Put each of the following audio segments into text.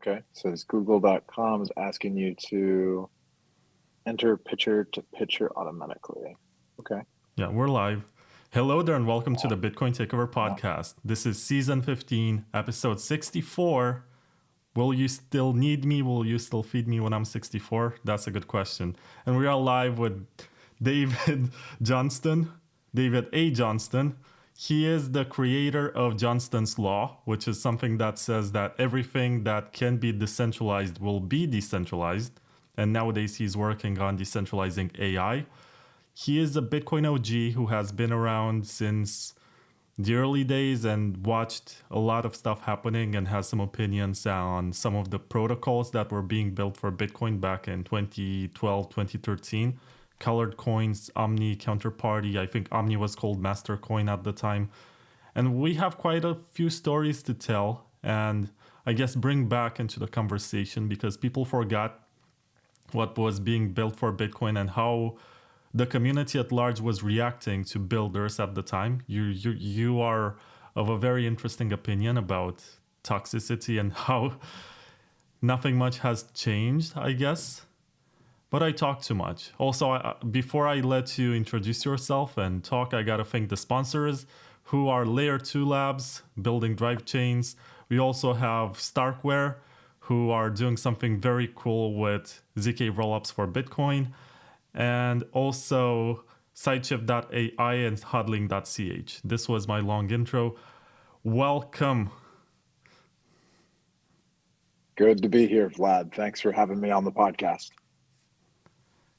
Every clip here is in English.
Okay, so this Google.com is asking you to enter picture to picture automatically. Okay. Yeah, we're live. Hello there and welcome to the Bitcoin Takeover podcast. This is season 15, episode 64. Will you still need me? Will you still feed me when I'm 64? That's a good question. And we are live with David Johnston, David A. Johnston. He is the creator of Johnston's Law, which is something that says that everything that can be decentralized will be decentralized. And nowadays he's working on decentralizing AI. He is a Bitcoin OG who has been around since the early days and watched a lot of stuff happening and has some opinions on some of the protocols that were being built for Bitcoin back in 2012, 2013. Colored coins, Omni, Counterparty. I think Omni was called Mastercoin at the time. And we have quite a few stories to tell and I guess bring back into the conversation because people forgot what was being built for Bitcoin and how the community at large was reacting to builders at the time. You are of a very interesting opinion about toxicity and how nothing much has changed, I guess. But I talk too much. Also, before I let you introduce yourself and talk, I gotta thank the sponsors who are Layer 2 Labs, building drive chains. We also have Starkware, who are doing something very cool with ZK rollups for Bitcoin. And also Sideshift.ai and Hodling.ch. This was my long intro. Welcome. Good to be here, Vlad. Thanks for having me on the podcast.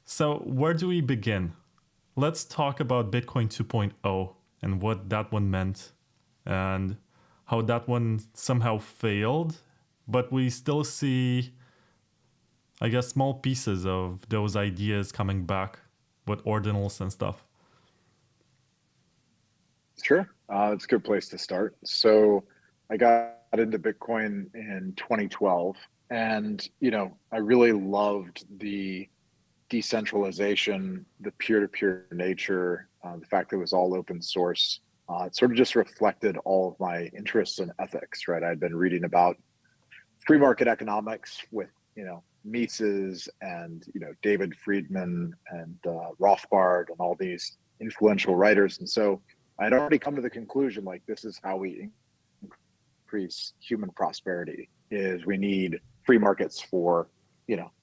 So where do we begin? Let's talk about Bitcoin 2.0 and what that one meant and how that one somehow failed, but we still see, I guess, small pieces of those ideas coming back with ordinals and stuff. Sure. It's a good place to start. So I got into Bitcoin in 2012 and, I really loved the decentralization, the peer-to-peer nature, the fact that it was all open source. It sort of just reflected all of my interests in ethics, right? I'd been reading about free market economics with, Mises and, David Friedman and Rothbard and all these influential writers. And so I'd already come to the conclusion, like, this is how we increase human prosperity, is we need free markets for,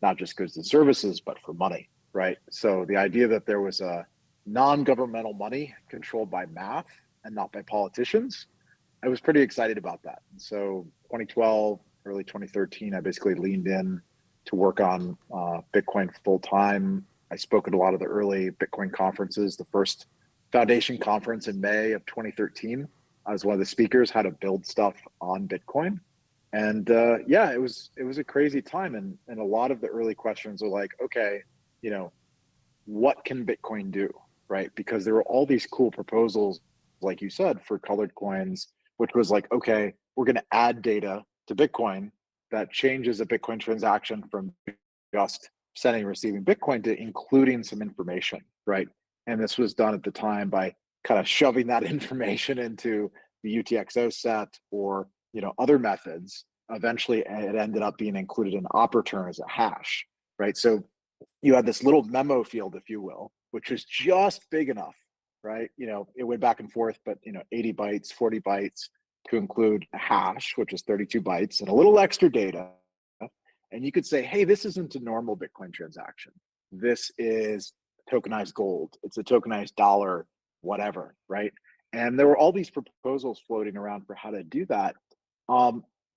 not just goods and services, but for money, right? So the idea that there was a non-governmental money controlled by math and not by politicians, I was pretty excited about that. And so 2012, early 2013, I basically leaned in to work on Bitcoin full time. I spoke at a lot of the early Bitcoin conferences. The first Foundation conference in May of 2013, I was one of the speakers, how to build stuff on Bitcoin. And it was a crazy time. And a lot of the early questions are like, okay, what can Bitcoin do, right? Because there were all these cool proposals, like you said, for colored coins, which was like, okay, we're going to add data to Bitcoin that changes a Bitcoin transaction from just sending and receiving Bitcoin to including some information, right? And this was done at the time by kind of shoving that information into the UTXO set or, other methods. Eventually, it ended up being included in operaturn as a hash, right? So you had this little memo field, if you will, which is just big enough, right? It went back and forth, but 80 bytes, 40 bytes to include a hash, which is 32 bytes, and a little extra data. And you could say, hey, this isn't a normal Bitcoin transaction. This is tokenized gold. It's a tokenized dollar, whatever, right? And there were all these proposals floating around for how to do that.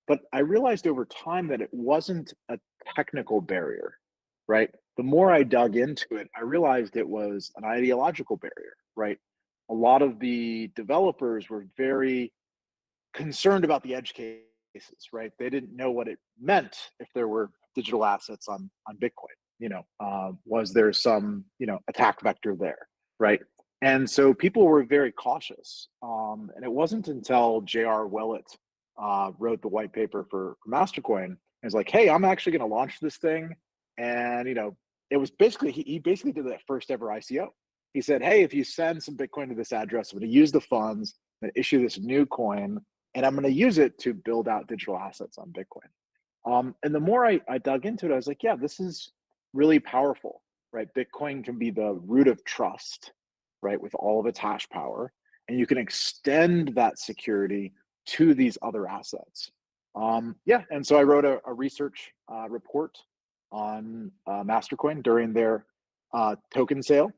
But I realized over time that it wasn't a technical barrier, right? The more I dug into it, I realized it was an ideological barrier, right? A lot of the developers were very concerned about the edge cases, right? They didn't know what it meant if there were digital assets on Bitcoin. Was there some, attack vector there, right? And so people were very cautious. And it wasn't until J.R. Willett wrote the white paper for Mastercoin and was like, hey, I'm actually going to launch this thing. And, it was basically, he basically did that first ever ICO. He said, hey, if you send some Bitcoin to this address, I'm going to use the funds and issue this new coin, and I'm going to use it to build out digital assets on Bitcoin. And the more I dug into it, I was like, yeah, this is really powerful, right? Bitcoin can be the root of trust, right, with all of its hash power, and you can extend that security to these other assets. Yeah, and so I wrote a research report on Mastercoin during their token sale.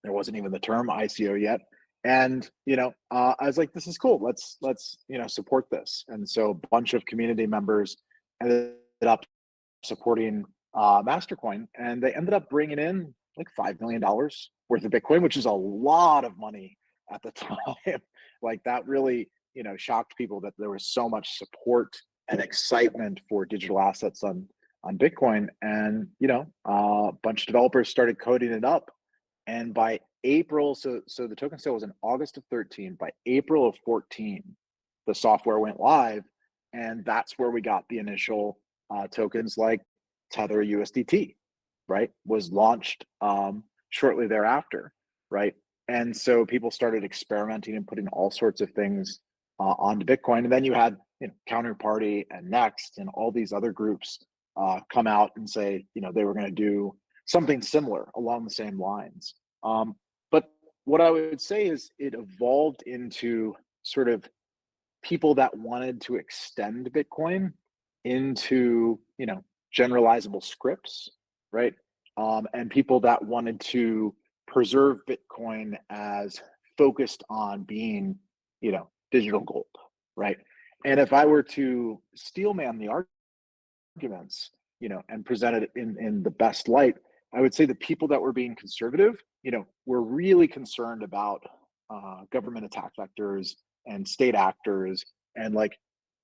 There wasn't even the term ICO yet, and I was like, this is cool. Let's support this. And so a bunch of community members ended up supporting Mastercoin, and they ended up bringing in like $5 million worth of Bitcoin, which is a lot of money at the time. Like that really, shocked people that there was so much support and excitement for digital assets on Bitcoin. And a bunch of developers started coding it up, and by April, so the token sale was in August of 13. By April of 14, the software went live, and that's where we got the initial tokens like Tether USDT, right? Was launched shortly thereafter, right? And so people started experimenting and putting all sorts of things onto Bitcoin. And then you had Counterparty and Next and all these other groups come out and say, they were going to do something similar along the same lines. But what I would say is it evolved into sort of people that wanted to extend Bitcoin into, generalizable scripts, right? And people that wanted to preserve Bitcoin as focused on being, digital gold, right? And if I were to steelman the arguments, and present it in the best light, I would say the people that were being conservative, were really concerned about government attack vectors and state actors, and like,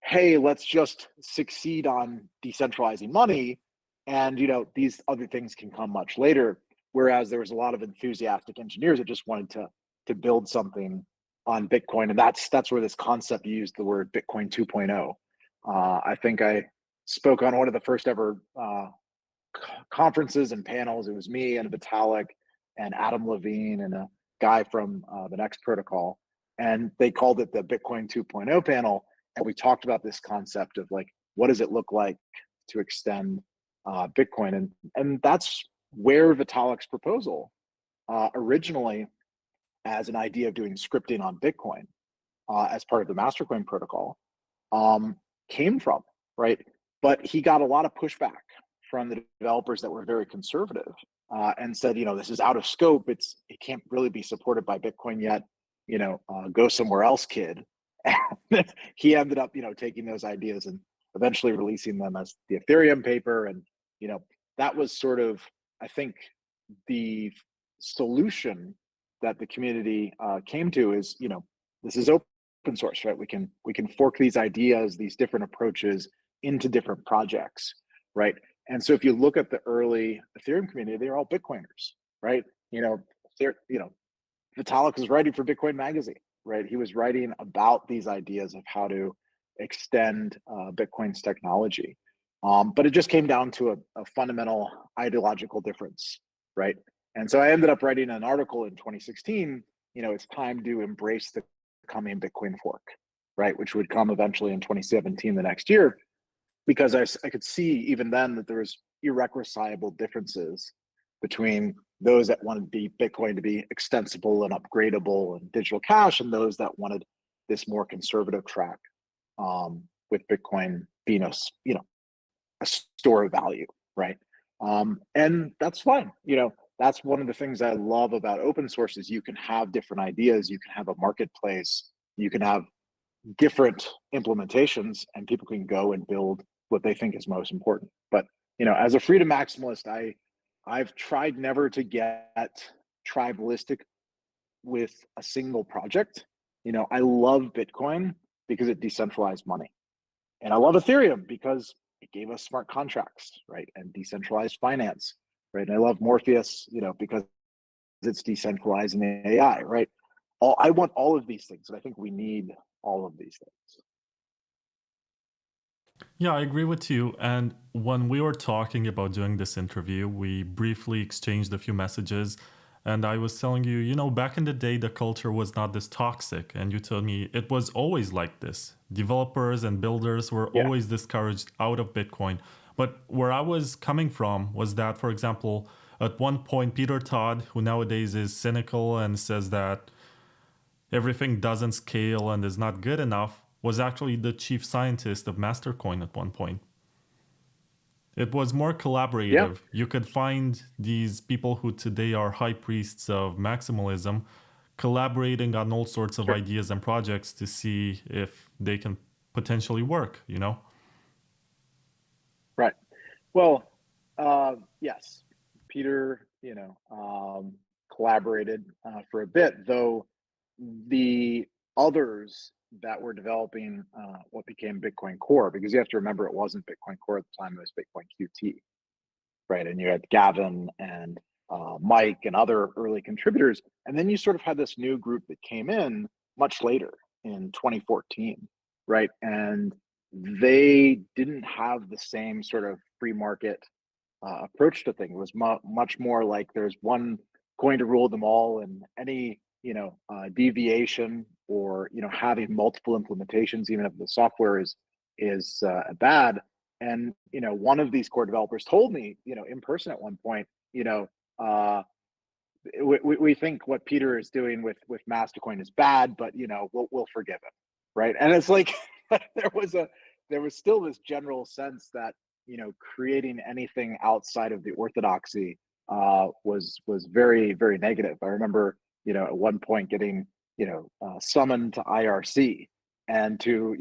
hey, let's just succeed on decentralizing money, and these other things can come much later. Whereas there was a lot of enthusiastic engineers that just wanted to build something on Bitcoin, and that's where this concept used the word Bitcoin 2.0. I think I spoke on one of the first ever conferences and panels. It was me and Vitalik and Adam Levine and a guy from the Next Protocol, and they called it the Bitcoin 2.0 panel. And we talked about this concept of like, what does it look like to extend Bitcoin? And that's where Vitalik's proposal originally, as an idea of doing scripting on Bitcoin as part of the Mastercoin protocol, came from, right? But he got a lot of pushback from the developers that were very conservative and said, this is out of scope. It can't really be supported by Bitcoin yet. Go somewhere else, kid. And he ended up, taking those ideas and eventually releasing them as the Ethereum paper. And, that was sort of, I think, the solution that the community came to is, this is open source, right? We can fork these ideas, these different approaches into different projects, right? And so if you look at the early Ethereum community, they're all Bitcoiners, right? Vitalik was writing for Bitcoin Magazine, right? He was writing about these ideas of how to extend Bitcoin's technology. But it just came down to a fundamental ideological difference, right? And so I ended up writing an article in 2016, it's time to embrace the coming Bitcoin fork, right? Which would come eventually in 2017, the next year, because I could see even then that there was irreconcilable differences between those that wanted Bitcoin to be extensible and upgradable and digital cash, and those that wanted this more conservative track, with Bitcoin being a store of value, right? And that's fine. That's one of the things I love about open source is you can have different ideas, you can have a marketplace, you can have different implementations, and people can go and build what they think is most important. But as a freedom maximalist, I've tried never to get tribalistic with a single project. I love Bitcoin because it decentralized money, and I love Ethereum because it gave us smart contracts, right, and decentralized finance, right. And I love Morpheus, because it's decentralizing AI, right. I want all of these things, and I think we need all of these things. Yeah, I agree with you. And when we were talking about doing this interview, we briefly exchanged a few messages. and I was telling you, back in the day, the culture was not this toxic. And you told me it was always like this. Developers and builders were Yeah. always discouraged out of Bitcoin. But where I was coming from was that, for example, at one point, Peter Todd, who nowadays is cynical and says that everything doesn't scale and is not good enough, was actually the chief scientist of Mastercoin at one point. It was more collaborative. Yeah. You could find these people who today are high priests of maximalism collaborating on all sorts of Sure. ideas and projects to see if they can potentially work, Right. Well, yes, Peter, collaborated for a bit, though the others that were developing what became Bitcoin Core, because you have to remember it wasn't Bitcoin Core at the time, it was Bitcoin QT, right? And you had Gavin and Mike and other early contributors. And then you sort of had this new group that came in much later in 2014, right? And they didn't have the same sort of free market approach to things. It was much more like there's one coin to rule them all, and any deviation or having multiple implementations, even if the software is bad. And one of these core developers told me, in person at one point, uh, we think what Peter is doing with Mastercoin is bad, but we'll forgive him, right? And it's like there was still this general sense that creating anything outside of the orthodoxy was very, very negative. I remember at one point getting summoned to IRC and to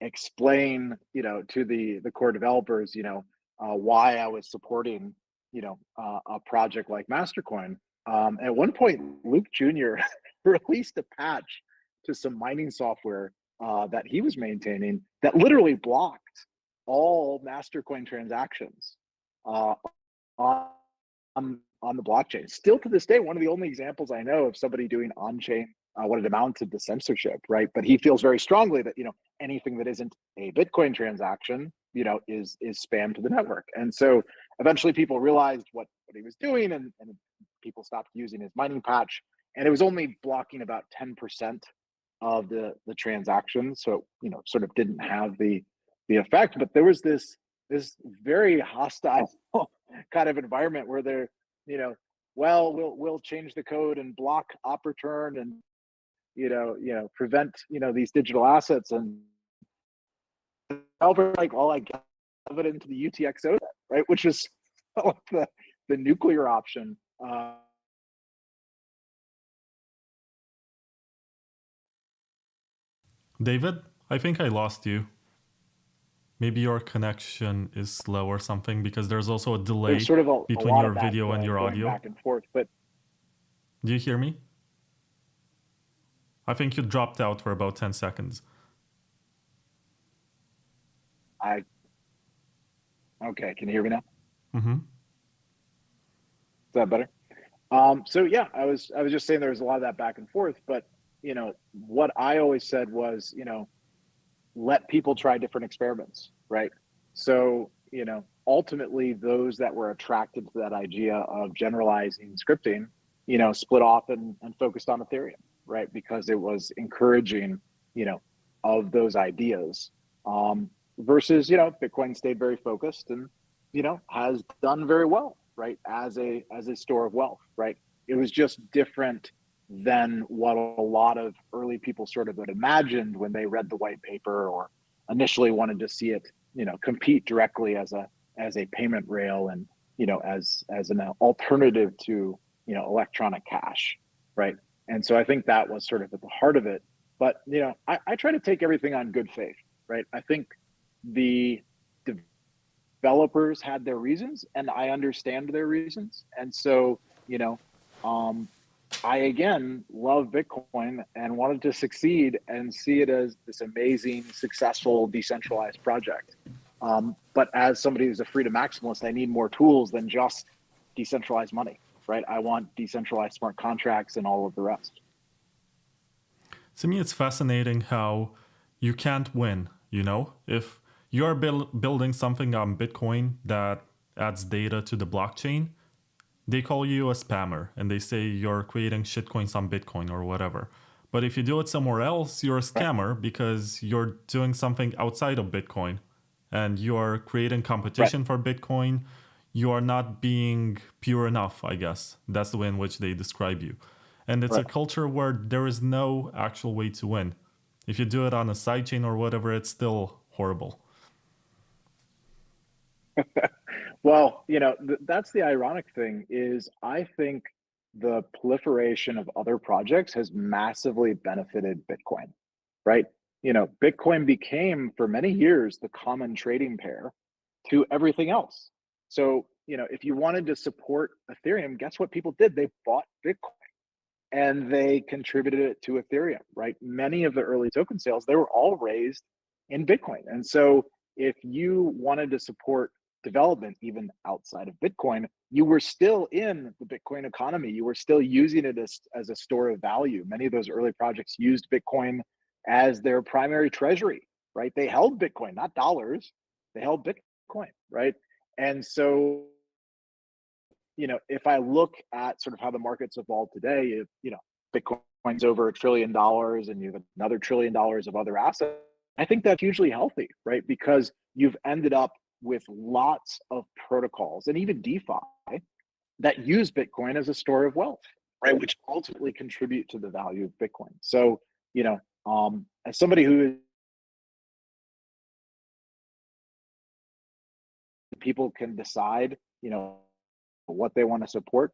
explain to the core developers why I was supporting a project like Mastercoin. At one point, Luke Jr. released a patch to some mining software that he was maintaining that literally blocked all Mastercoin transactions on on the blockchain. Still to this day, one of the only examples I know of somebody doing on-chain what it amounted to censorship, right? But he feels very strongly that anything that isn't a Bitcoin transaction, is spam to the network. And so eventually people realized what he was doing, and people stopped using his mining patch, and it was only blocking about 10% of the transactions, so sort of didn't have the effect. But there was this very hostile kind of environment where they're well, we'll change the code and block op return and prevent these digital assets, and over like, well, I got it into the UTXO, right, which is the nuclear option. David, I think I lost you. Maybe your connection is slow or something, because there's also a delay There's sort of a between lot your of that video and your going audio. back and forth. But Do you hear me? I think you dropped out for about 10 seconds. Okay, can you hear me now? Mm-hmm. Is that better? So yeah, I was just saying there was a lot of that back and forth, but what I always said was, let people try different experiments, right? So, ultimately those that were attracted to that idea of generalizing scripting, split off and focused on Ethereum, right? Because it was encouraging, of those ideas. Versus, Bitcoin stayed very focused and, has done very well, right? As a store of wealth, right? It was just different than what a lot of early people sort of had imagined when they read the white paper, or initially wanted to see it, compete directly as a payment rail, and as an alternative to electronic cash, right? And so I think that was sort of at the heart of it. But I try to take everything on good faith, right? I think the developers had their reasons, and I understand their reasons, and so I again love Bitcoin and wanted to succeed and see it as this amazing, successful, decentralized project. But as somebody who's a freedom maximalist, I need more tools than just decentralized money, right? I want decentralized smart contracts and all of the rest. To me, it's fascinating how you can't win, If you're building something on Bitcoin that adds data to the blockchain, they call you a spammer and they say you're creating shitcoins on Bitcoin or whatever. But if you do it somewhere else, you're a Right. scammer because you're doing something outside of Bitcoin and you're creating Right. competition for Bitcoin. You are not being pure enough, I guess. That's the way in which they describe you. And it's a Right. culture where there is no actual way to win. If you do it on a sidechain or whatever, it's still horrible. Well, that's the ironic thing is I think the proliferation of other projects has massively benefited Bitcoin, right? Bitcoin became for many years the common trading pair to everything else. So, if you wanted to support Ethereum, guess what people did? They bought Bitcoin and they contributed it to Ethereum, right? Many of the early token sales, they were all raised in Bitcoin. And so if you wanted to support development even outside of Bitcoin, you were still in the Bitcoin economy. You were still using it as a store of value. Many of those early projects used Bitcoin as their primary treasury, right? They held Bitcoin, not dollars. They held Bitcoin, right? And so if I look at sort of how the market's evolved today, if, Bitcoin's over $1 trillion and you have another $1 trillion of other assets, I think that's hugely healthy, right? Because you've ended up with lots of protocols and even DeFi that use Bitcoin as a store of wealth, right? Which ultimately contribute to the value of Bitcoin. So, as somebody who people can decide, what they want to support.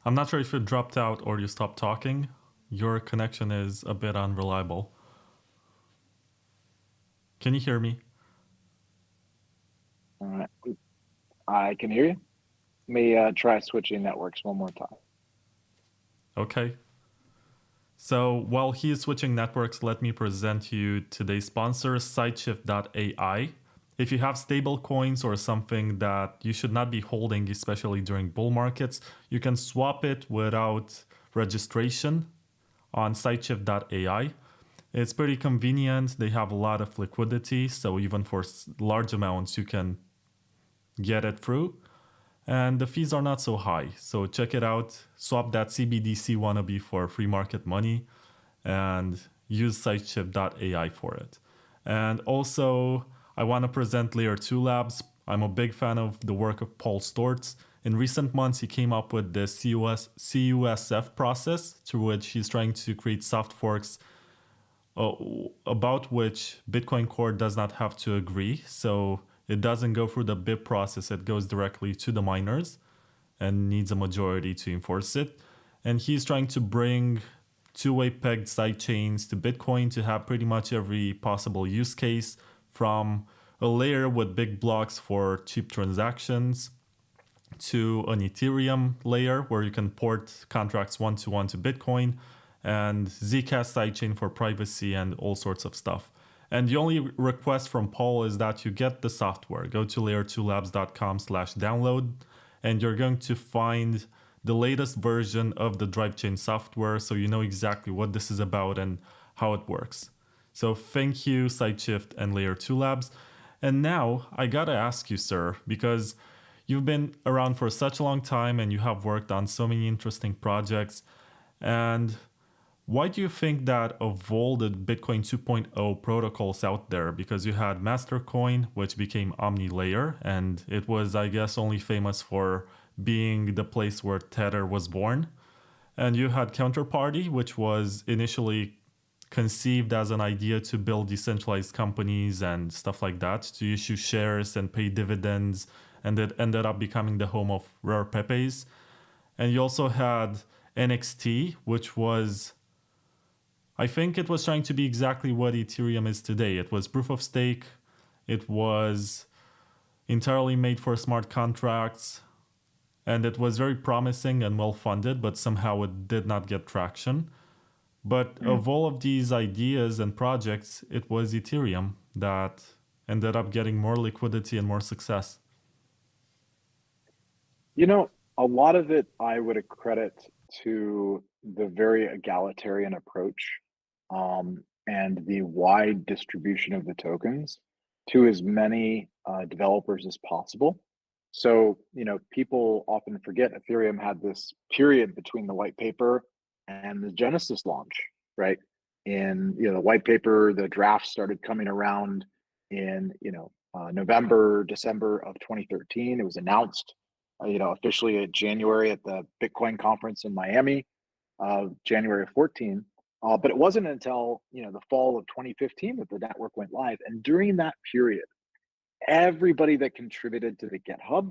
I'm not sure if you dropped out or you stopped talking. Your connection is a bit unreliable. Can you hear me? I can hear you. Let me try switching networks one more time. Okay. So while he is switching networks, let me present you today's sponsor, Sideshift.ai. If you have stable coins or something that you should not be holding, especially during bull markets, you can swap it without registration on Sideshift.ai. It's pretty convenient. They have a lot of liquidity, so even for large amounts, you can get it through. And the fees are not so high. So check it out. Swap that CBDC wannabe for free market money and use Sideshift.ai for it. And also, I want to present Layer 2 Labs. I'm a big fan of the work of Paul Stortz. In recent months, he came up with the CUSF process through which he's trying to create soft forks about which Bitcoin Core does not have to agree. So it doesn't go through the BIP process, it goes directly to the miners and needs a majority to enforce it. And he's trying to bring two-way pegged sidechains to Bitcoin to have pretty much every possible use case, from a layer with big blocks for cheap transactions to an Ethereum layer where you can port contracts one-to-one to Bitcoin, and Zcash sidechain for privacy and all sorts of stuff. And the only request from Paul is that you get the software. Go to layer2labs.com/download, and you're going to find the latest version of the DriveChain software so you know exactly what this is about and how it works. So thank you, Sideshift and Layer 2 Labs. And now I gotta ask you, sir, because you've been around for such a long time and you have worked on so many interesting projects. And why do you think that of all the Bitcoin 2.0 protocols out there, because you had Mastercoin, which became Omni layer, and it was, I guess, only famous for being the place where Tether was born. And you had Counterparty, which was initially conceived as an idea to build decentralized companies and stuff like that, to issue shares and pay dividends, and it ended up becoming the home of rare pepes. And you also had NXT, which was, I think it was trying to be exactly what Ethereum is today. It was proof of stake. It was entirely made for smart contracts. And it was very promising and well funded, but somehow it did not get traction. But of all of these ideas and projects, it was Ethereum that ended up getting more liquidity and more success. A lot of it I would accredit to the very egalitarian approach and the wide distribution of the tokens to as many developers as possible. So, people often forget Ethereum had this period between the white paper and the Genesis launch, right? In the white paper, the draft started coming around in November, December of 2013. It was announced, officially in January at the Bitcoin conference in Miami, January of 14. But it wasn't until the fall of 2015 that the network went live. And during that period, everybody that contributed to the GitHub,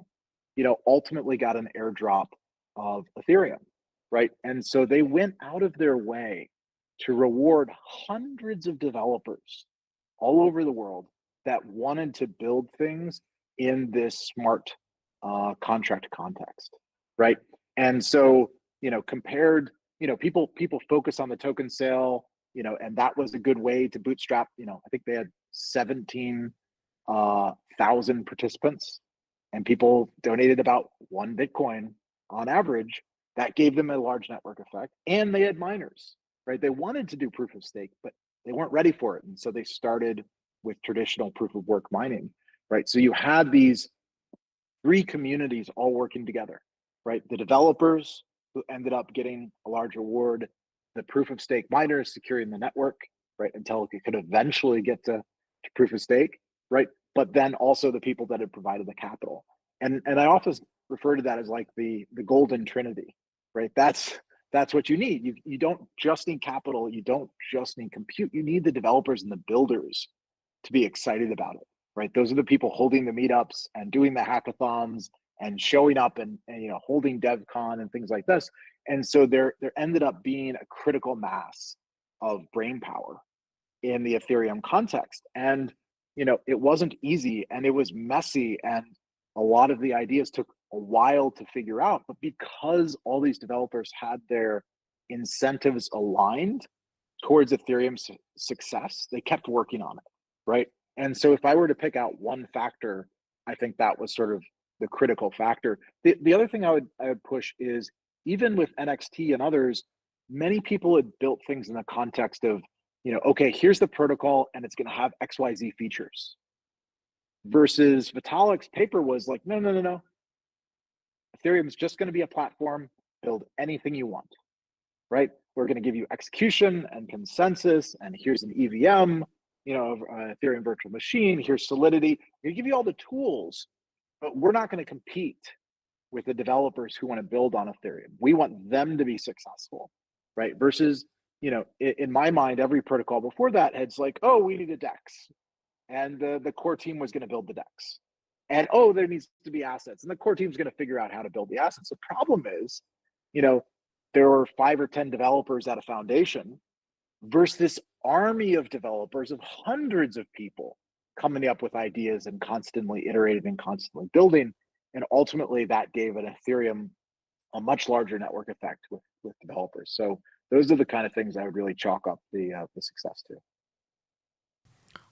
ultimately got an airdrop of Ethereum, right? And so they went out of their way to reward hundreds of developers all over the world that wanted to build things in this smart contract context, right? And so, compared, people focus on the token sale, and that was a good way to bootstrap. I think they had 17,000 participants, and people donated about 1 Bitcoin on average. That gave them a large network effect, and they had miners, right? They wanted to do proof of stake, but they weren't ready for it, and so they started with traditional proof of work mining, right? So you had these 3 communities all working together, right? The developers who ended up getting a large reward, the proof of stake miners securing the network, right, until it could eventually get to proof of stake, right? But then also the people that had provided the capital. And I often refer to that as like the golden trinity, right? That's what you need. You don't just need capital, you don't just need compute, you need the developers and the builders to be excited about it, right? Those are the people holding the meetups and doing the hackathons and showing up and holding DevCon and things like this. And so there ended up being a critical mass of brain power in the Ethereum context. And it wasn't easy, and it was messy, and a lot of the ideas took a while to figure out. But because all these developers had their incentives aligned towards Ethereum's success, they kept working on it, right? And so if I were to pick out one factor, I think that was sort of the critical factor. The other thing I would push is, even with NXT and others, many people had built things in the context of, okay, here's the protocol and it's going to have XYZ features. Versus Vitalik's paper was like, no. Ethereum is just going to be a platform, build anything you want, right? We're going to give you execution and consensus, and here's an EVM, Ethereum virtual machine, here's Solidity. We give you all the tools, but we're not going to compete with the developers who want to build on Ethereum. We want them to be successful, right? Versus, in my mind, every protocol before that it's like, oh, we need a DEX, and the core team was going to build the DEX, and oh, there needs to be assets, and the core team's going to figure out how to build the assets. The problem is, there were 5 or 10 developers at a foundation versus this army of developers of hundreds of people coming up with ideas and constantly iterating and constantly building. And ultimately that gave an Ethereum a much larger network effect with developers. So those are the kind of things I would really chalk up the success to.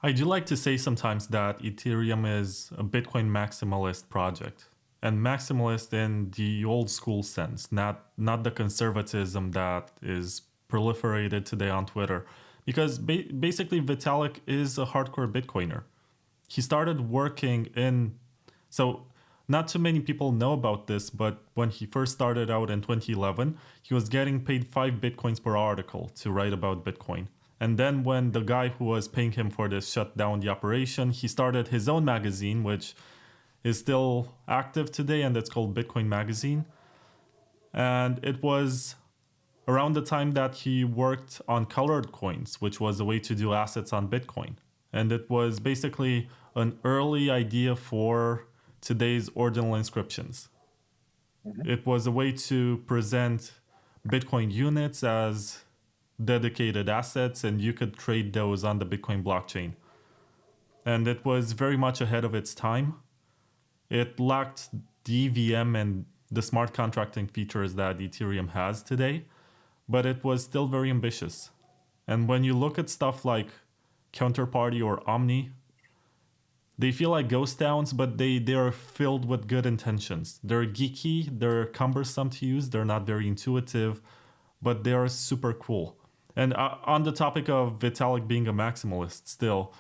I do like to say sometimes that Ethereum is a Bitcoin maximalist project. And maximalist in the old school sense, not the conservatism that is proliferated today on Twitter. Because basically Vitalik is a hardcore Bitcoiner. He started working in... So not too many people know about this, but when he first started out in 2011, he was getting paid 5 Bitcoins per article to write about Bitcoin. And then when the guy who was paying him for this shut down the operation, he started his own magazine, which is still active today, and it's called Bitcoin Magazine. And it was around the time that he worked on colored coins, which was a way to do assets on Bitcoin. And it was basically an early idea for today's ordinal inscriptions. Mm-hmm. It was a way to present Bitcoin units as dedicated assets, and you could trade those on the Bitcoin blockchain. And it was very much ahead of its time. It lacked the EVM and the smart contracting features that Ethereum has today, but it was still very ambitious. And when you look at stuff like Counterparty or Omni, they feel like ghost towns, but they are filled with good intentions. They're geeky, they're cumbersome to use, they're not very intuitive, but they are super cool. And on the topic of Vitalik being a maximalist, still,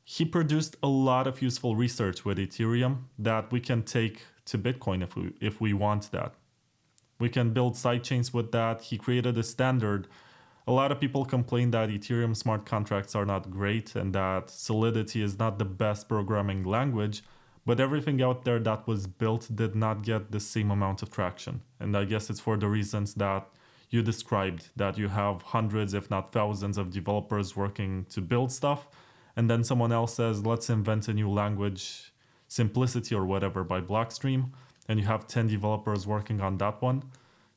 he produced a lot of useful research with Ethereum that we can take to Bitcoin if we want that. We can build sidechains with that. He created a standard. A lot of people complain that Ethereum smart contracts are not great and that Solidity is not the best programming language, but everything out there that was built did not get the same amount of traction. And I guess it's for the reasons that you described, that you have hundreds, if not thousands, of developers working to build stuff, and then someone else says, let's invent a new language, Simplicity or whatever, by Blockstream, and you have 10 developers working on that one.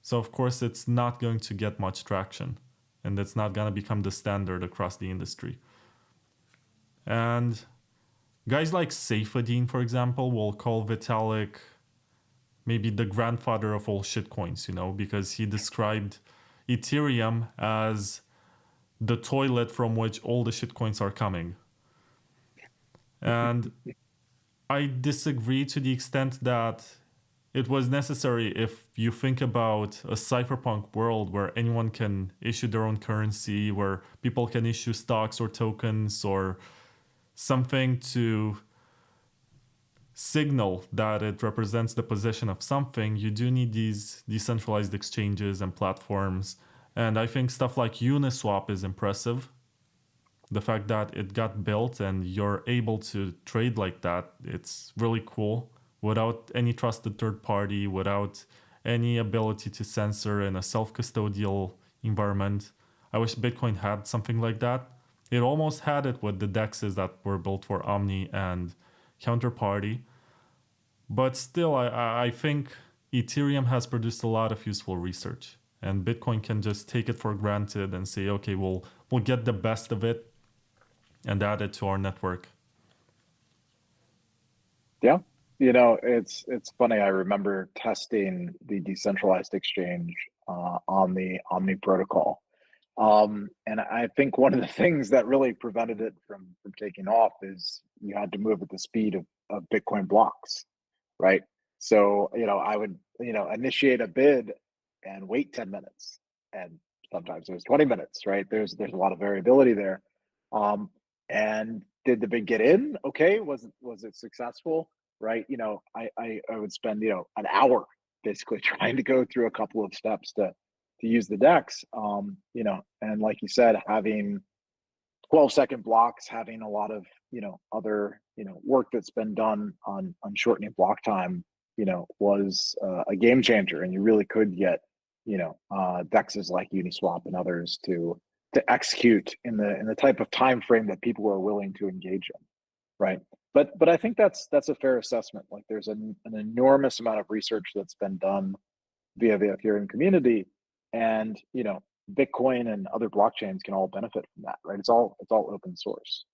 So of course it's not going to get much traction, and it's not going to become the standard across the industry. And guys like Saifedean, for example, will call Vitalik maybe the grandfather of all shitcoins, because he described Ethereum as the toilet from which all the shitcoins are coming. And I disagree to the extent that it was necessary if you think about a cypherpunk world where anyone can issue their own currency, where people can issue stocks or tokens or something to signal that it represents the possession of something. You do need these decentralized exchanges and platforms. And I think stuff like Uniswap is impressive. The fact that it got built and you're able to trade like that, it's really cool. Without any trusted third party, without any ability to censor in a self-custodial environment. I wish Bitcoin had something like that. It almost had it with the dexes that were built for Omni and Counterparty. But still, I think Ethereum has produced a lot of useful research. And Bitcoin can just take it for granted and say, okay, we'll get the best of it and add it to our network. Yeah. It's funny. I remember testing the decentralized exchange on the Omni protocol. And I think one of the things that really prevented it from taking off is you had to move at the speed of Bitcoin blocks, right? So, I would, initiate a bid and wait 10 minutes. And sometimes it was 20 minutes, right? There's a lot of variability there. And did the bid get in? Okay. Was it successful? Right. I would spend, an hour basically trying to go through a couple of steps to use the DEX. And like you said, having 12-second blocks, having a lot of, other, work that's been done on shortening block time, was a game changer. And you really could get, DEXs like Uniswap and others to execute in the type of time frame that people are willing to engage in. Right. But I think that's a fair assessment. Like there's an enormous amount of research that's been done via the Ethereum community, and Bitcoin and other blockchains can all benefit from that, right? It's all open source.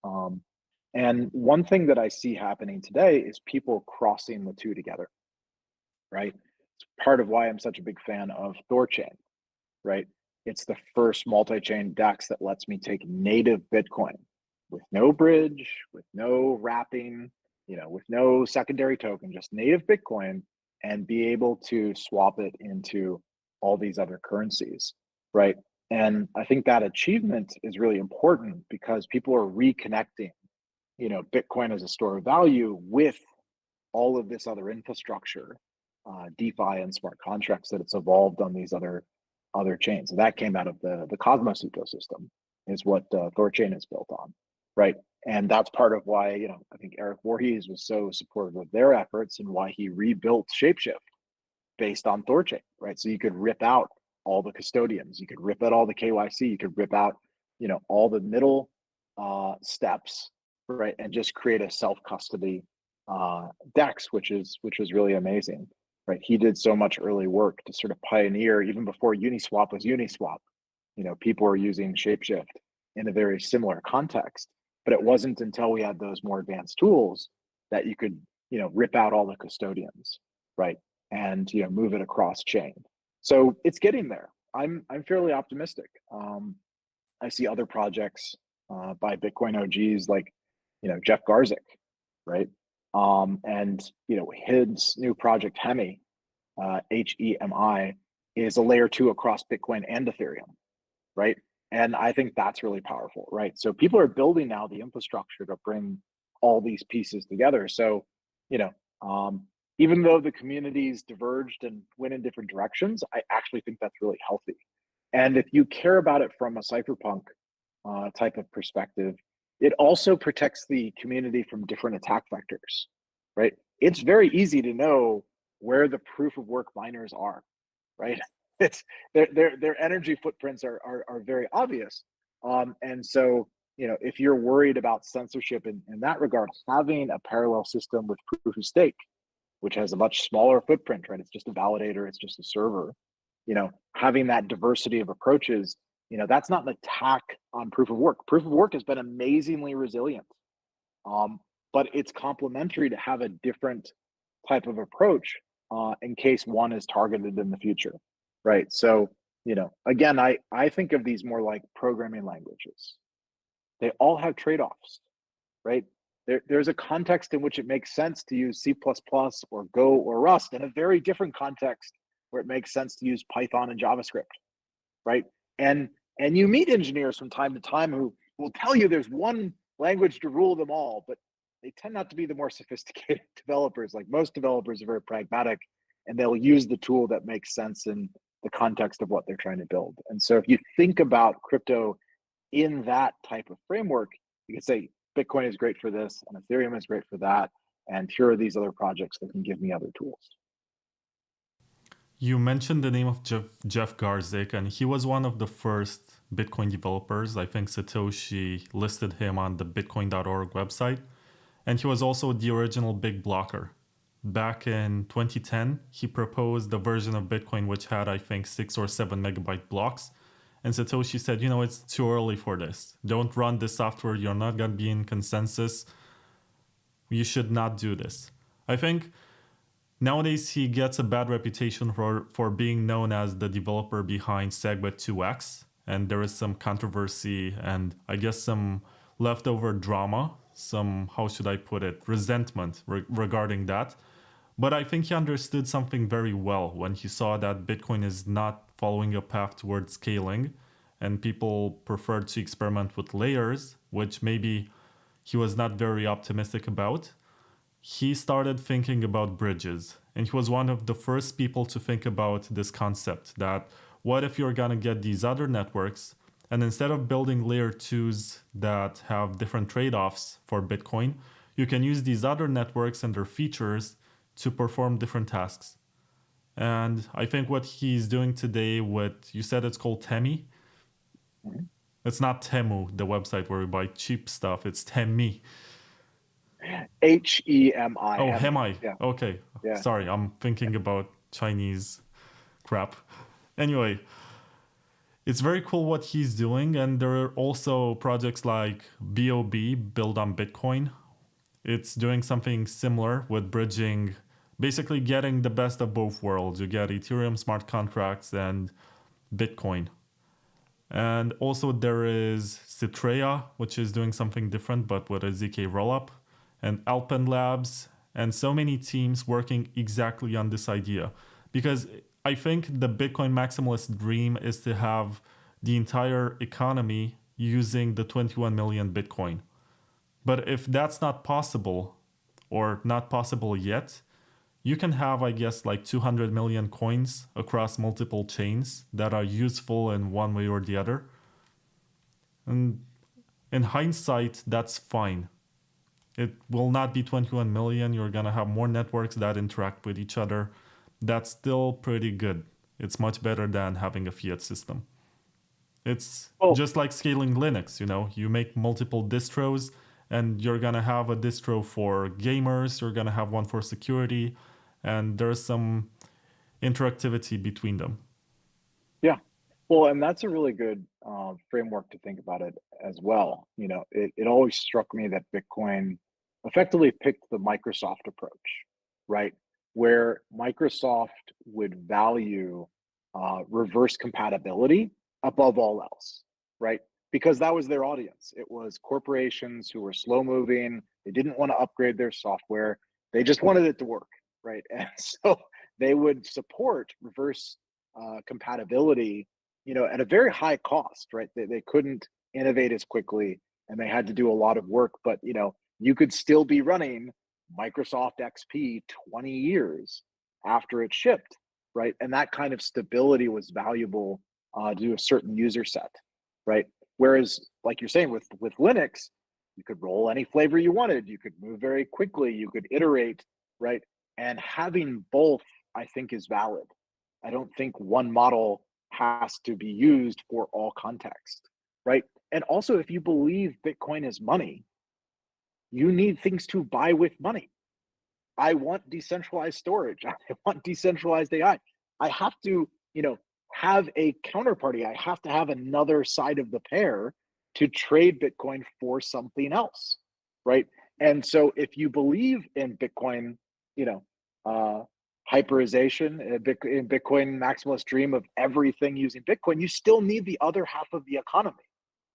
And one thing that I see happening today is people crossing the two together, right? It's part of why I'm such a big fan of Thorchain, right? It's the first multi-chain DEX that lets me take native Bitcoin with no bridge, with no wrapping, with no secondary token, just native Bitcoin, and be able to swap it into all these other currencies, right? And I think that achievement is really important because people are reconnecting, Bitcoin as a store of value with all of this other infrastructure, DeFi and smart contracts that it's evolved on these other chains. And that came out of the Cosmos ecosystem, is what Thorchain is built on, right? And that's part of why, I think Erik Voorhees was so supportive of their efforts and why he rebuilt Shapeshift based on Thorchain, right? So you could rip out all the custodians, you could rip out all the KYC, you could rip out, all the middle steps, right? And just create a self-custody DEX, which is really amazing, right? He did so much early work to sort of pioneer, even before Uniswap was Uniswap. People were using Shapeshift in a very similar context, but it wasn't until we had those more advanced tools that you could, rip out all the custodians, right? And, move it across chain. So it's getting there. I'm fairly optimistic. I see other projects by Bitcoin OGs like, Jeff Garzik, right? And, his new project Hemi, HEMI, is a layer 2 across Bitcoin and Ethereum, right? And I think that's really powerful, right? So people are building now the infrastructure to bring all these pieces together. So, you know, um, even though the communities diverged and went in different directions, I actually think that's really healthy. And if you care about it from a cypherpunk type of perspective, it also protects the community from different attack vectors, right? It's very easy to know where the proof of work miners are, right? It's their energy footprints are very obvious, and so if you're worried about censorship in that regard, having a parallel system with proof of stake, which has a much smaller footprint, right? It's just a validator, it's just a server. Having that diversity of approaches, that's not an attack on proof of work. Proof of work has been amazingly resilient, um, but it's complementary to have a different type of approach in case one is targeted in the future, right? So, again, I think of these more like programming languages. They all have trade-offs, right? There's a context in which it makes sense to use C++ or Go or Rust, and a very different context where it makes sense to use Python and JavaScript, right? And you meet engineers from time to time who will tell you there's one language to rule them all, but they tend not to be the more sophisticated developers. Like, most developers are very pragmatic, and they'll use the tool that makes sense in the context of what they're trying to build. And so if you think about crypto in that type of framework, you can say Bitcoin is great for this and Ethereum is great for that, and here are these other projects that can give me other tools. You mentioned the name of Jeff Garzik, and he was one of the first Bitcoin developers. I think Satoshi listed him on the Bitcoin.org website. And he was also the original big blocker. Back in 2010, he proposed a version of Bitcoin which had, I think, 6 or 7 megabyte blocks. And Satoshi said, it's too early for this. Don't run this software. You're not going to be in consensus. You should not do this. I think nowadays he gets a bad reputation for being known as the developer behind SegWit 2x. And there is some controversy and I guess some leftover drama, some, how should I put it, resentment regarding that. But I think he understood something very well when he saw that Bitcoin is not following a path towards scaling and people preferred to experiment with layers, which maybe he was not very optimistic about. He started thinking about bridges, and he was one of the first people to think about this concept that what if you're gonna get these other networks, and instead of building layer 2s that have different trade-offs for Bitcoin, you can use these other networks and their features to perform different tasks. And I think what he's doing today with, you said it's called Temi? Mm-hmm. It's not Temu, the website where we buy cheap stuff, it's Temi. Hemi. Oh, Hemi. Yeah. Okay. Yeah. Sorry, I'm thinking about Chinese crap. Anyway, it's very cool what he's doing, and there are also projects like BOB, Build on Bitcoin. It's doing something similar with bridging, basically getting the best of both worlds. You get Ethereum smart contracts and Bitcoin. And also there is Citrea, which is doing something different but with a ZK rollup, and Alpen Labs, and so many teams working exactly on this idea. Because I think the Bitcoin maximalist dream is to have the entire economy using the 21 million Bitcoin. But if that's not possible, or not possible yet, you can have, I guess, like 200 million coins across multiple chains that are useful in one way or the other. And in hindsight, that's fine. It will not be 21 million. You're going to have more networks that interact with each other. That's still pretty good. It's much better than having a fiat system. It's just like scaling Linux, you make multiple distros and you're going to have a distro for gamers, you're going to have one for security, and there's some interactivity between them. Yeah. Well, and that's a really good framework to think about it as well. It always struck me that Bitcoin effectively picked the Microsoft approach, right? Where Microsoft would value reverse compatibility above all else, right? Because that was their audience. It was corporations who were slow moving. They didn't want to upgrade their software. They just wanted it to work, right? And so they would support reverse compatibility at a very high cost, right? They couldn't innovate as quickly and they had to do a lot of work, but you could still be running Microsoft XP 20 years after it shipped, right? And that kind of stability was valuable to a certain user set, right? Whereas, like you're saying, with Linux, you could roll any flavor you wanted, you could move very quickly, you could iterate, right? And having both, I think, is valid. I don't think one model has to be used for all context, right? And also, if you believe Bitcoin is money, you need things to buy with money. I want decentralized storage. I want decentralized AI. I have to, have a counterparty. I have to have another side of the pair to trade Bitcoin for something else, right? And so if you believe in Bitcoin, uh, hyperization, in Bitcoin maximalist dream of everything using Bitcoin, you still need the other half of the economy,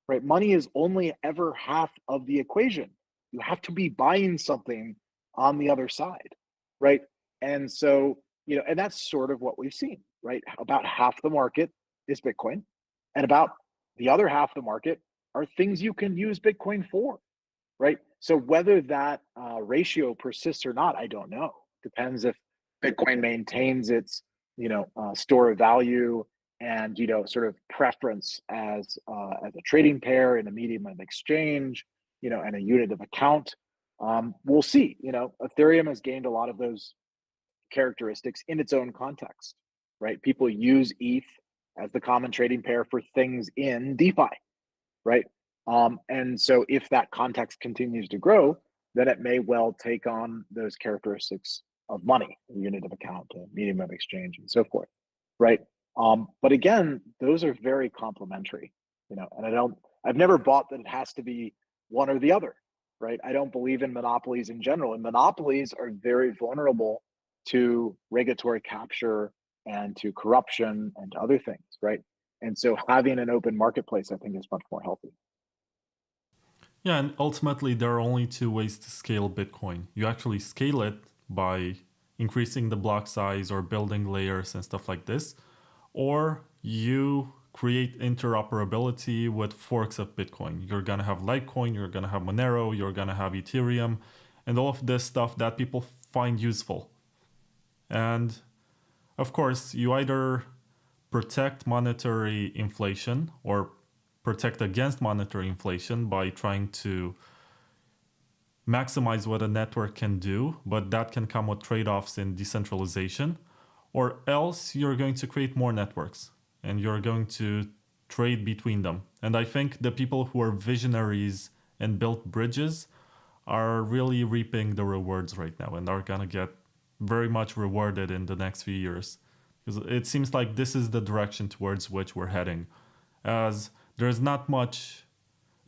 right? Money is only ever half of the equation. You have to be buying something on the other side, right? And so, and that's sort of what we've seen, right? About half the market is Bitcoin, and about the other half of the market are things you can use Bitcoin for, right? So whether that ratio persists or not, I don't know. Depends if Bitcoin maintains its, store of value and sort of preference as a trading pair and a medium of exchange, and a unit of account. We'll see. Ethereum has gained a lot of those characteristics in its own context, right? People use ETH as the common trading pair for things in DeFi, right? And so if that context continues to grow, then it may well take on those characteristics of money, a unit of account, a medium of exchange, and so forth, right? But again, those are very complementary, and I've never bought that it has to be one or the other, right? I don't believe in monopolies in general, and monopolies are very vulnerable to regulatory capture and to corruption and to other things, right? And so having an open marketplace, I think, is much more healthy. Yeah, and ultimately, there are only two ways to scale Bitcoin. You actually scale it by increasing the block size or building layers and stuff like this, or you create interoperability with forks of Bitcoin. You're going to have Litecoin, you're going to have Monero, you're going to have Ethereum, and all of this stuff that people find useful. And of course, you either protect monetary inflation or protect against monetary inflation by trying to maximize what a network can do, but that can come with trade-offs in decentralization, or else you're going to create more networks and you're going to trade between them. And I think the people who are visionaries and built bridges are really reaping the rewards right now and are going to get very much rewarded in the next few years. Because it seems like this is the direction towards which we're heading, as there's not much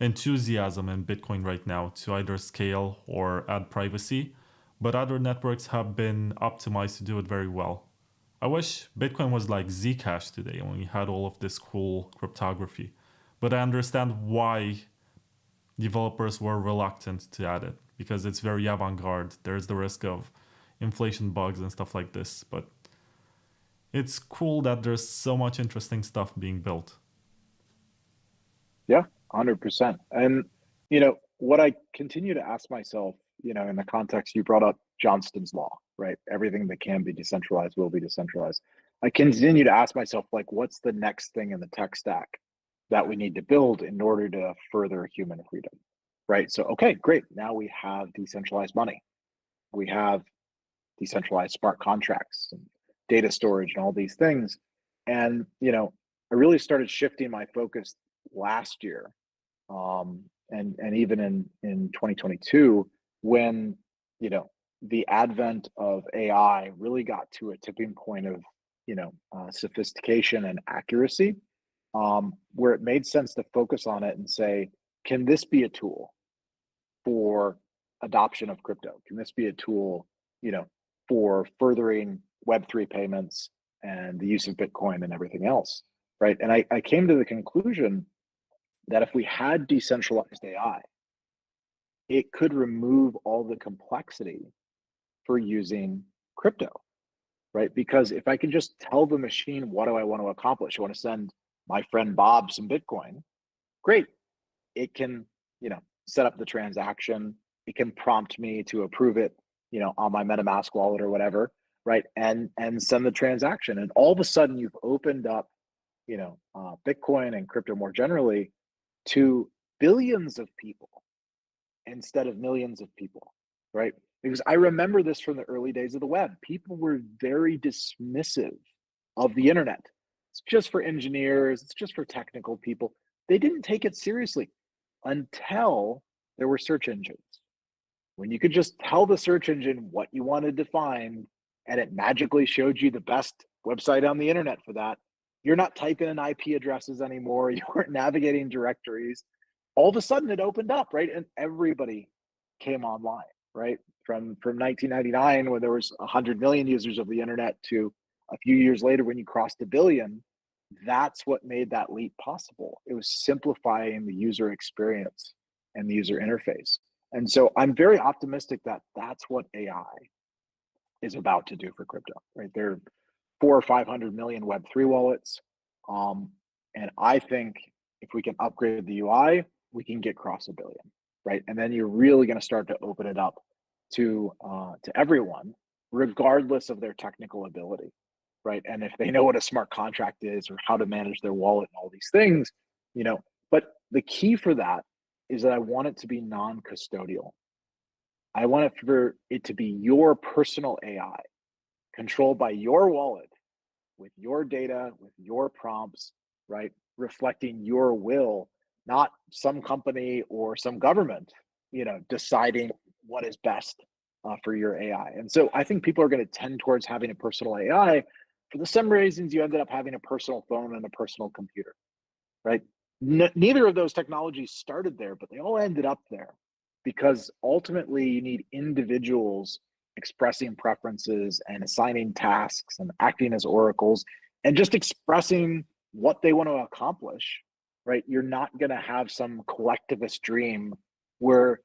enthusiasm in Bitcoin right now to either scale or add privacy, but other networks have been optimized to do it very well. I wish Bitcoin was like Zcash today when we had all of this cool cryptography, but I understand why developers were reluctant to add it, because it's very avant-garde. There's the risk of inflation bugs and stuff like this, but it's cool that there's so much interesting stuff being built. Yeah, 100%. And, what I continue to ask myself, in the context you brought up Johnston's law, right? Everything that can be decentralized will be decentralized. I continue to ask myself, like, what's the next thing in the tech stack that we need to build in order to further human freedom, right? So, okay, great. Now we have decentralized money. We have decentralized smart contracts and data storage and all these things. And, I really started shifting my focus last year, and even in 2022, when the advent of AI really got to a tipping point of sophistication and accuracy, where it made sense to focus on it and say, can this be a tool for adoption of crypto? Can this be a tool, for furthering Web3 payments and the use of Bitcoin and everything else, right? And I came to the conclusion that if we had decentralized AI, it could remove all the complexity for using crypto, right? Because if I can just tell the machine, what do I want to accomplish? I want to send my friend Bob some Bitcoin, great. It can, set up the transaction. It can prompt me to approve it, on my MetaMask wallet or whatever, right? And send the transaction. And all of a sudden you've opened up, Bitcoin and crypto more generally to billions of people instead of millions of people, right? Because I remember this from the early days of the web. People were very dismissive of the internet. It's just for engineers, it's just for technical people. They didn't take it seriously until there were search engines. When you could just tell the search engine what you wanted to find and it magically showed you the best website on the internet for that, you're not typing in IP addresses anymore. You weren't navigating directories. All of a sudden it opened up, right? And everybody came online, right? From 1999, when there was 100 million users of the internet, to a few years later when you crossed a billion. That's what made that leap possible. It was simplifying the user experience and the user interface. And so I'm very optimistic that that's what AI is about to do for crypto, right? There are 400 or 500 million Web3 wallets. And I think if we can upgrade the UI, we can get across a billion, right? And then you're really going to start to open it up to everyone, regardless of their technical ability, right? And if they know what a smart contract is or how to manage their wallet and all these things, but the key for that is that I want it to be non-custodial. I want it for it to be your personal AI, controlled by your wallet, with your data, with your prompts, right? Reflecting your will, not some company or some government, deciding what is best for your AI. And so I think people are going to tend towards having a personal AI for the same reasons you ended up having a personal phone and a personal computer, right? Neither of those technologies started there, but they all ended up there because ultimately you need individuals expressing preferences and assigning tasks and acting as oracles and just expressing what they want to accomplish, right? You're not going to have some collectivist dream where,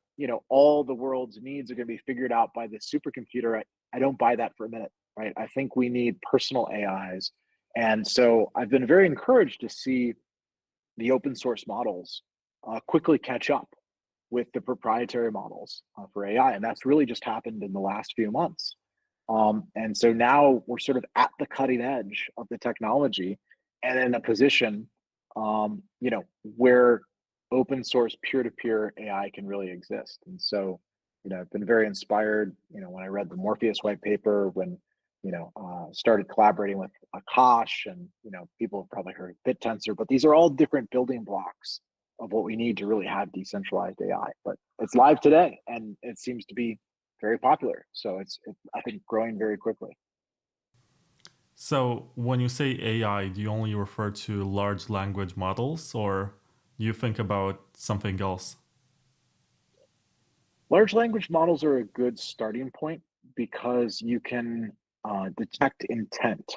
all the world's needs are going to be figured out by the supercomputer. I don't buy that for a minute, right? I think we need personal AIs. And so I've been very encouraged to see the open source models quickly catch up with the proprietary models for AI. And that's really just happened in the last few months. And so now we're sort of at the cutting edge of the technology and in a position, where open source peer-to-peer AI can really exist. And so, I've been very inspired, when I read the Morpheus white paper, when, started collaborating with Akash, and, people have probably heard of BitTensor, but these are all different building blocks of what we need to really have decentralized AI. But it's live today and it seems to be very popular. So it's I think, growing very quickly. So when you say AI, do you only refer to large language models, or do you think about something else? Large language models are a good starting point because you can detect intent,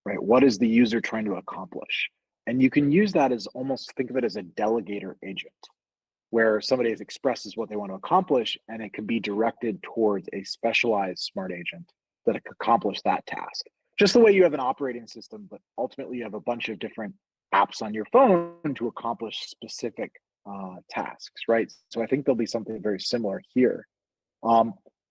right? What is the user trying to accomplish? And you can use that as, almost think of it as a delegator agent, where somebody expresses what they want to accomplish and it can be directed towards a specialized smart agent that can accomplish that task. Just the way you have an operating system, but ultimately you have a bunch of different apps on your phone to accomplish specific tasks, right? So I think there'll be something very similar here.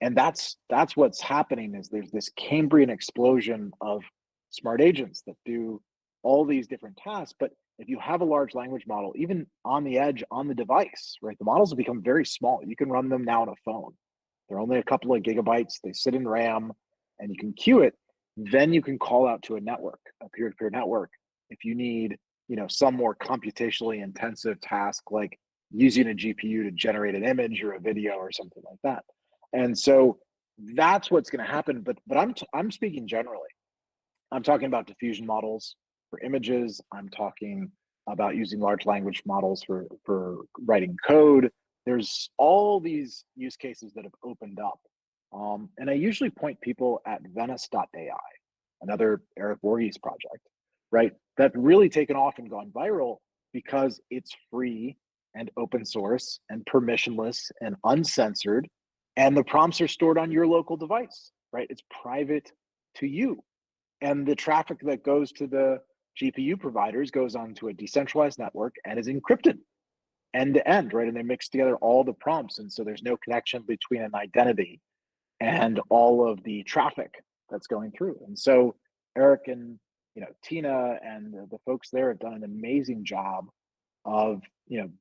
And that's what's happening, is there's this Cambrian explosion of smart agents that do all these different tasks. But if you have a large language model, even on the edge, on the device, right, the models have become very small. You can run them now on a phone. They're only a couple of gigabytes. They sit in RAM and you can queue it. Then you can call out to a network, a peer-to-peer network, if you need, some more computationally intensive task, like using a GPU to generate an image or a video or something like that. And so that's what's going to happen. But I'm speaking generally. I'm talking about diffusion models for images. I'm talking about using large language models for writing code. There's all these use cases that have opened up. And I usually point people at Venice.ai, another Erik Voorhees project, right? That's really taken off and gone viral because it's free and open source and permissionless and uncensored. And the prompts are stored on your local device, right? It's private to you. And the traffic that goes to the GPU providers goes onto a decentralized network and is encrypted end to end, right? And they mix together all the prompts. And so there's no connection between an identity and all of the traffic that's going through. And so Erik and Tina and the folks there have done an amazing job of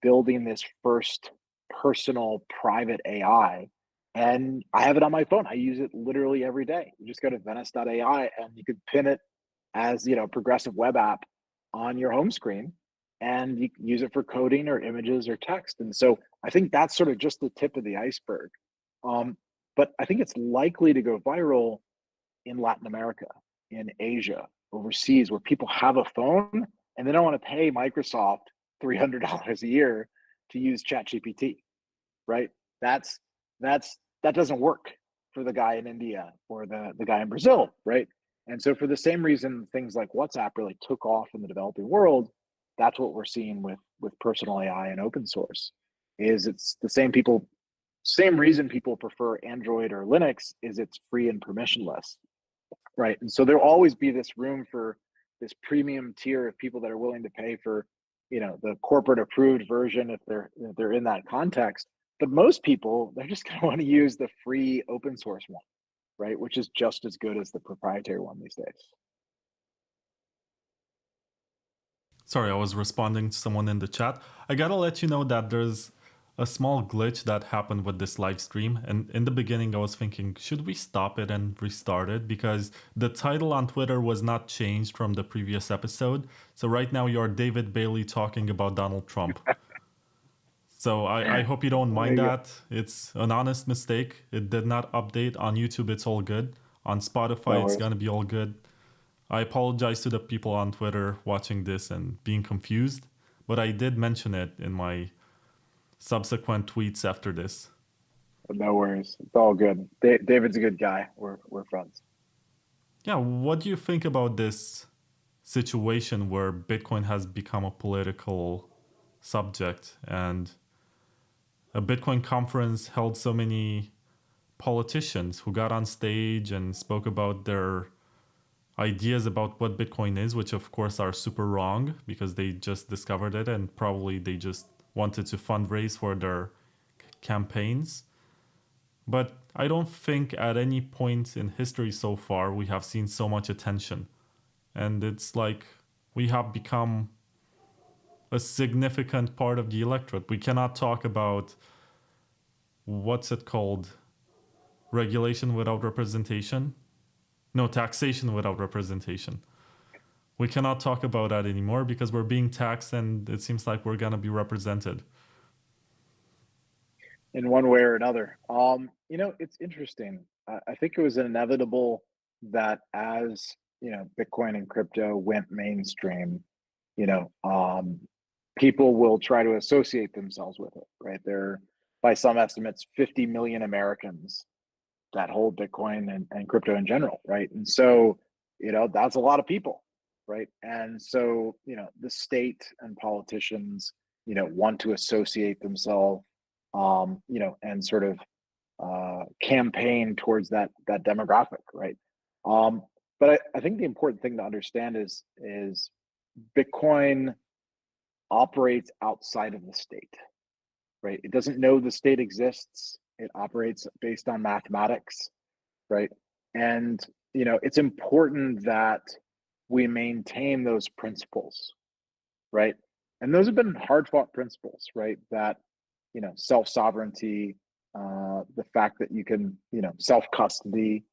building this first personal private AI. And I have it on my phone. I use it literally every day. You just go to Venice.ai and you can pin it as progressive web app on your home screen, and you can use it for coding or images or text. And so I think that's sort of just the tip of the iceberg. But I think it's likely to go viral in Latin America, in Asia, overseas, where people have a phone and they don't want to pay Microsoft $300 a year to use ChatGPT, right? That doesn't work for the guy in India or the guy in Brazil, right? And so for the same reason, things like WhatsApp really took off in the developing world, that's what we're seeing with personal AI and open source. Is it's the same reason people prefer Android or Linux is it's free and permissionless, right? And so there'll always be this room for this premium tier of people that are willing to pay for, the corporate approved version if they're in that context. But most people, they're just going to want to use the free open source one, right? Which is just as good as the proprietary one these days. Sorry, I was responding to someone in the chat. I gotta let you know that there's a small glitch that happened with this live stream. And in the beginning, I was thinking, should we stop it and restart it? Because the title on Twitter was not changed from the previous episode. So right now, you're David Bailey talking about Donald Trump. So I hope you don't mind that. It's an honest mistake. It did not update. On YouTube, it's all good. On Spotify, it's going to be all good. I apologize to the people on Twitter watching this and being confused, but I did mention it in my subsequent tweets after this. No worries. It's all good. David's a good guy. We're friends. Yeah, what do you think about this situation where Bitcoin has become a political subject and a Bitcoin conference held so many politicians who got on stage and spoke about their ideas about what Bitcoin is, which of course are super wrong because they just discovered it and probably they just wanted to fundraise for their campaigns. But I don't think at any point in history so far we have seen so much attention. And it's like we have become a significant part of the electorate. We cannot talk about, what's it called? Regulation without representation? No, taxation without representation. We cannot talk about that anymore because we're being taxed and it seems like we're going to be represented. In one way or another. It's interesting. I think it was inevitable that as, Bitcoin and crypto went mainstream, people will try to associate themselves with it, right? There are, by some estimates, 50 million Americans that hold Bitcoin and crypto in general, right? And so, that's a lot of people, right? And so, the state and politicians, want to associate themselves, and sort of campaign towards that demographic, right? But I think the important thing to understand is Bitcoin operates outside of the state, right? It doesn't know the state exists. It operates based on mathematics, right? And, it's important that we maintain those principles, right? And those have been hard fought principles, right? That, self-sovereignty, the fact that you can, self-custody.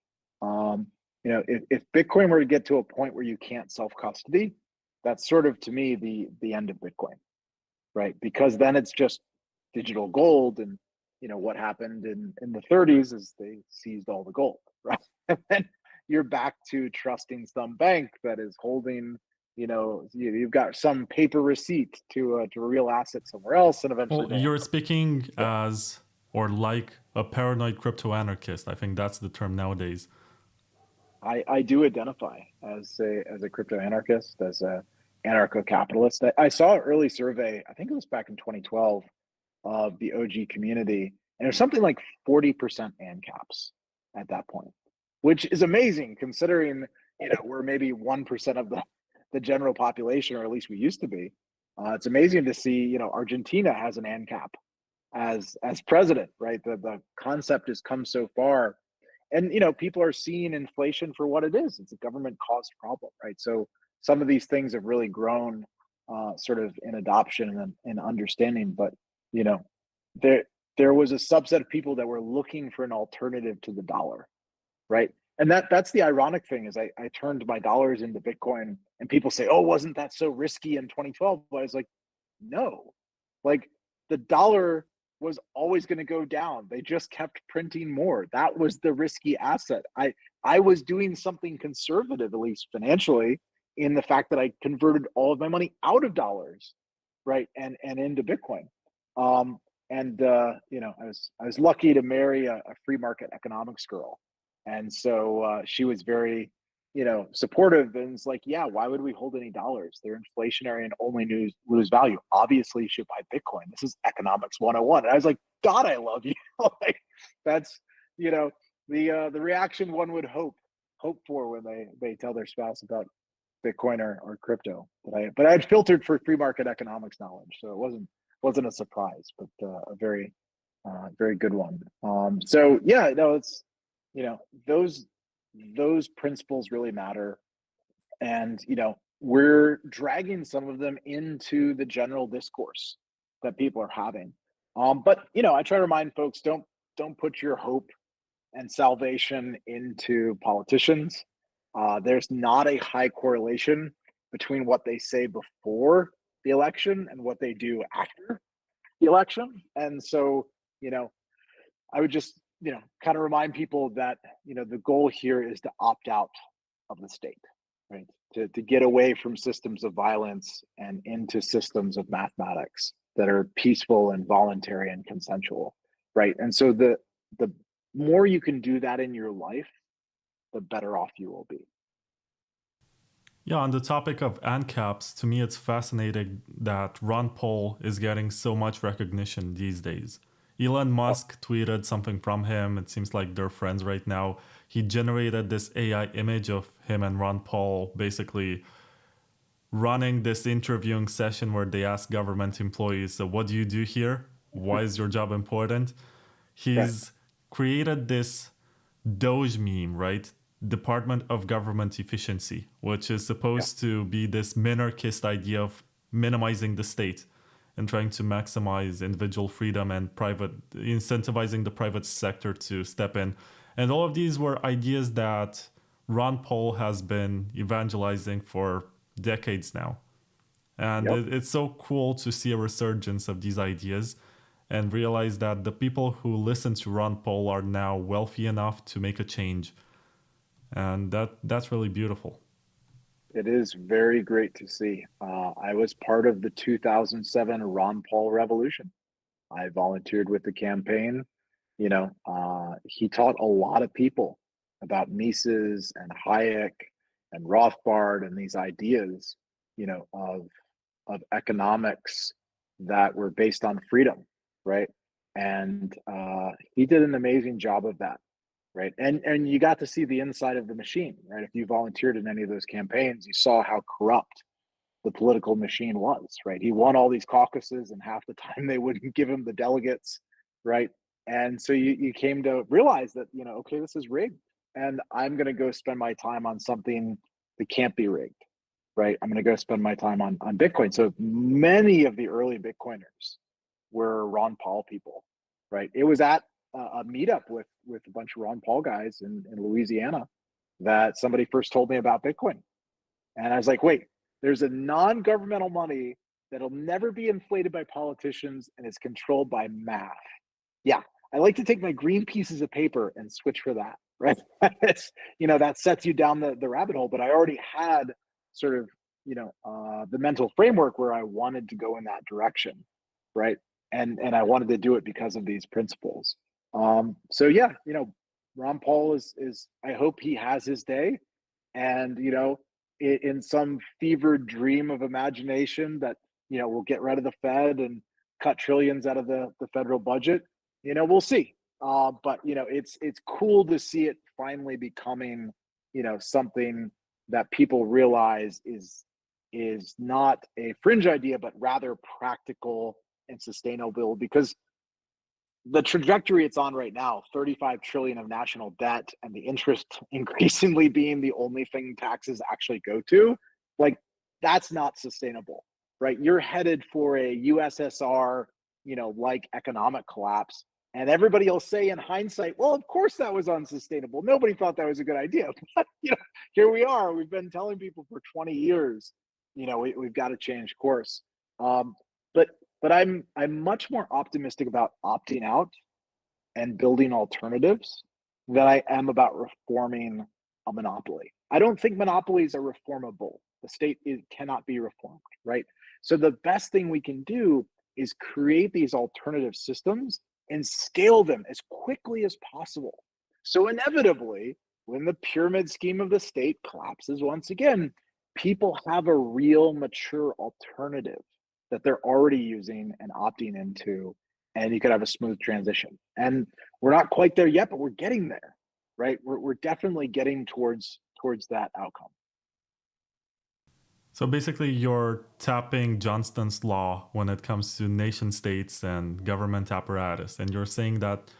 If Bitcoin were to get to a point where you can't self-custody, that's sort of, to me, the end of Bitcoin, right? Because then it's just digital gold. And what happened in the 30s is they seized all the gold, right? And then you're back to trusting some bank that is holding, you've got some paper receipt to a real asset somewhere else, and eventually you're speaking as or like a paranoid crypto anarchist. I think that's the term nowadays. I do identify as a crypto anarchist, as a anarcho-capitalist. I saw an early survey, I think it was back in 2012, of the OG community, and there's something like 40% ANCAPs at that point, which is amazing considering we're maybe 1% of the the general population, or at least we used to be. It's amazing to see, Argentina has an ANCAP as president, right? The concept has come so far, and people are seeing inflation for what it is. It's a government caused problem, right? So some of these things have really grown sort of in adoption and understanding, but there was a subset of people that were looking for an alternative to the dollar, right? And that's the ironic thing is I turned my dollars into Bitcoin, and people say, oh, wasn't that so risky in 2012? But I was like, no, like the dollar was always going to go down. They just kept printing more. That was the risky asset. I was doing something conservative, at least financially, in the fact that I converted all of my money out of dollars, right, and into Bitcoin. I was lucky to marry a free market economics girl, and so she was very supportive, and it's like, yeah, why would we hold any dollars? They're inflationary and only lose value. Obviously you should buy Bitcoin. This is economics 101. And I was like, God, I love you. Like, that's the reaction one would hope for when they tell their spouse about Bitcoin or crypto. But I had filtered for free market economics knowledge, so it wasn't a surprise, but a very very good one. So yeah, no, it's those principles really matter, and we're dragging some of them into the general discourse that people are having. But I try to remind folks, don't put your hope and salvation into politicians. There's not a high correlation between what they say before the election and what they do after the election. And so, I would just, kind of remind people that, the goal here is to opt out of the state, right? To get away from systems of violence and into systems of mathematics that are peaceful and voluntary and consensual, right? And so the more you can do that in your life, the better off you will be. Yeah, on the topic of ANCAPs, to me it's fascinating that Ron Paul is getting so much recognition these days. Elon Musk tweeted something from him. It seems like they're friends right now. He generated this AI image of him and Ron Paul basically running this interviewing session where they ask government employees, so what do you do here? Why is your job important? He's created this Doge meme, right? Department of Government Efficiency, which is supposed to be this minarchist idea of minimizing the state and trying to maximize individual freedom and incentivizing the private sector to step in. And all of these were ideas that Ron Paul has been evangelizing for decades now. And it's so cool to see a resurgence of these ideas and realize that the people who listen to Ron Paul are now wealthy enough to make a change. And that's really beautiful. It is very great to see. I was part of the 2007 Ron Paul revolution. I volunteered with the campaign. He taught a lot of people about Mises and Hayek and Rothbard and these ideas, of economics that were based on freedom, right? And he did an amazing job of that. Right. And you got to see the inside of the machine, right? If you volunteered in any of those campaigns, you saw how corrupt the political machine was, right? He won all these caucuses, and half the time they wouldn't give him the delegates, right? And so you came to realize that, okay, this is rigged, and I'm going to go spend my time on something that can't be rigged, right? I'm going to go spend my time on Bitcoin. So many of the early Bitcoiners were Ron Paul people, right? It was at a meetup with a bunch of Ron Paul guys in Louisiana that somebody first told me about Bitcoin. And I was like, wait, there's a non-governmental money that'll never be inflated by politicians, and it's controlled by math. Yeah, I like to take my green pieces of paper and switch for that, right? It's, that sets you down the rabbit hole. But I already had sort of, the mental framework where I wanted to go in that direction, right? And I wanted to do it because of these principles. So yeah, Ron Paul is I hope he has his day, and in some fevered dream of imagination that we'll get rid of the Fed and cut trillions out of the federal budget. We'll see. But it's cool to see it finally becoming something that people realize is is not a fringe idea, but rather practical and sustainable, because the trajectory it's on right now, 35 trillion of national debt and the interest increasingly being the only thing taxes actually go to, like, that's not sustainable, right? You're headed for a USSR, like economic collapse. And everybody will say in hindsight, well, of course that was unsustainable. Nobody thought that was a good idea. But, here we are. We've been telling people for 20 years, we've got to change course. But I'm much more optimistic about opting out and building alternatives than I am about reforming a monopoly. I don't think monopolies are reformable. The state cannot be reformed, right? So the best thing we can do is create these alternative systems and scale them as quickly as possible. So inevitably, when the pyramid scheme of the state collapses once again, people have a real mature alternative that they're already using and opting into, and you could have a smooth transition. And we're not quite there yet, but we're getting there, right? We're definitely getting towards that outcome. So basically, you're tapping Johnston's law when it comes to nation states and government apparatus, and you're saying that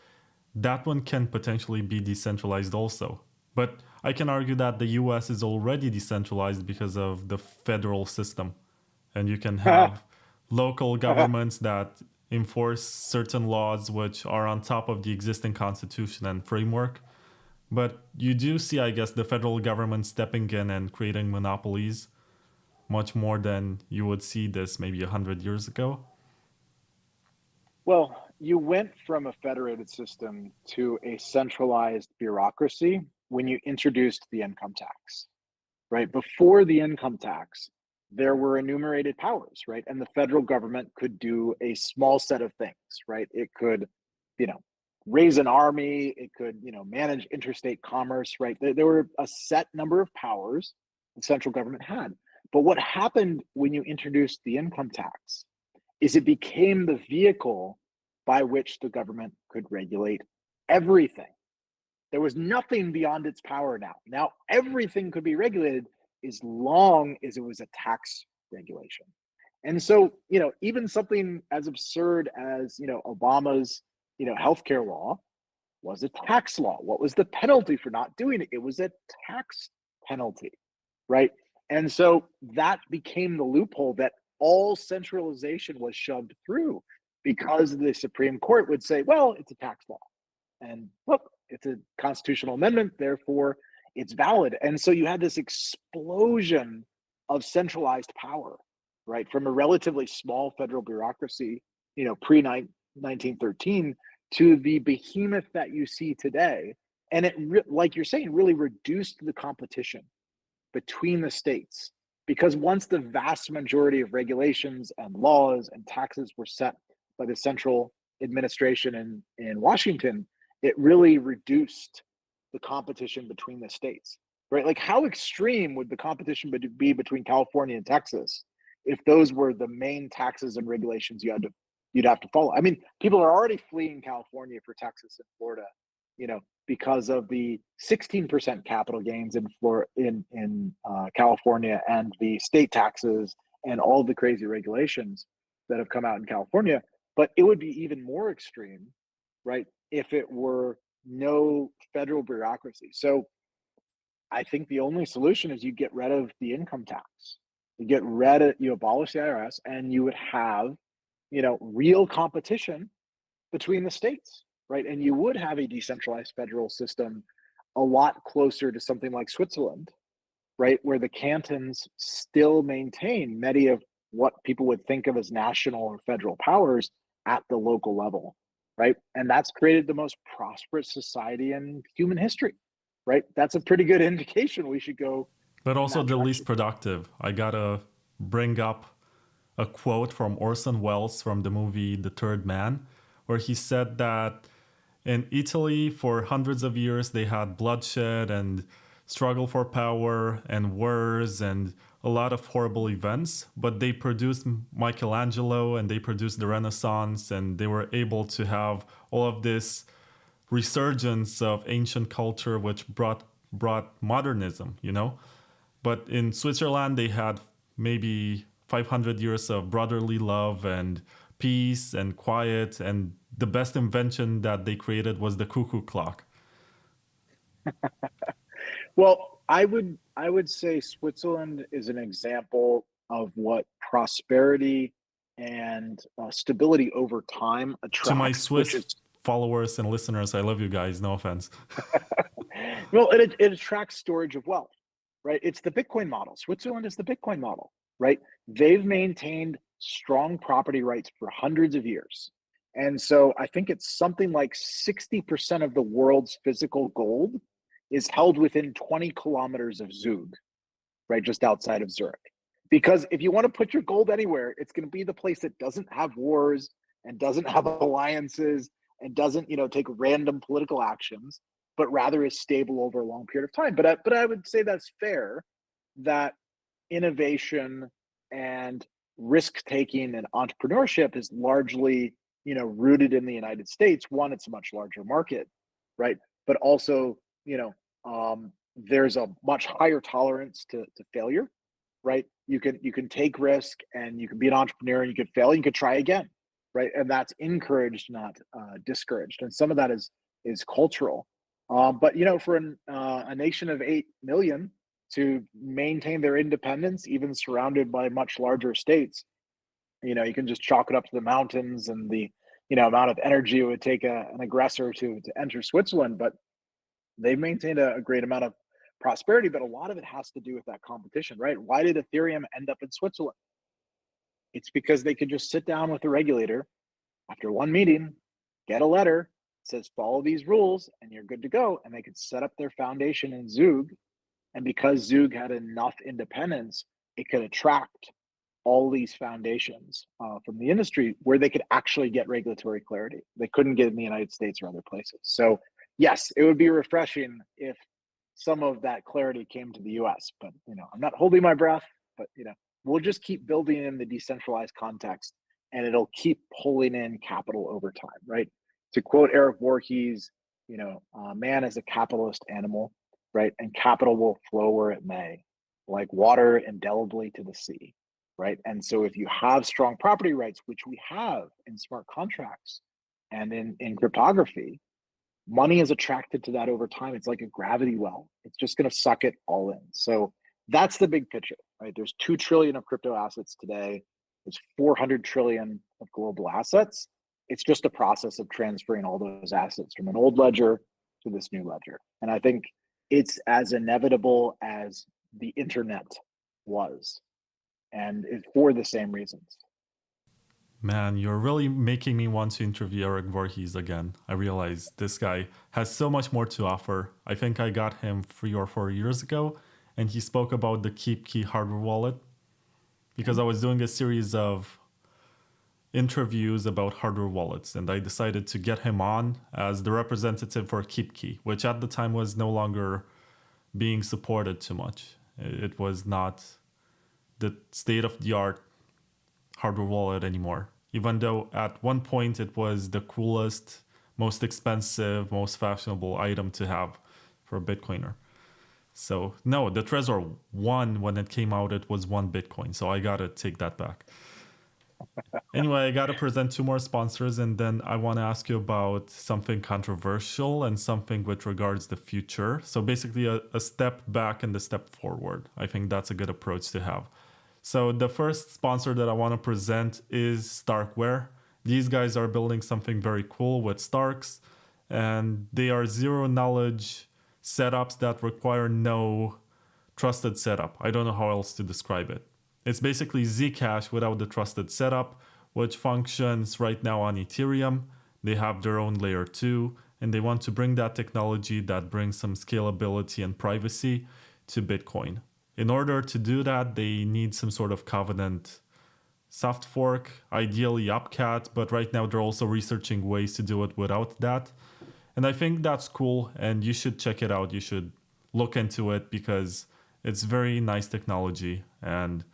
that one can potentially be decentralized also. But I can argue that the US is already decentralized because of the federal system, and you can have local governments that enforce certain laws which are on top of the existing constitution and framework. But you do see, I guess, the federal government stepping in and creating monopolies much more than you would see this maybe 100 years ago. Well, you went from a federated system to a centralized bureaucracy when you introduced the income tax, right? Before the income tax, there were enumerated powers, right? And the federal government could do a small set of things, right? It could, raise an army, it could, manage interstate commerce, right? There were a set number of powers the central government had. But what happened when you introduced the income tax is it became the vehicle by which the government could regulate everything. There was nothing beyond its power now. Now everything could be regulated as long as it was a tax regulation. And so, even something as absurd as, Obama's, healthcare law was a tax law. What was the penalty for not doing it? It was a tax penalty, right? And so that became the loophole that all centralization was shoved through, because the Supreme Court would say, well, it's a tax law. And look, it's a constitutional amendment, therefore it's valid. And so you had this explosion of centralized power, right? From a relatively small federal bureaucracy, pre-1913 to the behemoth that you see today. And it, like you're saying, really reduced the competition between the states, because once the vast majority of regulations and laws and taxes were set by the central administration in Washington, it really reduced the competition between the states, right? Like, how extreme would the competition be between California and Texas if those were the main taxes and regulations you'd have to follow? I mean, people are already fleeing California for Texas and Florida, because of the 16% capital gains in California, and the state taxes and all the crazy regulations that have come out in California. But it would be even more extreme, right, if it were no federal bureaucracy. So I think the only solution is you get rid of the income tax. You abolish the IRS, and you would have, real competition between the states, right? And you would have a decentralized federal system a lot closer to something like Switzerland, right? Where the cantons still maintain many of what people would think of as national or federal powers at the local level, right? And that's created the most prosperous society in human history, right? That's a pretty good indication we should go. But also the least productive. I gotta bring up a quote from Orson Welles from the movie The Third Man, where he said that in Italy for hundreds of years they had bloodshed and struggle for power and wars and a lot of horrible events, but they produced Michelangelo and they produced the Renaissance, and they were able to have all of this resurgence of ancient culture which brought modernism, But in Switzerland they had maybe 500 years of brotherly love and peace and quiet, and the best invention that they created was the cuckoo clock. Well, I would say Switzerland is an example of what prosperity and stability over time To my attracts, which is Swiss followers and listeners, I love you guys, no offense. well, it attracts storage of wealth, right? It's the Bitcoin model. Switzerland is the Bitcoin model, right? They've maintained strong property rights for hundreds of years. And so I think it's something like 60% of the world's physical gold is held within 20 kilometers of Zug, right? Just outside of Zurich. Because if you want to put your gold anywhere, it's going to be the place that doesn't have wars and doesn't have alliances and doesn't, take random political actions, but rather is stable over a long period of time. But I would say that's fair that innovation and risk taking and entrepreneurship is largely, rooted in the United States. One, it's a much larger market, right? But also, there's a much higher tolerance to failure, right? You can take risk and you can be an entrepreneur and you could fail and you could try again, right? And that's encouraged, not discouraged. And some of that is cultural. But for a nation of 8 million to maintain their independence, even surrounded by much larger states, you can just chalk it up to the mountains and the amount of energy it would take an aggressor to enter Switzerland. But they've maintained a great amount of prosperity, but a lot of it has to do with that competition, right? Why did Ethereum end up in Switzerland? It's because they could just sit down with the regulator after one meeting, get a letter, says follow these rules, and you're good to go. And they could set up their foundation in Zug. And because Zug had enough independence, it could attract all these foundations from the industry where they could actually get regulatory clarity. They couldn't get in the United States or other places. So yes, it would be refreshing if some of that clarity came to the US, but I'm not holding my breath, but we'll just keep building in the decentralized context and it'll keep pulling in capital over time, right? To quote Erik Voorhees, man is a capitalist animal, right? And capital will flow where it may, like water indelibly to the sea, right? And so if you have strong property rights, which we have in smart contracts and in cryptography, money is attracted to that over time. It's like a gravity well. It's just going to suck it all in. So that's the big picture, right? There's 2 trillion of crypto assets today. There's 400 trillion of global assets. It's just a process of transferring all those assets from an old ledger to this new ledger. And I think it's as inevitable as the internet was, and it's for the same reasons. Man, you're really making me want to interview Erik Voorhees again. I realize this guy has so much more to offer. I think I got him 3 or 4 years ago, and he spoke about the KeepKey hardware wallet because I was doing a series of interviews about hardware wallets, and I decided to get him on as the representative for KeepKey, which at the time was no longer being supported too much. It was not the state-of-the-art hardware wallet anymore, even though at one point it was the coolest, most expensive, most fashionable item to have for a Bitcoiner. So no, the Trezor 1, when it came out, it was 1 Bitcoin. So I gotta take that back. Anyway, I gotta present 2 more sponsors, and then I want to ask you about something controversial and something with regards the future. So basically a step back and a step forward. I think that's a good approach to have. So the first sponsor that I want to present is Starkware. These guys are building something very cool with Starks, and they are zero knowledge setups that require no trusted setup. I don't know how else to describe it. It's basically Zcash without the trusted setup, which functions right now on Ethereum. They have their own layer 2, and they want to bring that technology that brings some scalability and privacy to Bitcoin. In order to do that, they need some sort of covenant soft fork, ideally Upcat, but right now they're also researching ways to do it without that. And I think that's cool, and you should check it out. You should look into it because it's very nice technology, and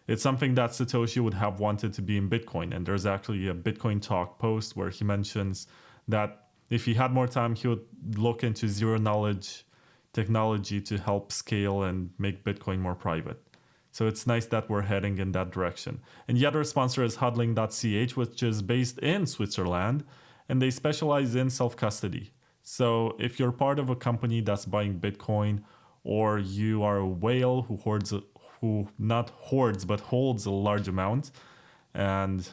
it's something that Satoshi would have wanted to be in Bitcoin. And there's actually a Bitcoin Talk post where he mentions that if he had more time, he would look into zero knowledge technology to help scale and make Bitcoin more private. So it's nice that we're heading in that direction. And the other sponsor is hodling.ch, which is based in Switzerland, and they specialize in self-custody. So if you're part of a company that's buying Bitcoin, or you are a whale who not hoards, but holds a large amount and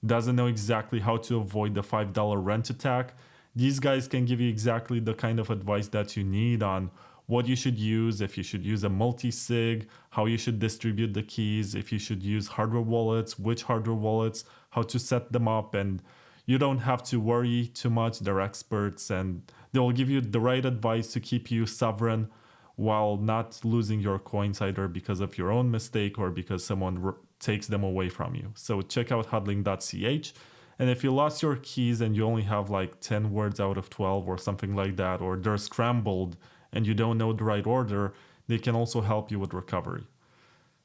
doesn't know exactly how to avoid the $5 rent attack, these guys can give you exactly the kind of advice that you need on what you should use, if you should use a multi-sig, how you should distribute the keys, if you should use hardware wallets, which hardware wallets, how to set them up, and you don't have to worry too much. They're experts and they'll give you the right advice to keep you sovereign while not losing your coins either because of your own mistake or because someone takes them away from you. So check out hodling.ch. And if you lost your keys and you only have like 10 words out of 12 or something like that, or they're scrambled and you don't know the right order, they can also help you with recovery.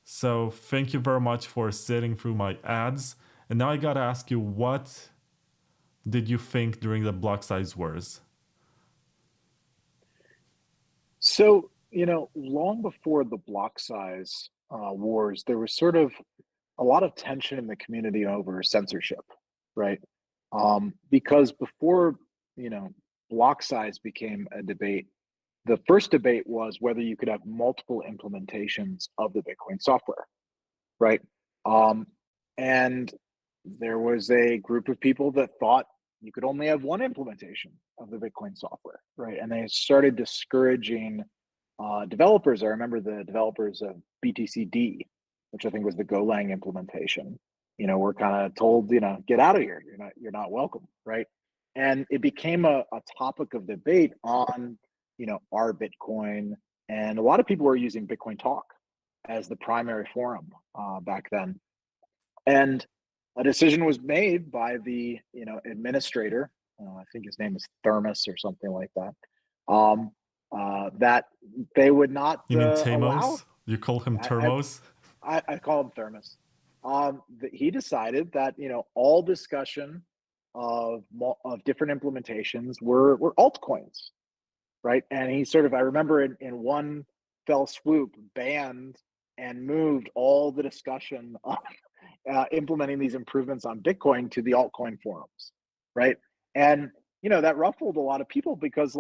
So thank you very much for sitting through my ads. And now I gotta ask you, what did you think during the block size wars? So, long before the block size wars, there was sort of a lot of tension in the community over censorship, right? Because before, block size became a debate, the first debate was whether you could have multiple implementations of the Bitcoin software, right? And there was a group of people that thought you could only have one implementation of the Bitcoin software, right? And they started discouraging developers. I remember the developers of BTCD, which I think was the Golang implementation. Were kind of told, get out of here. You're not welcome, right? And it became a topic of debate on, our Bitcoin, and a lot of people were using Bitcoin Talk as the primary forum back then. And a decision was made by the administrator. I think his name is Thermos or something like that. That they would not You mean allow. Tamos? You call him Termos? I call him Thermos. He decided that all discussion of different implementations were altcoins, right? And he sort of, I remember in one fell swoop, banned and moved all the discussion on implementing these improvements on Bitcoin to the altcoin forums, right? And that ruffled a lot of people because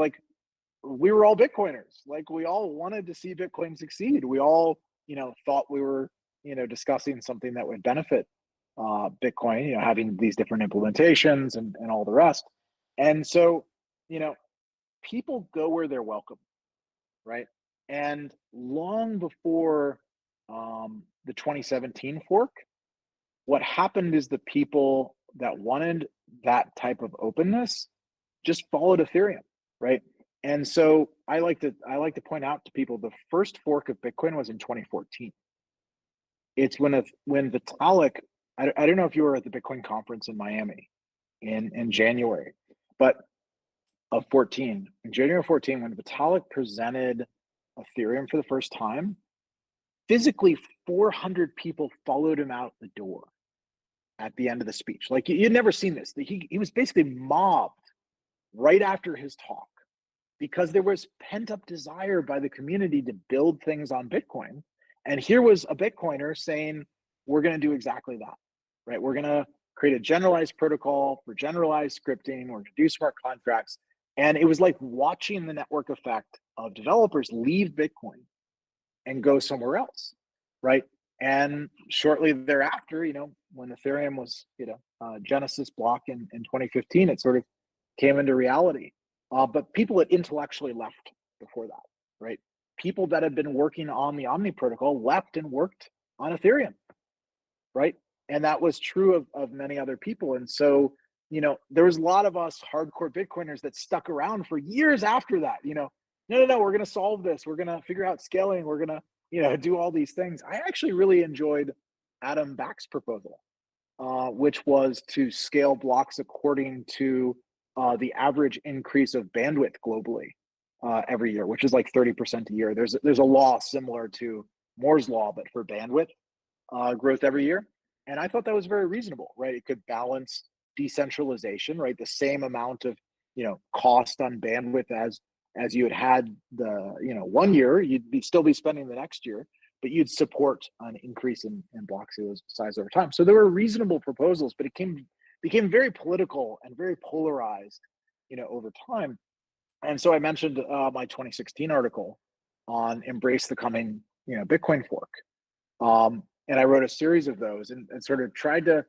we were all Bitcoiners. We all wanted to see Bitcoin succeed. We all thought we were discussing something that would benefit Bitcoin, having these different implementations and all the rest. And so people go where they're welcome, right? And long before the 2017 fork, what happened is the people that wanted that type of openness just followed Ethereum, right? And so I like to point out to people the first fork of Bitcoin was in 2014. It's when Vitalik, I don't know if you were at the Bitcoin conference in Miami in January, but of 14, in January 14, when Vitalik presented Ethereum for the first time, physically 400 people followed him out the door at the end of the speech. You'd never seen this. He was basically mobbed right after his talk because there was pent-up desire by the community to build things on Bitcoin. And here was a Bitcoiner saying, we're going to do exactly that, right? We're going to create a generalized protocol for generalized scripting. We're going to do smart contracts. And it was like watching the network effect of developers leave Bitcoin and go somewhere else, right? And shortly thereafter, when Ethereum was, Genesis block in 2015, it sort of came into reality. But people had intellectually left before that, right? People that had been working on the Omni protocol left and worked on Ethereum, right? And that was true of many other people. And so, there was a lot of us hardcore Bitcoiners that stuck around for years after that, no, we're going to solve this. We're going to figure out scaling. We're going to, do all these things. I actually really enjoyed Adam Back's proposal, which was to scale blocks according to the average increase of bandwidth globally every year, which is like 30% a year. There's a law similar to Moore's law, but for bandwidth growth every year. And I thought that was very reasonable, right? It could balance decentralization, right? The same amount of, cost on bandwidth as you had the, 1 year, you'd still be spending the next year, but you'd support an increase in block size over time. So there were reasonable proposals, but it became very political and very polarized, over time. And so I mentioned my 2016 article on embrace the coming, Bitcoin fork. And I wrote a series of those and sort of tried to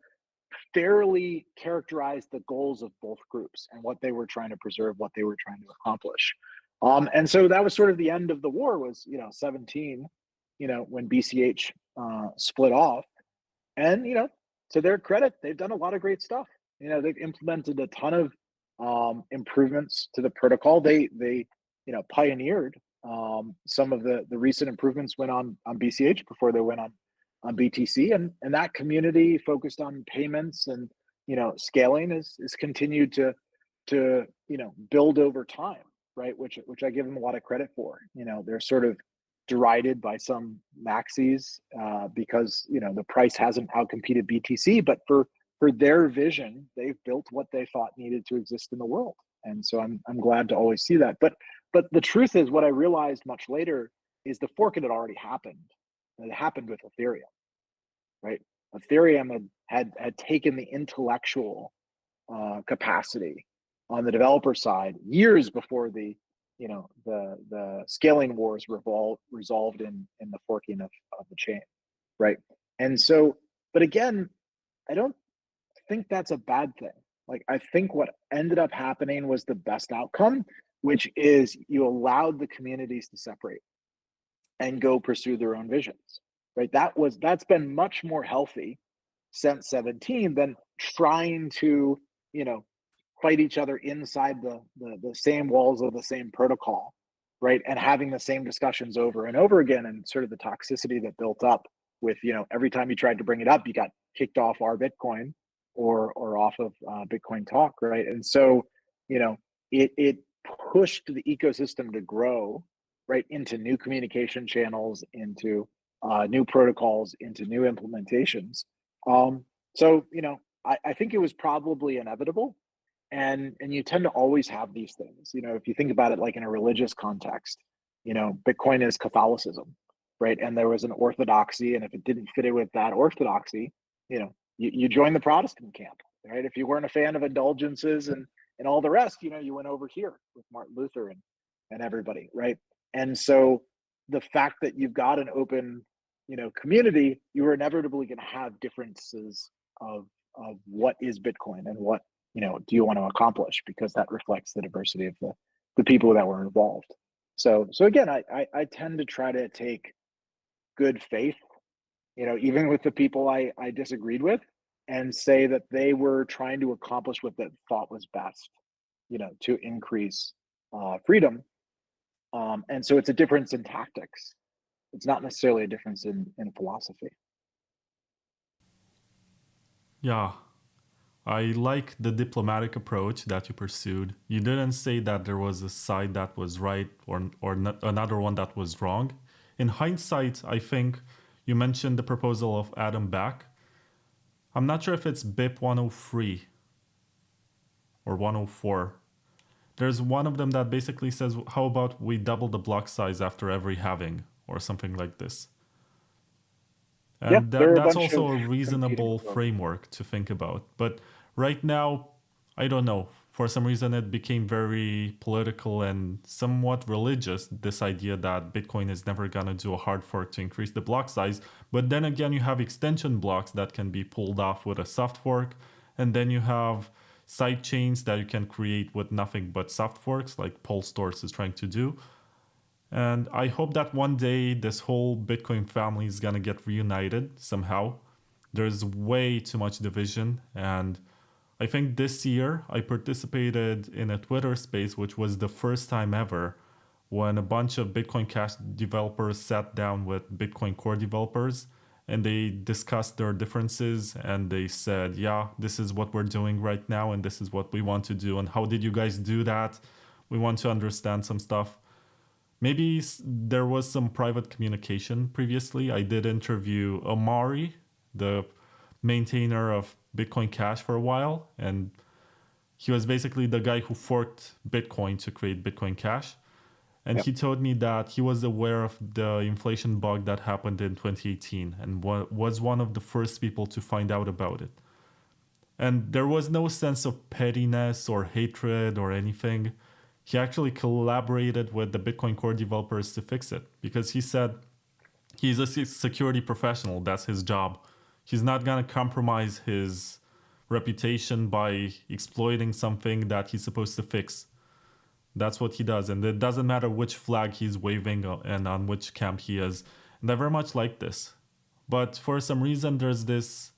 fairly characterize the goals of both groups and what they were trying to preserve, what they were trying to accomplish. And so that was sort of the end of the war was, 17, when BCH split off. And, to their credit, they've done a lot of great stuff. They've implemented a ton of improvements to the protocol. They pioneered some of the recent improvements went on BCH before they went on BTC, and that community focused on payments and scaling is continued to build over time, right? Which I give them a lot of credit for. They're sort of derided by some maxis because the price hasn't outcompeted BTC, but for their vision, they've built what they thought needed to exist in the world, and so I'm glad to always see that. But the truth is, what I realized much later is the fork had already happened. It happened with Ethereum, right? Ethereum had taken the intellectual capacity on the developer side years before the scaling wars resolved in the forking of the chain, right? And so, but again, I don't think that's a bad thing. Like, I think what ended up happening was the best outcome, which is you allowed the communities to separate and go pursue their own visions, right? That's been much more healthy since 17 than trying to, fight each other inside the same walls of the same protocol, right? And having the same discussions over and over again, and sort of the toxicity that built up with, every time you tried to bring it up, you got kicked off our Bitcoin or off of Bitcoin Talk, right? And so, it pushed the ecosystem to grow, right, into new communication channels, into new protocols, into new implementations. So, I think it was probably inevitable. And you tend to always have these things, if you think about it, like in a religious context, Bitcoin is Catholicism, right? And there was an orthodoxy, and if it didn't fit in with that orthodoxy, you join the Protestant camp, right? If you weren't a fan of indulgences and all the rest, you went over here with Martin Luther and everybody, right? And so the fact that you've got an open, community, you are inevitably going to have differences of what is Bitcoin and what do you want to accomplish, because that reflects the diversity of the people that were involved. So again, I tend to try to take good faith, even with the people I disagreed with, and say that they were trying to accomplish what they thought was best, to increase freedom. And so it's a difference in tactics. It's not necessarily a difference in philosophy. Yeah. I like the diplomatic approach that you pursued. You didn't say that there was a side that was right or another one that was wrong. In hindsight, I think you mentioned the proposal of Adam Back. I'm not sure if it's BIP 103 or 104. There's one of them that basically says, how about we double the block size after every halving or something like this. Yeah, And there are that's a bunch also of a competing reasonable proposals. framework to think about. But right now, I don't know. For some reason, it became very political and somewhat religious, this idea that Bitcoin is never going to do a hard fork to increase the block size. But then again, you have extension blocks that can be pulled off with a soft fork. And then you have side chains that you can create with nothing but soft forks, like Polstores is trying to do. And I hope that one day this whole Bitcoin family is going to get reunited somehow. There's way too much division. And I think this year I participated in a Twitter space, which was the first time ever when a bunch of Bitcoin Cash developers sat down with Bitcoin Core developers and they discussed their differences and they said, yeah, this is what we're doing right now and this is what we want to do. And how did you guys do that? We want to understand some stuff. Maybe there was some private communication previously. I did interview Omari, the maintainer of Bitcoin Cash, for a while, and he was basically the guy who forked Bitcoin to create Bitcoin Cash. And Yep. he told me that he was aware of the inflation bug that happened in 2018 and was one of the first people to find out about it. And there was no sense of pettiness or hatred or anything. He actually collaborated with the Bitcoin core developers to fix it because he said he's a security professional. That's his job. He's not going to compromise his reputation by exploiting something that he's supposed to fix. That's what he does. And it doesn't matter which flag he's waving and on which camp he is. And I very much like this. But for some reason, there's this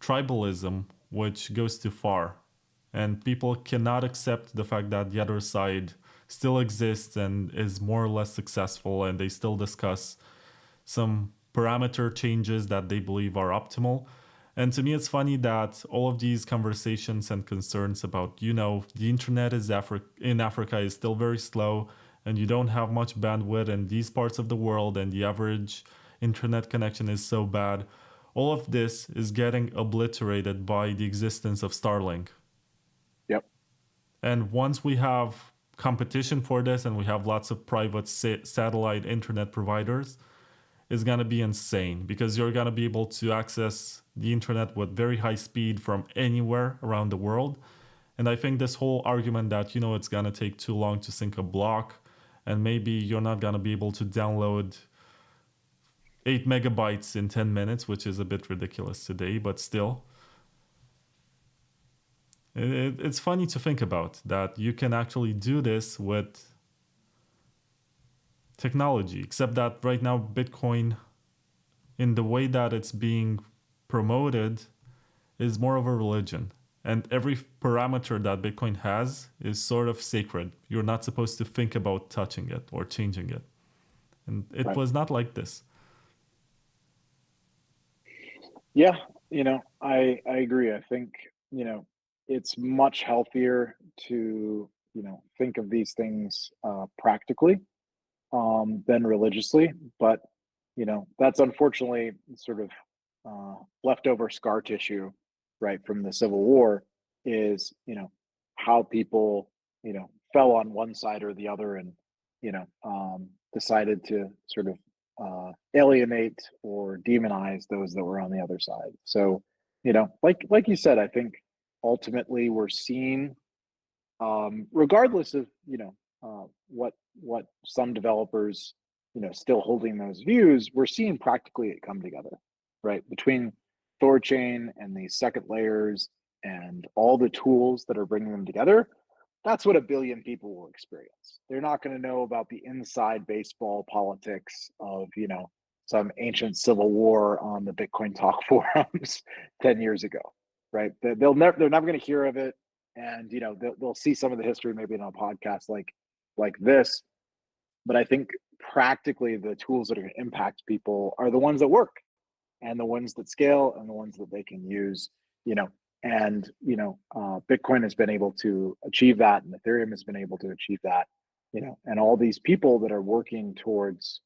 tribalism which goes too far. And people cannot accept the fact that the other side still exists and is more or less successful, and they still discuss some parameter changes that they believe are optimal. And to me, it's funny that all of these conversations and concerns about, the internet in Africa is still very slow, and you don't have much bandwidth in these parts of the world, and the average internet connection is so bad. All of this is getting obliterated by the existence of Starlink. Yep. And once we have competition for this and we have lots of private satellite internet providers, it's going to be insane because you're going to be able to access the internet with very high speed from anywhere around the world. And I think this whole argument that, it's going to take too long to sync a block and maybe you're not going to be able to download 8 megabytes in 10 minutes, which is a bit ridiculous today, but still. It's funny to think about that you can actually do this with technology, except that right now Bitcoin, in the way that it's being promoted, is more of a religion. And every parameter that Bitcoin has is sort of sacred. You're not supposed to think about touching it or changing it. And it was not like this. Yeah, I agree. I think, it's much healthier to, think of these things practically than religiously. But, that's unfortunately sort of leftover scar tissue, right, from the Civil War is, how people, fell on one side or the other and, decided to sort of alienate or demonize those that were on the other side. So, like you said, I think ultimately we're seeing, regardless of what some developers still holding those views, we're seeing practically it come together, right, between Thorchain and these second layers and all the tools that are bringing them together. That's what a billion people will experience. They're not going to know about the inside baseball politics of, some ancient civil war on the Bitcoin talk forums 10 years ago, right? They're never going to hear of it. And, they'll see some of the history maybe in a podcast like this. But I think practically the tools that are going to impact people are the ones that work and the ones that scale and the ones that they can use, and Bitcoin has been able to achieve that, and Ethereum has been able to achieve that, and all these people that are working towards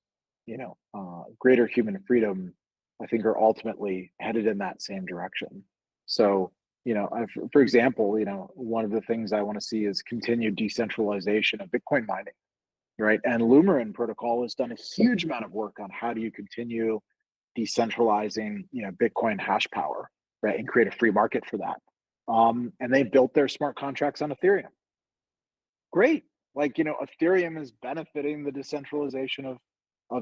greater human freedom, I think, are ultimately headed in that same direction. So for example, one of the things I want to see is continued decentralization of Bitcoin mining, right? And Lumerin protocol has done a huge amount of work on how do you continue decentralizing Bitcoin hash power, right, and create a free market for that. And they built their smart contracts on Ethereum. Great. Ethereum is benefiting the decentralization of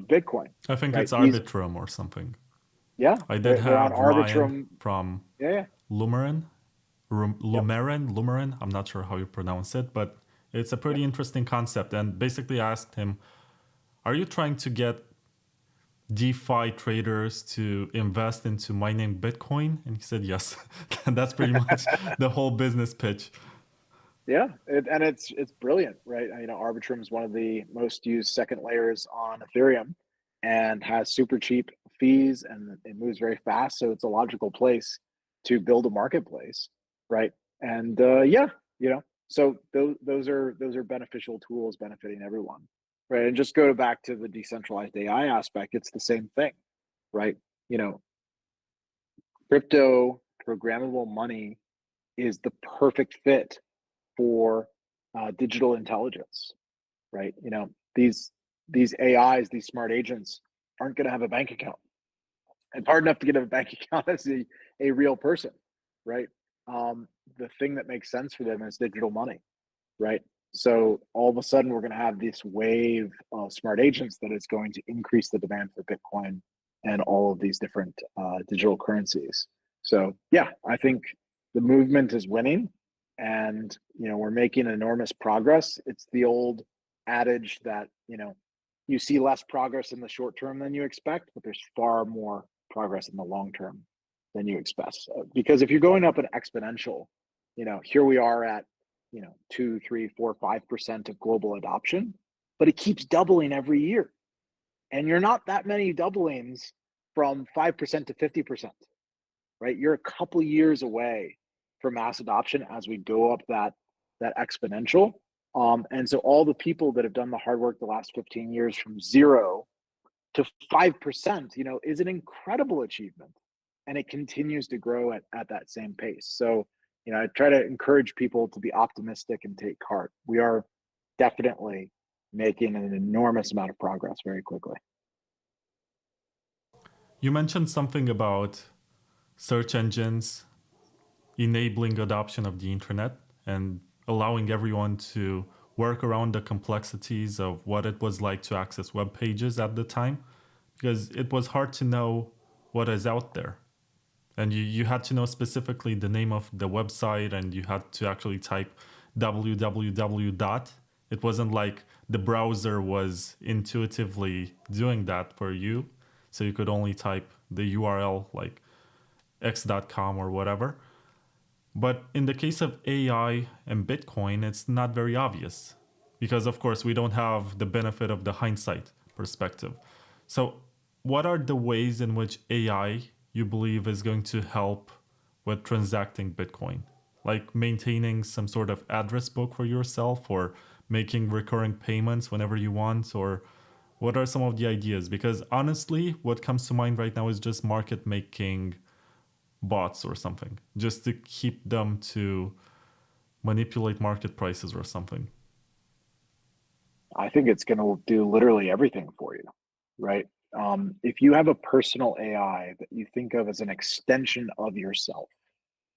Bitcoin. I think right? it's Arbitrum or something. Yeah, I did they're on have Ryan Arbitrum from Yeah. Lumerin. Yep. Lumerin, I'm not sure how you pronounce it, but it's a pretty interesting concept. And basically asked him, are you trying to get DeFi traders to invest into mining Bitcoin? And he said yes. And that's pretty much the whole business pitch. Yeah, and it's brilliant, right? Arbitrum is one of the most used second layers on Ethereum and has super cheap fees, and it moves very fast, so it's a logical place to build a marketplace, right? And so those are beneficial tools benefiting everyone, right? And just go back to the decentralized AI aspect, it's the same thing, right? Crypto programmable money is the perfect fit for digital intelligence, right? these AIs, these smart agents aren't going to have a bank account. It's hard enough to get a bank account as a real person, right? The thing that makes sense for them is digital money, right? So all of a sudden, we're going to have this wave of smart agents that is going to increase the demand for Bitcoin and all of these different digital currencies. So yeah, I think the movement is winning, and we're making enormous progress. It's the old adage that you see less progress in the short term than you expect, but there's far more progress in the long term than you expect. Because if you're going up an exponential, here we are at 2, 3, 4, 5% of global adoption, but it keeps doubling every year. And you're not that many doublings from 5% to 50%, right? You're a couple years away from mass adoption as we go up that exponential. And so all the people that have done the hard work the last 15 years from 0 to 5%, is an incredible achievement. And it continues to grow at that same pace. So, I try to encourage people to be optimistic and take heart. We are definitely making an enormous amount of progress very quickly. You mentioned something about search engines enabling adoption of the internet and allowing everyone to work around the complexities of what it was like to access web pages at the time, because it was hard to know what is out there. And you had to know specifically the name of the website, and you had to actually type www. It wasn't like the browser was intuitively doing that for you. So you could only type the URL like x.com or whatever. But in the case of AI and Bitcoin, it's not very obvious because, of course, we don't have the benefit of the hindsight perspective. So what are the ways in which AI, you believe, is going to help with transacting Bitcoin? Like maintaining some sort of address book for yourself, or making recurring payments whenever you want? Or what are some of the ideas? Because honestly, what comes to mind right now is just market making bots or something, just to keep them to manipulate market prices or something. I think it's going to do literally everything for you, right? If you have a personal AI that you think of as an extension of yourself,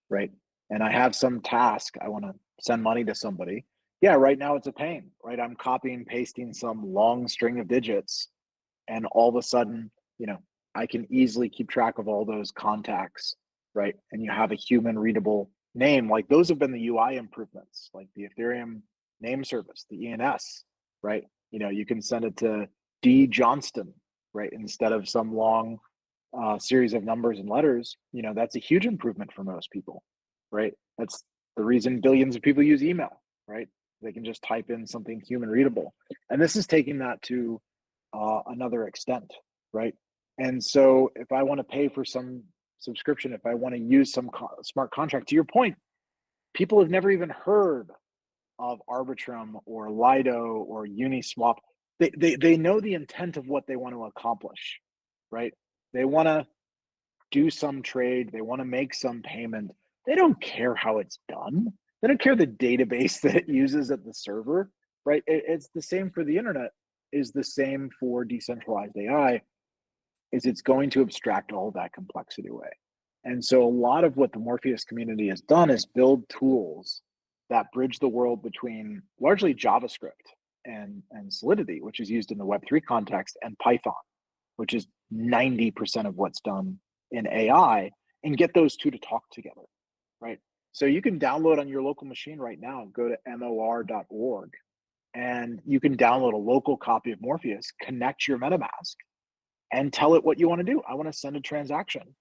right? And I have some task, I want to send money to somebody. Yeah, right now it's a pain, right? I'm copying, pasting some long string of digits, and all of a sudden, I can easily keep track of all those contacts, right? And you have a human readable name. Like those have been the UI improvements, like the Ethereum name service, the ENS, right? You can send it to D Johnston, right? Instead of some long series of numbers and letters. That's a huge improvement for most people, right? That's the reason billions of people use email, right? They can just type in something human readable. And this is taking that to another extent, right? And so if I want to pay for some subscription, if I want to use some smart contract, to your point, people have never even heard of Arbitrum or Lido or Uniswap. They know the intent of what they want to accomplish, right? They want to do some trade. They want to make some payment. They don't care how it's done. They don't care the database that it uses at the server, right? It's the same for the internet, is the same for decentralized AI, is it's going to abstract all that complexity away. And so a lot of what the Morpheus community has done is build tools that bridge the world between largely JavaScript and Solidity, which is used in the Web3 context, and Python, which is 90% of what's done in AI, and get those two to talk together, right? So you can download on your local machine right now, go to mor.org, and you can download a local copy of Morpheus, connect your MetaMask, and tell it what you want to do. I want to send a transaction,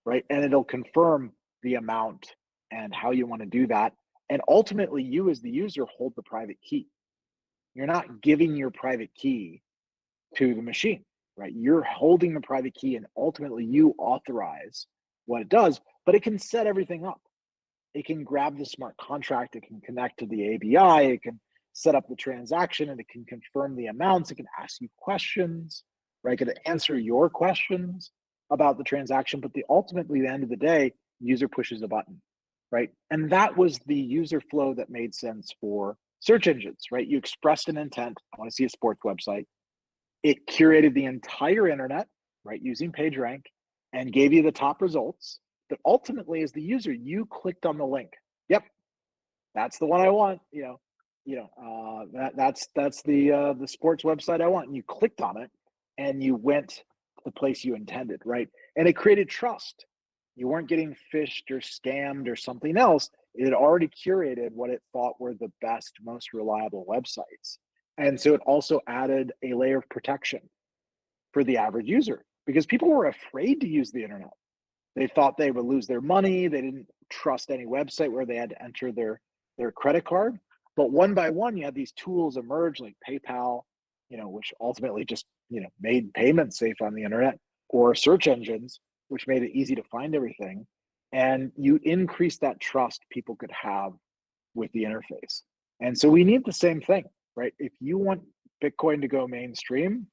right? And it'll confirm the amount and how you want to do that. And ultimately, you as the user hold the private key. You're not giving your private key to the machine, right? You're holding the private key, and ultimately you authorize what it does, but it can set everything up. It can grab the smart contract, it can connect to the ABI, it can set up the transaction, and it can confirm the amounts, it can ask you questions, right? It can answer your questions about the transaction, but ultimately, the end of the day, user pushes a button, right? And that was the user flow that made sense for Search engines, right? You expressed an intent. I want to see a sports website. It curated the entire internet, right, using PageRank, and gave you the top results. But ultimately, as the user, you clicked on the link. Yep, that's the one I want. That's the sports website I want. And you clicked on it, and you went to the place you intended, right? And it created trust. You weren't getting phished or scammed or something else. It had already curated what it thought were the best, most reliable websites. And so it also added a layer of protection for the average user because people were afraid to use the internet. They thought they would lose their money. They didn't trust any website where they had to enter their credit card. But one by one, you had these tools emerge like PayPal, which ultimately just, made payments safe on the internet, or search engines, which made it easy to find everything. And you increase that trust people could have with the interface. And so we need the same thing, right? If you want Bitcoin to go mainstream,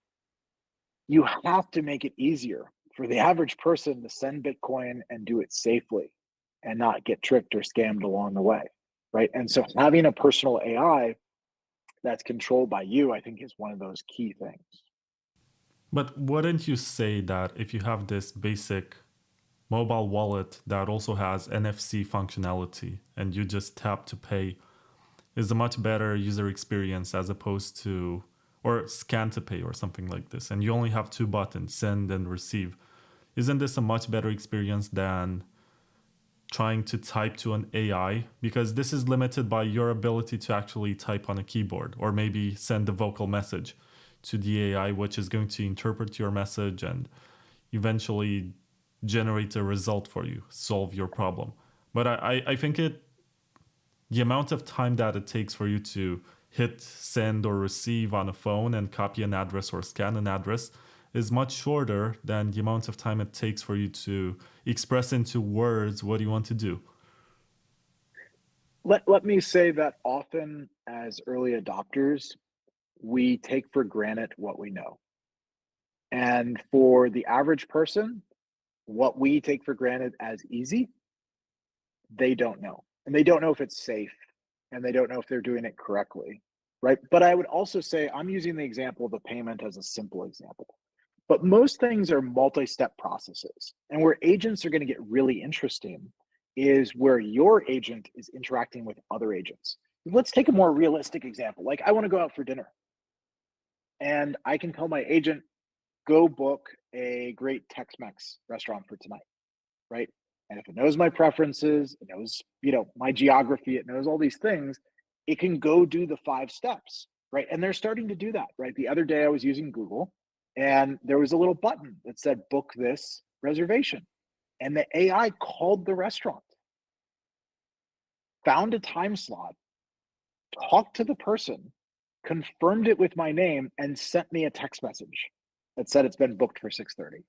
you have to make it easier for the average person to send Bitcoin and do it safely and not get tricked or scammed along the way, right? And so having a personal AI that's controlled by you, I think, is one of those key things. But wouldn't you say that if you have this basic mobile wallet that also has NFC functionality and you just tap to pay, is a much better user experience as opposed to, or scan to pay or something like this, and you only have two buttons, send and receive? Isn't this a much better experience than trying to type to an AI? Because this is limited by your ability to actually type on a keyboard or maybe send a vocal message to the AI, which is going to interpret your message and eventually generate a result for you, solve your problem. But I think the amount of time that it takes for you to hit send or receive on a phone and copy an address or scan an address is much shorter than the amount of time it takes for you to express into words what you want to do. Let me say that often as early adopters, we take for granted what we know. And for the average person, what we take for granted as easy, they don't know. And they don't know if it's safe, and they don't know if they're doing it correctly, right? But I would also say, I'm using the example of the payment as a simple example. But most things are multi-step processes. And where agents are going to get really interesting is where your agent is interacting with other agents. Let's take a more realistic example. Like, I want to go out for dinner. And I can tell my agent, go book a great Tex-Mex restaurant for tonight, right? And if it knows my preferences, it knows, my geography, it knows all these things, it can go do the 5 steps, right? And they're starting to do that, right? The other day I was using Google and there was a little button that said, book this reservation. And the AI called the restaurant, found a time slot, talked to the person, confirmed it with my name, and sent me a text message that said it's been booked for 6:30,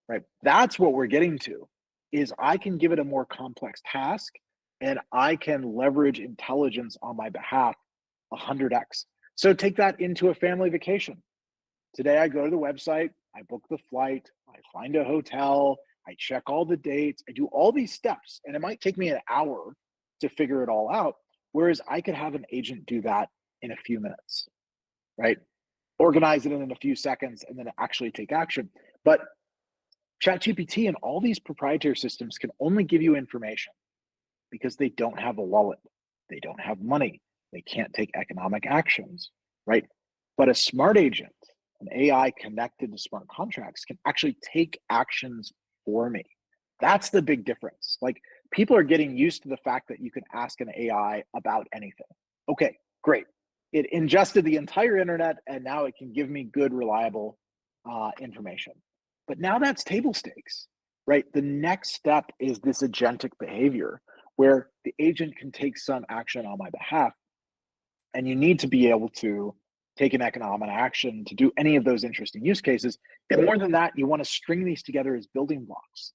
right? That's what we're getting to, is I can give it a more complex task and I can leverage intelligence on my behalf 100x. So take that into a family vacation. Today I go to the website, I book the flight, I find a hotel, I check all the dates, I do all these steps, and it might take me an hour to figure it all out. Whereas I could have an agent do that in a few minutes, right? Organize it in a few seconds and then actually take action. But ChatGPT and all these proprietary systems can only give you information because they don't have a wallet. They don't have money. They can't take economic actions, right? But a smart agent, an AI connected to smart contracts, can actually take actions for me. That's the big difference. Like, people are getting used to the fact that you can ask an AI about anything. Okay, great. It ingested the entire internet and now it can give me good, reliable information. But now that's table stakes, right? The next step is this agentic behavior where the agent can take some action on my behalf. And you need to be able to take an economic action to do any of those interesting use cases. And more than that, you want to string these together as building blocks,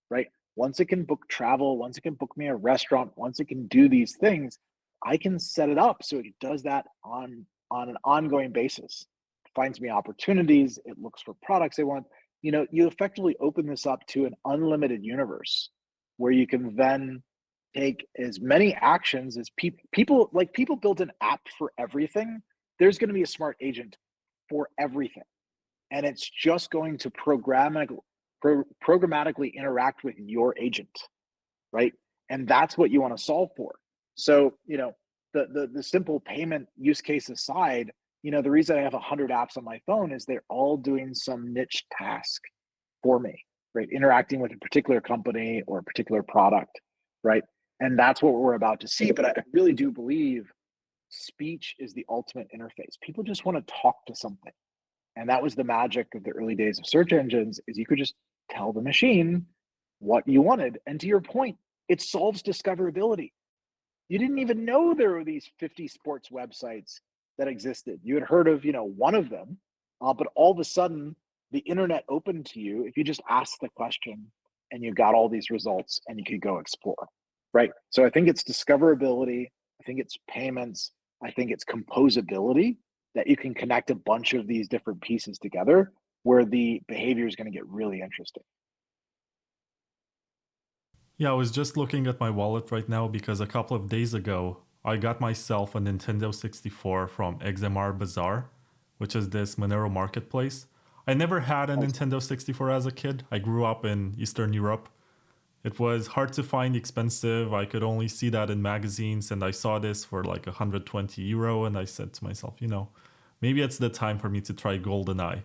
right? Once it can book travel, once it can book me a restaurant, once it can do these things, I can set it up so it does that on an ongoing basis. It finds me opportunities, it looks for products I want. You effectively open this up to an unlimited universe where you can then take as many actions as people build an app for everything. There's going to be a smart agent for everything, and it's just going to programmatically interact with your agent, right? And that's what you want to solve for. So, the simple payment use case aside, the reason I have 100 apps on my phone is they're all doing some niche task for me, right? Interacting with a particular company or a particular product, right? And that's what we're about to see. But I really do believe speech is the ultimate interface. People just want to talk to something. And that was the magic of the early days of search engines, is you could just tell the machine what you wanted. And to your point, it solves discoverability. You didn't even know there were these 50 sports websites that existed. You had heard of, one of them, but all of a sudden the internet opened to you if you just asked the question and you got all these results and you could go explore, right? So I think it's discoverability. I think it's payments. I think it's composability, that you can connect a bunch of these different pieces together where the behavior is going to get really interesting. Yeah, I was just looking at my wallet right now because a couple of days ago, I got myself a Nintendo 64 from XMR Bazaar, which is this Monero marketplace. I never had a Nintendo 64 as a kid. I grew up in Eastern Europe. It was hard to find, expensive. I could only see that in magazines, and I saw this for like 120 euro, and I said to myself, maybe it's the time for me to try GoldenEye.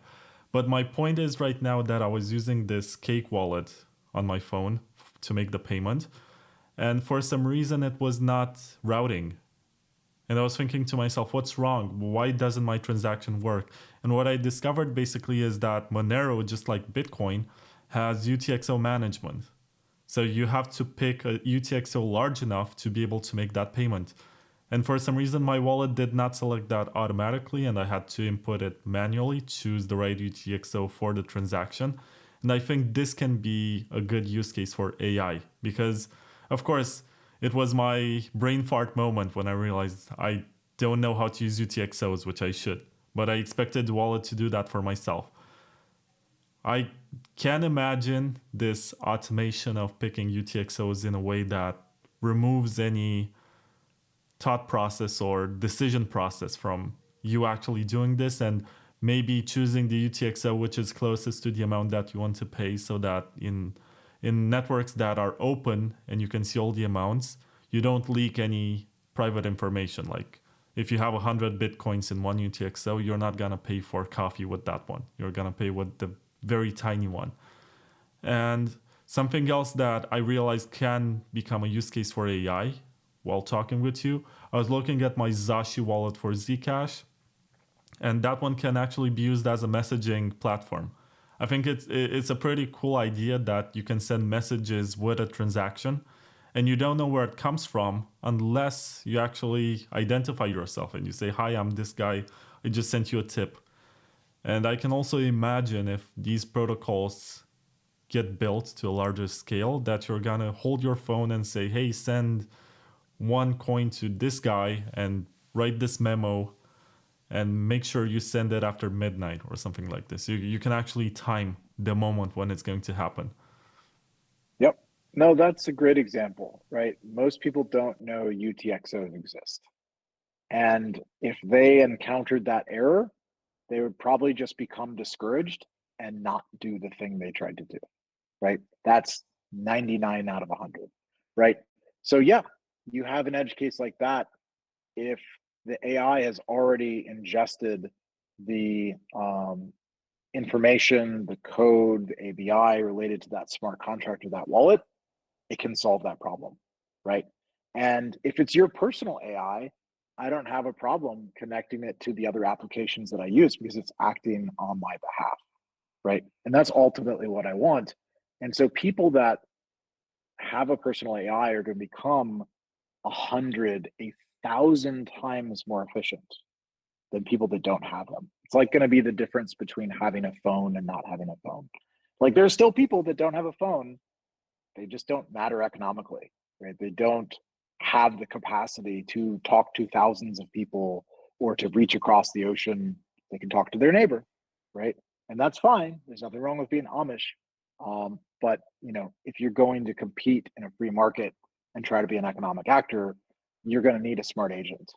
But my point is right now that I was using this Cake wallet on my phone to make the payment, and for some reason it was not routing. And I was thinking to myself, what's wrong? Why doesn't my transaction work? And what I discovered basically is that Monero, just like Bitcoin, has UTXO management. So you have to pick a UTXO large enough to be able to make that payment. And for some reason, my wallet did not select that automatically, and I had to input it manually, choose the right UTXO for the transaction. And I think this can be a good use case for AI because, of course, it was my brain fart moment when I realized I don't know how to use UTXOs, which I should. But I expected the wallet to do that for myself. I can imagine this automation of picking UTXOs in a way that removes any thought process or decision process from you actually doing this, and maybe choosing the UTXO which is closest to the amount that you want to pay, so that in networks that are open and you can see all the amounts, you don't leak any private information. Like if you have 100 Bitcoins in one UTXO, you're not going to pay for coffee with that one. You're going to pay with the very tiny one. And something else that I realized can become a use case for AI while talking with you, I was looking at my Zashi wallet for Zcash, and that one can actually be used as a messaging platform. I think it's a pretty cool idea that you can send messages with a transaction, and you don't know where it comes from unless you actually identify yourself and you say, hi, I'm this guy, I just sent you a tip. And I can also imagine if these protocols get built to a larger scale, that you're gonna hold your phone and say, hey, send one coin to this guy and write this memo and make sure you send it after midnight or something like this. You can actually time the moment when it's going to happen. Yep. No, that's a great example, right? Most people don't know UTXOs exist. And if they encountered that error, they would probably just become discouraged and not do the thing they tried to do, right? That's 99 out of 100, right? So yeah, you have an edge case like that. If the AI has already ingested the information, the code, the ABI related to that smart contract or that wallet, it can solve that problem, right? And if it's your personal AI, I don't have a problem connecting it to the other applications that I use because it's acting on my behalf, right? And that's ultimately what I want. And so people that have a personal AI are going to become 100, 1,000 times more efficient than people that don't have them. It's like going to be the difference between having a phone and not having a phone. Like there's still people that don't have a phone. They just don't matter economically, right? They don't have the capacity to talk to thousands of people or to reach across the ocean. They can talk to their neighbor, right? And that's fine. There's nothing wrong with being Amish. But if you're going to compete in a free market, and try to be an economic actor, you're going to need a smart agent,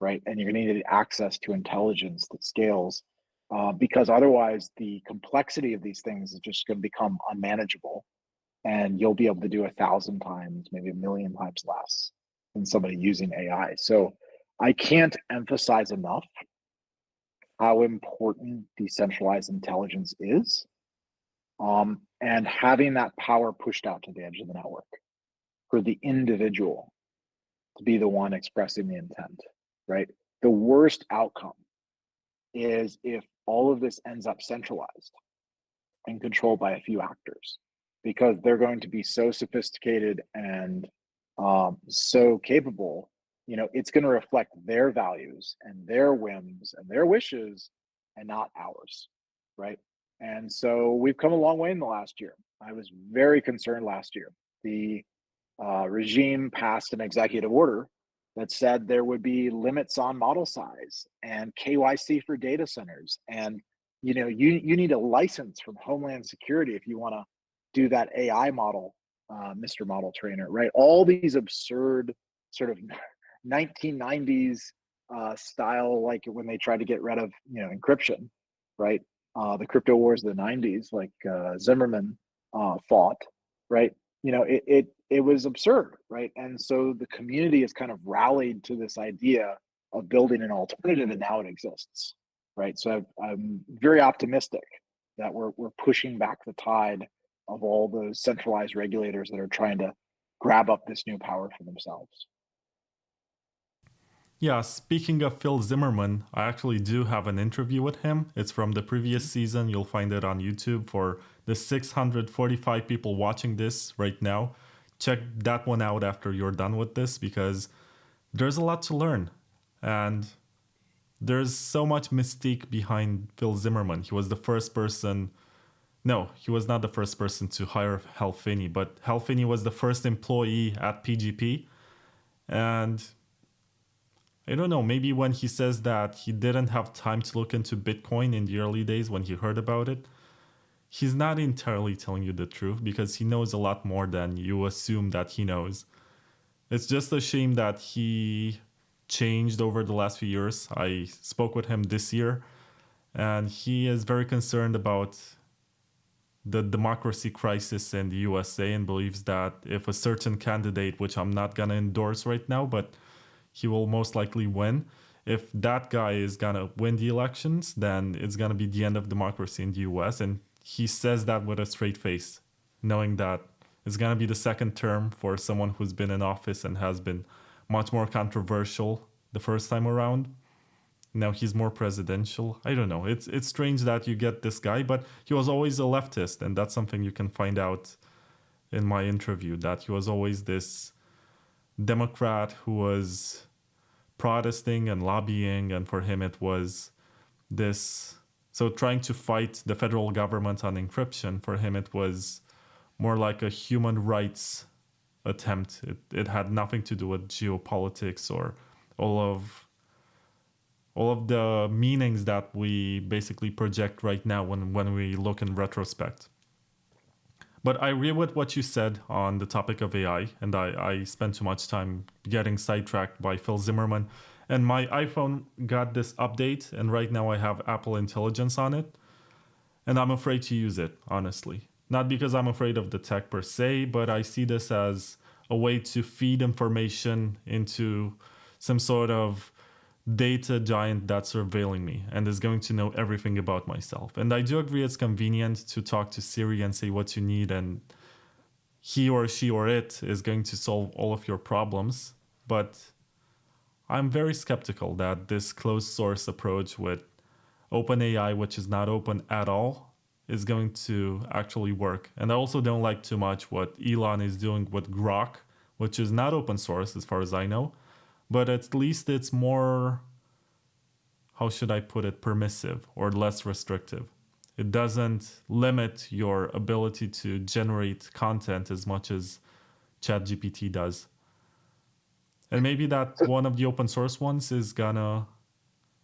right? And you're going to need access to intelligence that scales, because otherwise the complexity of these things is just going to become unmanageable, and you'll be able to do 1,000 times, maybe 1,000,000 times less than somebody using AI. So I can't emphasize enough how important decentralized intelligence is, and having that power pushed out to the edge of the network for the individual to be the one expressing the intent, right? The worst outcome is if all of this ends up centralized and controlled by a few actors, because they're going to be so sophisticated and so capable. It's going to reflect their values and their whims and their wishes, and not ours, right? And so we've come a long way in the last year. I was very concerned last year. The regime passed an executive order that said there would be limits on model size and KYC for data centers. And you need a license from Homeland Security if you want to do that AI model, Mr. Model Trainer, right? All these absurd sort of 1990s style, like when they tried to get rid of encryption, right? The crypto wars of the 90s, like Zimmerman fought, right? It was absurd, right? And so the community has kind of rallied to this idea of building an alternative, and now it exists, right? So I'm very optimistic that we're pushing back the tide of all those centralized regulators that are trying to grab up this new power for themselves. Yeah, speaking of Phil Zimmerman, I actually do have an interview with him. It's from the previous season. You'll find it on YouTube for the 645 people watching this right now. Check that one out after you're done with this, because there's a lot to learn. And there's so much mystique behind Phil Zimmerman. He was the first person... No, he was not the first person to hire Hal Finney, but Hal Finney was the first employee at PGP. And I don't know, maybe when he says that he didn't have time to look into Bitcoin in the early days when he heard about it, he's not entirely telling you the truth, because he knows a lot more than you assume that he knows. It's just a shame that he changed over the last few years. I spoke with him this year, and he is very concerned about the democracy crisis in the USA, and believes that if a certain candidate, which I'm not going to endorse right now, but he will most likely win, if that guy is going to win the elections, then it's going to be the end of democracy in the US. And he says that with a straight face, knowing that it's going to be the second term for someone who's been in office and has been much more controversial the first time around. Now he's more presidential. I don't know. It's strange that you get this guy, but he was always a leftist, and that's something you can find out in my interview, that he was always this Democrat who was protesting and lobbying, and for him it was this... So trying to fight the federal government on encryption, for him it was more like a human rights attempt. It had nothing to do with geopolitics or all of the meanings that we basically project right now when we look in retrospect. But I agree with what you said on the topic of AI, and I spent too much time getting sidetracked by Phil Zimmerman. And my iPhone got this update, and right now I have Apple Intelligence on it. And I'm afraid to use it, honestly. Not because I'm afraid of the tech per se, but I see this as a way to feed information into some sort of data giant that's surveilling me and is going to know everything about myself. And I do agree it's convenient to talk to Siri and say what you need, and he or she or it is going to solve all of your problems. But I'm very skeptical that this closed source approach with OpenAI, which is not open at all, is going to actually work. And I also don't like too much what Elon is doing with Grok, which is not open source as far as I know. But at least it's more, how should I put it, permissive or less restrictive. It doesn't limit your ability to generate content as much as ChatGPT does. And maybe that one of the open source ones is gonna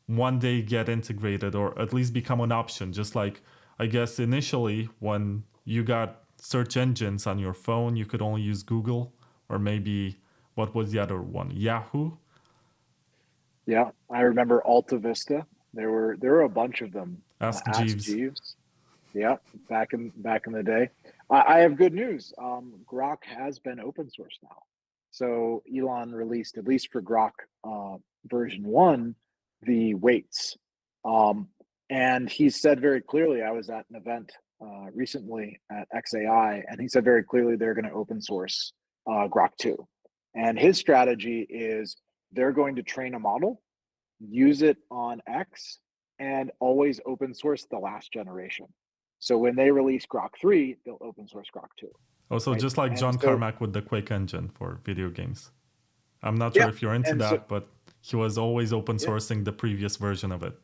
one day get integrated, or at least become an option. Just like, I guess initially when you got search engines on your phone, you could only use Google. or maybe what was the other one? Yahoo? Yeah, I remember Alta Vista. There were a bunch of them. Ask Ask Jeeves. Jeeves. Yeah, back in the day. I have good news. Grok has been open source now. So Elon released, at least for Grok version 1, the weights. Um, and he said very clearly, I was at an event recently at XAI, and he said very clearly they're going to open source Grok 2. And his strategy is they're going to train a model, use it on X, and always open source the last generation. So when they release Grok 3, they'll open source Grok 2. Also, Right. just like And John so, Carmack with the Quake engine for video games. I'm not sure yeah. if you're into And so, that, but he was always open yeah. sourcing the previous version of it.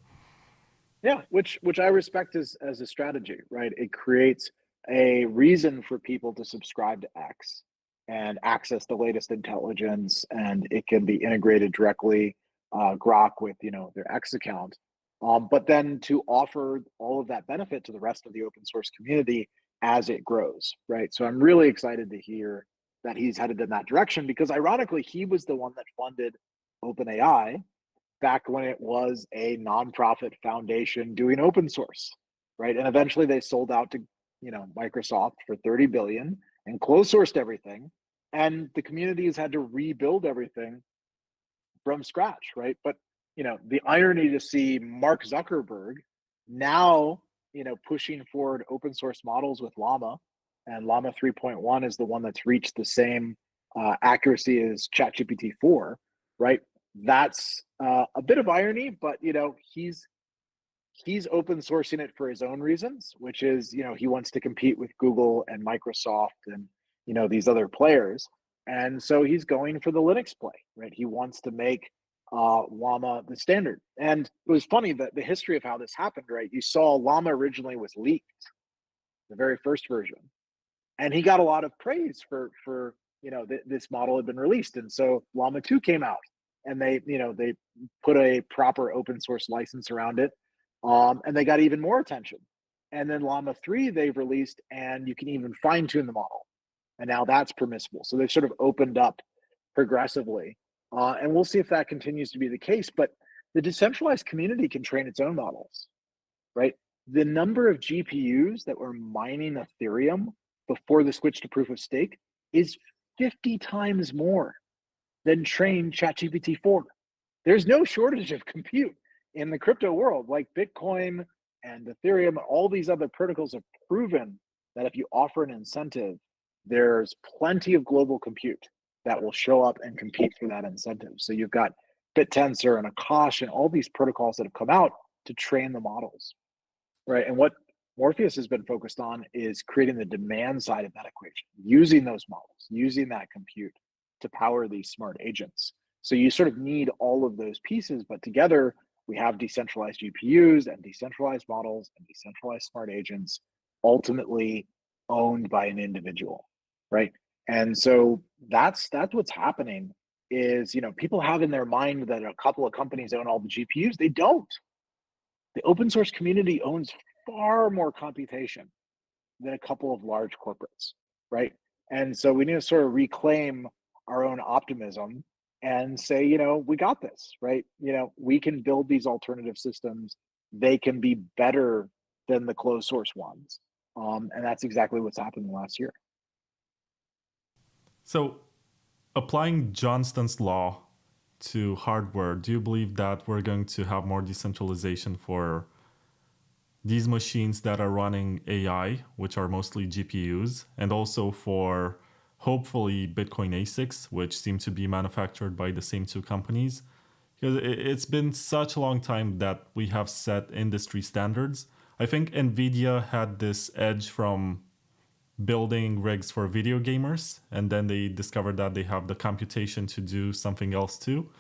Yeah. Which I respect as a strategy, right? It creates a reason for people to subscribe to X and access the latest intelligence, and it can be integrated directly, Grok with, their X account. But then to offer all of that benefit to the rest of the open source community as it grows, right? So I'm really excited to hear that he's headed in that direction, because ironically, he was the one that funded OpenAI back when it was a nonprofit foundation doing open source, right? And eventually they sold out to, Microsoft for 30 billion and closed sourced everything. And the community has had to rebuild everything from scratch, right? But the irony to see Mark Zuckerberg now, pushing forward open source models with Llama, and Llama 3.1 is the one that's reached the same accuracy as ChatGPT 4, right? That's a bit of irony, but he's open sourcing it for his own reasons, which is, he wants to compete with Google and Microsoft and these other players. And so he's going for the Linux play, right? He wants to make Llama the standard. And it was funny that the history of how this happened, right? You saw Llama originally was leaked, the very first version, and he got a lot of praise for this model had been released. And so Llama 2 came out, and they put a proper open source license around it, and they got even more attention. And then Llama 3 they've released, and you can even fine tune the model, and now that's permissible. So they've sort of opened up progressively, and we'll see if that continues to be the case. But the decentralized community can train its own models, right? The number of GPUs that were mining Ethereum before the switch to proof of stake is 50 times more than trained ChatGPT 4. There's no shortage of compute in the crypto world. Like Bitcoin and Ethereum, all these other protocols have proven that if you offer an incentive, there's plenty of global compute that will show up and compete for that incentive. So you've got BitTensor and Akash and all these protocols that have come out to train the models, right? And what Morpheus has been focused on is creating the demand side of that equation, using those models, using that compute to power these smart agents. So you sort of need all of those pieces, but together we have decentralized GPUs and decentralized models and decentralized smart agents, ultimately owned by an individual, right? And so that's what's happening is, people have in their mind that a couple of companies own all the GPUs. They don't. The open source community owns far more computation than a couple of large corporates, right? And so we need to sort of reclaim our own optimism and say, we got this, right? We can build these alternative systems. They can be better than the closed source ones. And that's exactly what's happened last year. So, applying Johnston's law to hardware, do you believe that we're going to have more decentralization for these machines that are running AI, which are mostly GPUs, and also for hopefully Bitcoin ASICs, which seem to be manufactured by the same two companies? Because it's been such a long time that we have set industry standards. I think NVIDIA had this edge from building rigs for video gamers, and then they discovered that they have the computation to do something else too.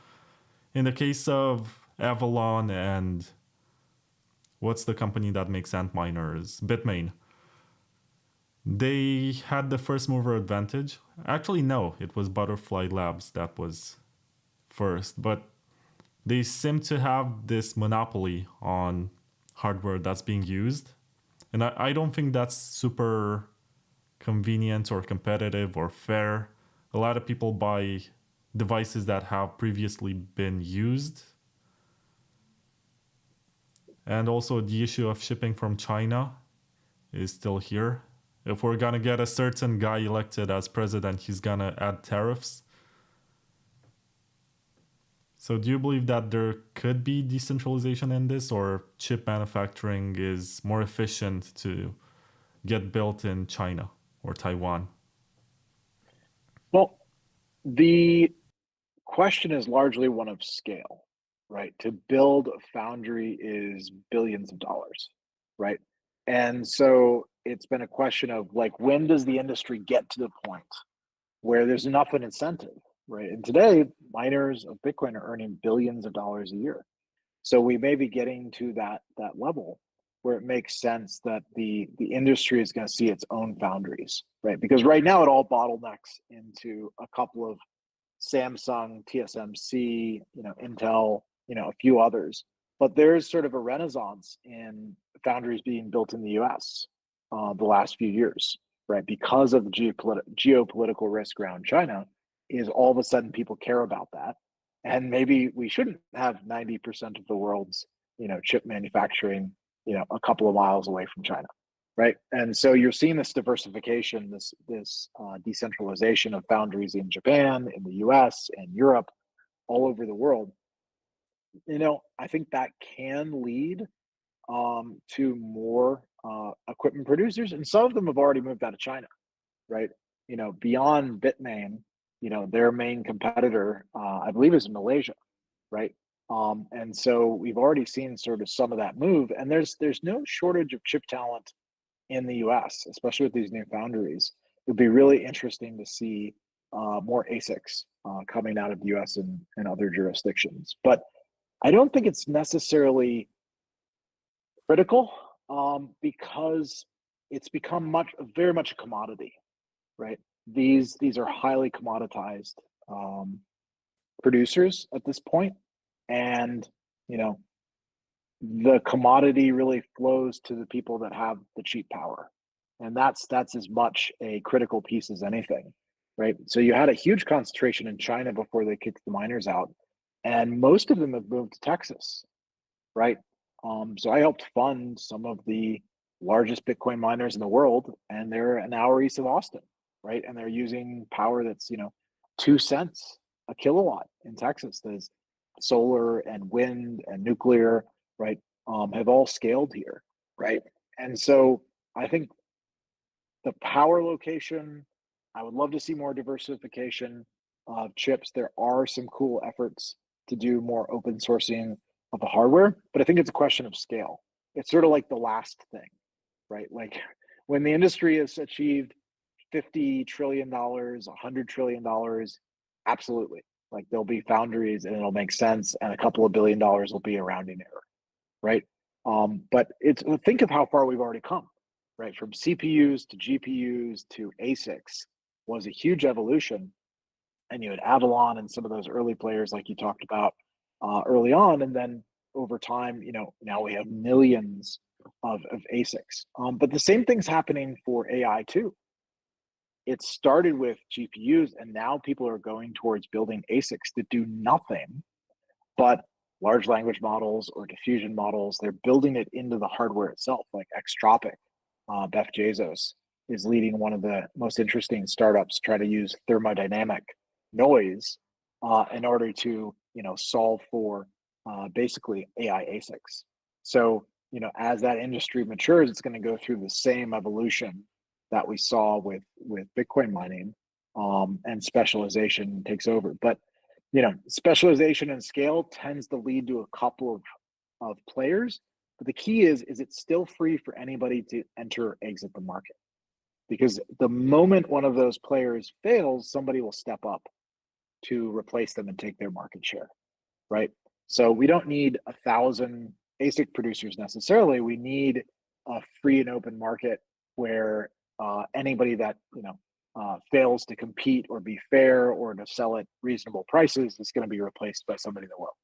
In the case of Avalon and what's the company that makes Antminers? Bitmain. They had the first mover advantage. Actually, no, it was Butterfly Labs that was first, but they seem to have this monopoly on hardware that's being used. And I don't think that's super convenient or competitive or fair. a lot of people buy devices that have previously been used. And also the issue of shipping from China is still here. If we're gonna get a certain guy elected as president, he's gonna add tariffs. So do you believe that there could be decentralization in this, or chip manufacturing is more efficient to get built in China or Taiwan? Well, the question is largely one of scale, right? To build a foundry is billions of dollars, right? And so it's been a question of like, when does the industry get to the point where there's enough an incentive, right? And today, miners of Bitcoin are earning billions of dollars a year. So we may be getting to that level where it makes sense that the industry is going to see its own foundries, right? Because right now it all bottlenecks into a couple of Samsung, TSMC, Intel, a few others. But there's sort of a renaissance in foundries being built in the US the last few years, right? Because of the geopolitical risk around China, is all of a sudden people care about that. And maybe we shouldn't have 90% of the world's, chip manufacturing, a couple of miles away from China, right? And so you're seeing this diversification, this decentralization of foundries in Japan, in the US, and Europe, all over the world. I think that can lead to more equipment producers, and some of them have already moved out of China, right? Beyond Bitmain, their main competitor, I believe, is in Malaysia, right? And so we've already seen sort of some of that move, and there's no shortage of chip talent in the US, especially with these new foundries. It would be really interesting to see more ASICs coming out of the US and other jurisdictions. But I don't think it's necessarily critical because it's become very much a commodity, right? These are highly commoditized producers at this point, and the commodity really flows to the people that have the cheap power, and that's as much a critical piece as anything, right? So you had a huge concentration in China before they kicked the miners out, and most of them have moved to Texas, right? So I helped fund some of the largest Bitcoin miners in the world, and they're an hour east of Austin, right? And they're using power that's 2 cents a kilowatt in Texas. There's solar and wind and nuclear, right? Have all scaled here, right? And so I think the power location, I would love to see more diversification of chips. There are some cool efforts to do more open sourcing of the hardware, but I think it's a question of scale. It's sort of like the last thing, right? Like when the industry has achieved $50 trillion, $100 trillion, absolutely. Like there'll be foundries and it'll make sense, and a couple of $billion will be a rounding error, right? But think of how far we've already come, right? From CPUs to GPUs to ASICs was a huge evolution, and you had Avalon and some of those early players like you talked about early on, and then over time, now we have millions of ASICs. But the same thing's happening for AI too. It started with GPUs, and now people are going towards building ASICs that do nothing but large language models or diffusion models. They're building it into the hardware itself, like Xtropic. Beth Bezos is leading one of the most interesting startups try to use thermodynamic noise in order to solve for basically AI ASICs. So as that industry matures, it's going to go through the same evolution that we saw with Bitcoin mining, and specialization takes over. But specialization and scale tends to lead to a couple of players. But the key is it's still free for anybody to enter or exit the market. Because the moment one of those players fails, somebody will step up to replace them and take their market share, right? So we don't need 1,000 ASIC producers necessarily. We need a free and open market where anybody that fails to compete or be fair or to sell at reasonable prices is going to be replaced by somebody that will.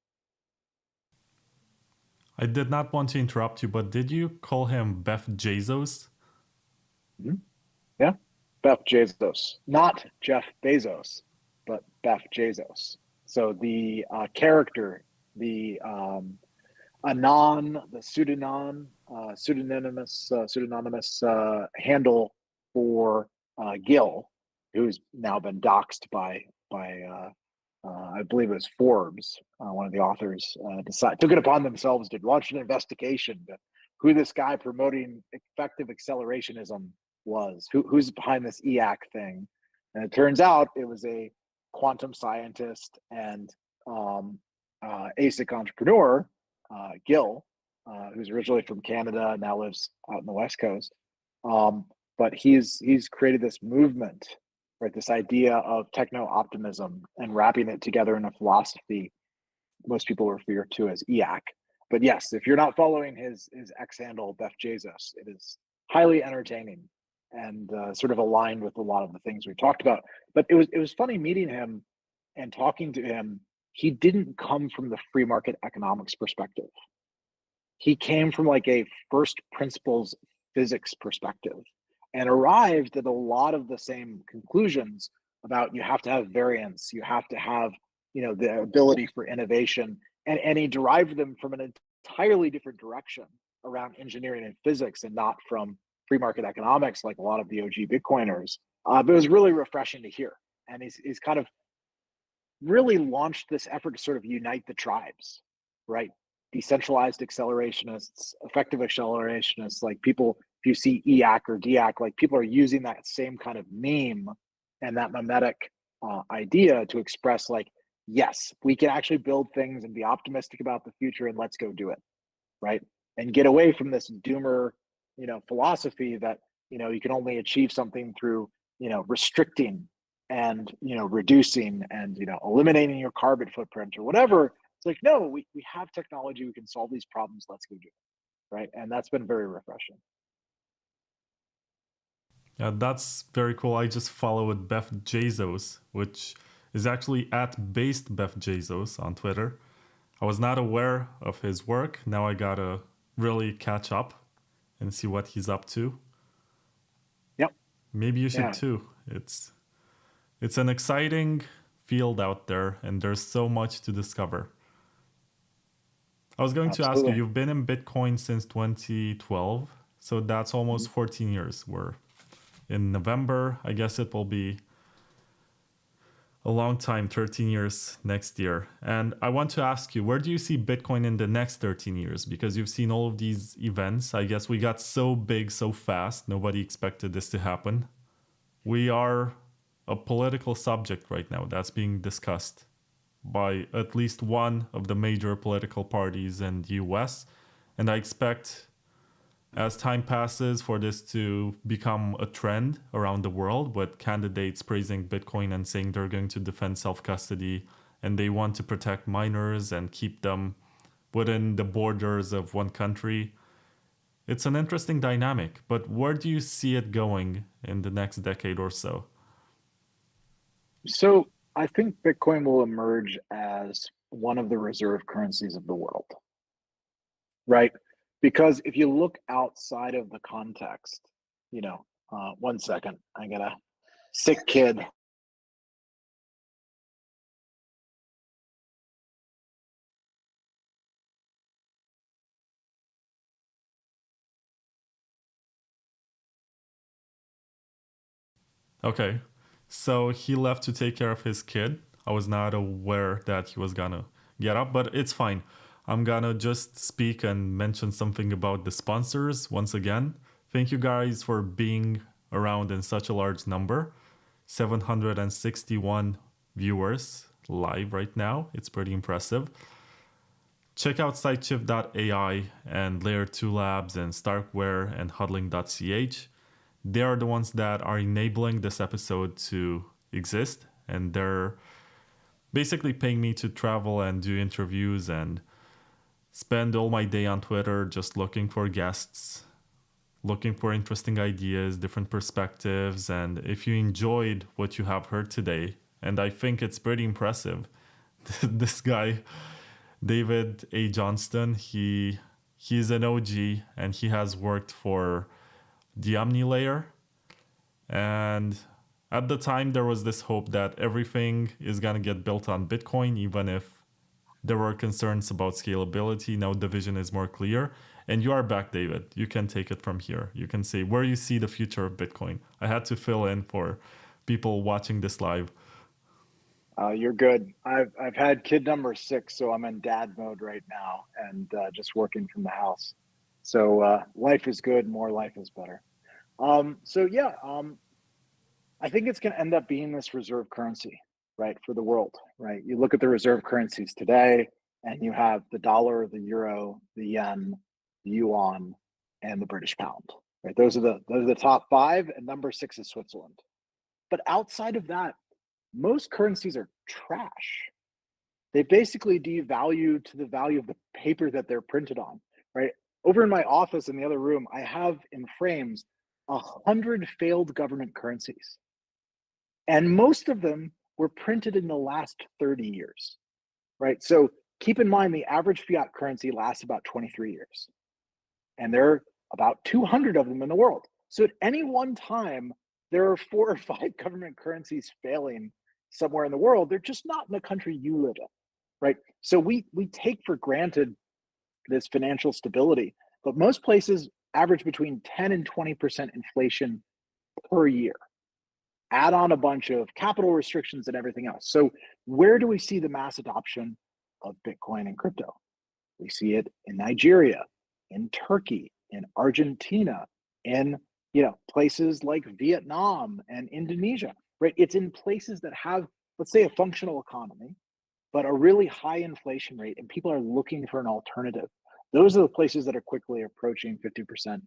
I did not want to interrupt you, but did you call him Beth Bezos? Mm-hmm. Yeah. Beth Bezos, not Jeff Bezos, but Beth Bezos. So the character, the the pseudonymous handle for Gil, who's now been doxxed by I believe it was Forbes, one of the authors, took it upon themselves to launch an investigation to who this guy promoting effective accelerationism was, who's behind this EAC thing. And it turns out it was a quantum scientist and ASIC entrepreneur, Gil, who's originally from Canada, now lives out in the West Coast. But he's created this movement, right? This idea of techno optimism and wrapping it together in a philosophy most people refer to as EAC. But yes, if you're not following his X handle, Beth Bezos, it is highly entertaining and sort of aligned with a lot of the things we talked about. But it was funny meeting him and talking to him. He didn't come from the free market economics perspective. He came from like a first principles physics perspective and arrived at a lot of the same conclusions about you have to have variance, you have to have, the ability for innovation, and he derived them from an entirely different direction around engineering and physics and not from free market economics like a lot of the OG Bitcoiners. But it was really refreshing to hear. And he's kind of really launched this effort to sort of unite the tribes, right? Decentralized accelerationists, effective accelerationists, like people, if you see EAC or DEAC, like people are using that same kind of meme and that mimetic idea to express like, yes, we can actually build things and be optimistic about the future and let's go do it, right? And get away from this doomer, philosophy that, you can only achieve something through, restricting and, reducing and, eliminating your carbon footprint or whatever. It's like, no, we have technology, we can solve these problems, let's go do it, right? And that's been very refreshing. Yeah, that's very cool. I just followed Beth Bezos, which is actually at based Beth Bezos on Twitter. I was not aware of his work. Now I gotta really catch up and see what he's up to. Yep. Maybe you should too. It's an exciting field out there, and there's so much to discover. I was going to ask you, you've been in Bitcoin since 2012, so that's almost 14 years. We're in November. I guess it will be a long time, 13 years next year. And I want to ask you, where do you see Bitcoin in the next 13 years? Because you've seen all of these events. I guess we got so big so fast. Nobody expected this to happen. We are a political subject right now that's being discussed by at least one of the major political parties in the US. And I expect as time passes for this to become a trend around the world, with candidates praising Bitcoin and saying they're going to defend self-custody and they want to protect minors and keep them within the borders of one country. It's an interesting dynamic, but where do you see it going in the next decade or so? So I think Bitcoin will emerge as one of the reserve currencies of the world, right? Because if you look outside of the context, 1 second, I got a sick kid. Okay, so he left to take care of his kid. I was not aware that he was gonna get up, but it's fine. I'm gonna just speak and mention something about the sponsors once again. Thank you guys for being around in such a large number. 761 viewers live right now. It's pretty impressive. Check out Sideshift.ai and Layer 2 Labs and Starkware and Huddling.ch. They are the ones that are enabling this episode to exist, and they're basically paying me to travel and do interviews and spend all my day on Twitter just looking for guests, looking for interesting ideas, different perspectives. And if you enjoyed what you have heard today, and I think it's pretty impressive, this guy, David A. Johnston, he's an OG and he has worked for the Omni layer. And at the time, there was this hope that everything is going to get built on Bitcoin, even if there were concerns about scalability. Now the vision is more clear. And you are back, David. You can take it from here. You can say where you see the future of Bitcoin. I had to fill in for people watching this live. You're good. I've had kid number 6, so I'm in dad mode right now, and just working from the house. So life is good. More life is better. I think it's going to end up being this reserve currency, right, for the world, right? You look at the reserve currencies today, and you have the dollar, the euro, the yen, the yuan, and the British pound, right? Those are the top 5, and number 6 is Switzerland. But outside of that, most currencies are trash. They basically devalue to the value of the paper that they're printed on, right? Over in my office in the other room, I have in frames 100 failed government currencies. And most of them were printed in the last 30 years, right? So keep in mind the average fiat currency lasts about 23 years. And there are about 200 of them in the world. So at any one time, there are 4 or 5 government currencies failing somewhere in the world. They're just not in the country you live in, right? So we take for granted this financial stability, but most places average between 10 and 20% inflation per year. Add on a bunch of capital restrictions and everything else. So where do we see the mass adoption of Bitcoin and crypto? We see it in Nigeria, in Turkey, in Argentina, in places like Vietnam and Indonesia, right? It's in places that have, let's say, a functional economy, but a really high inflation rate, and people are looking for an alternative. Those are the places that are quickly approaching 50%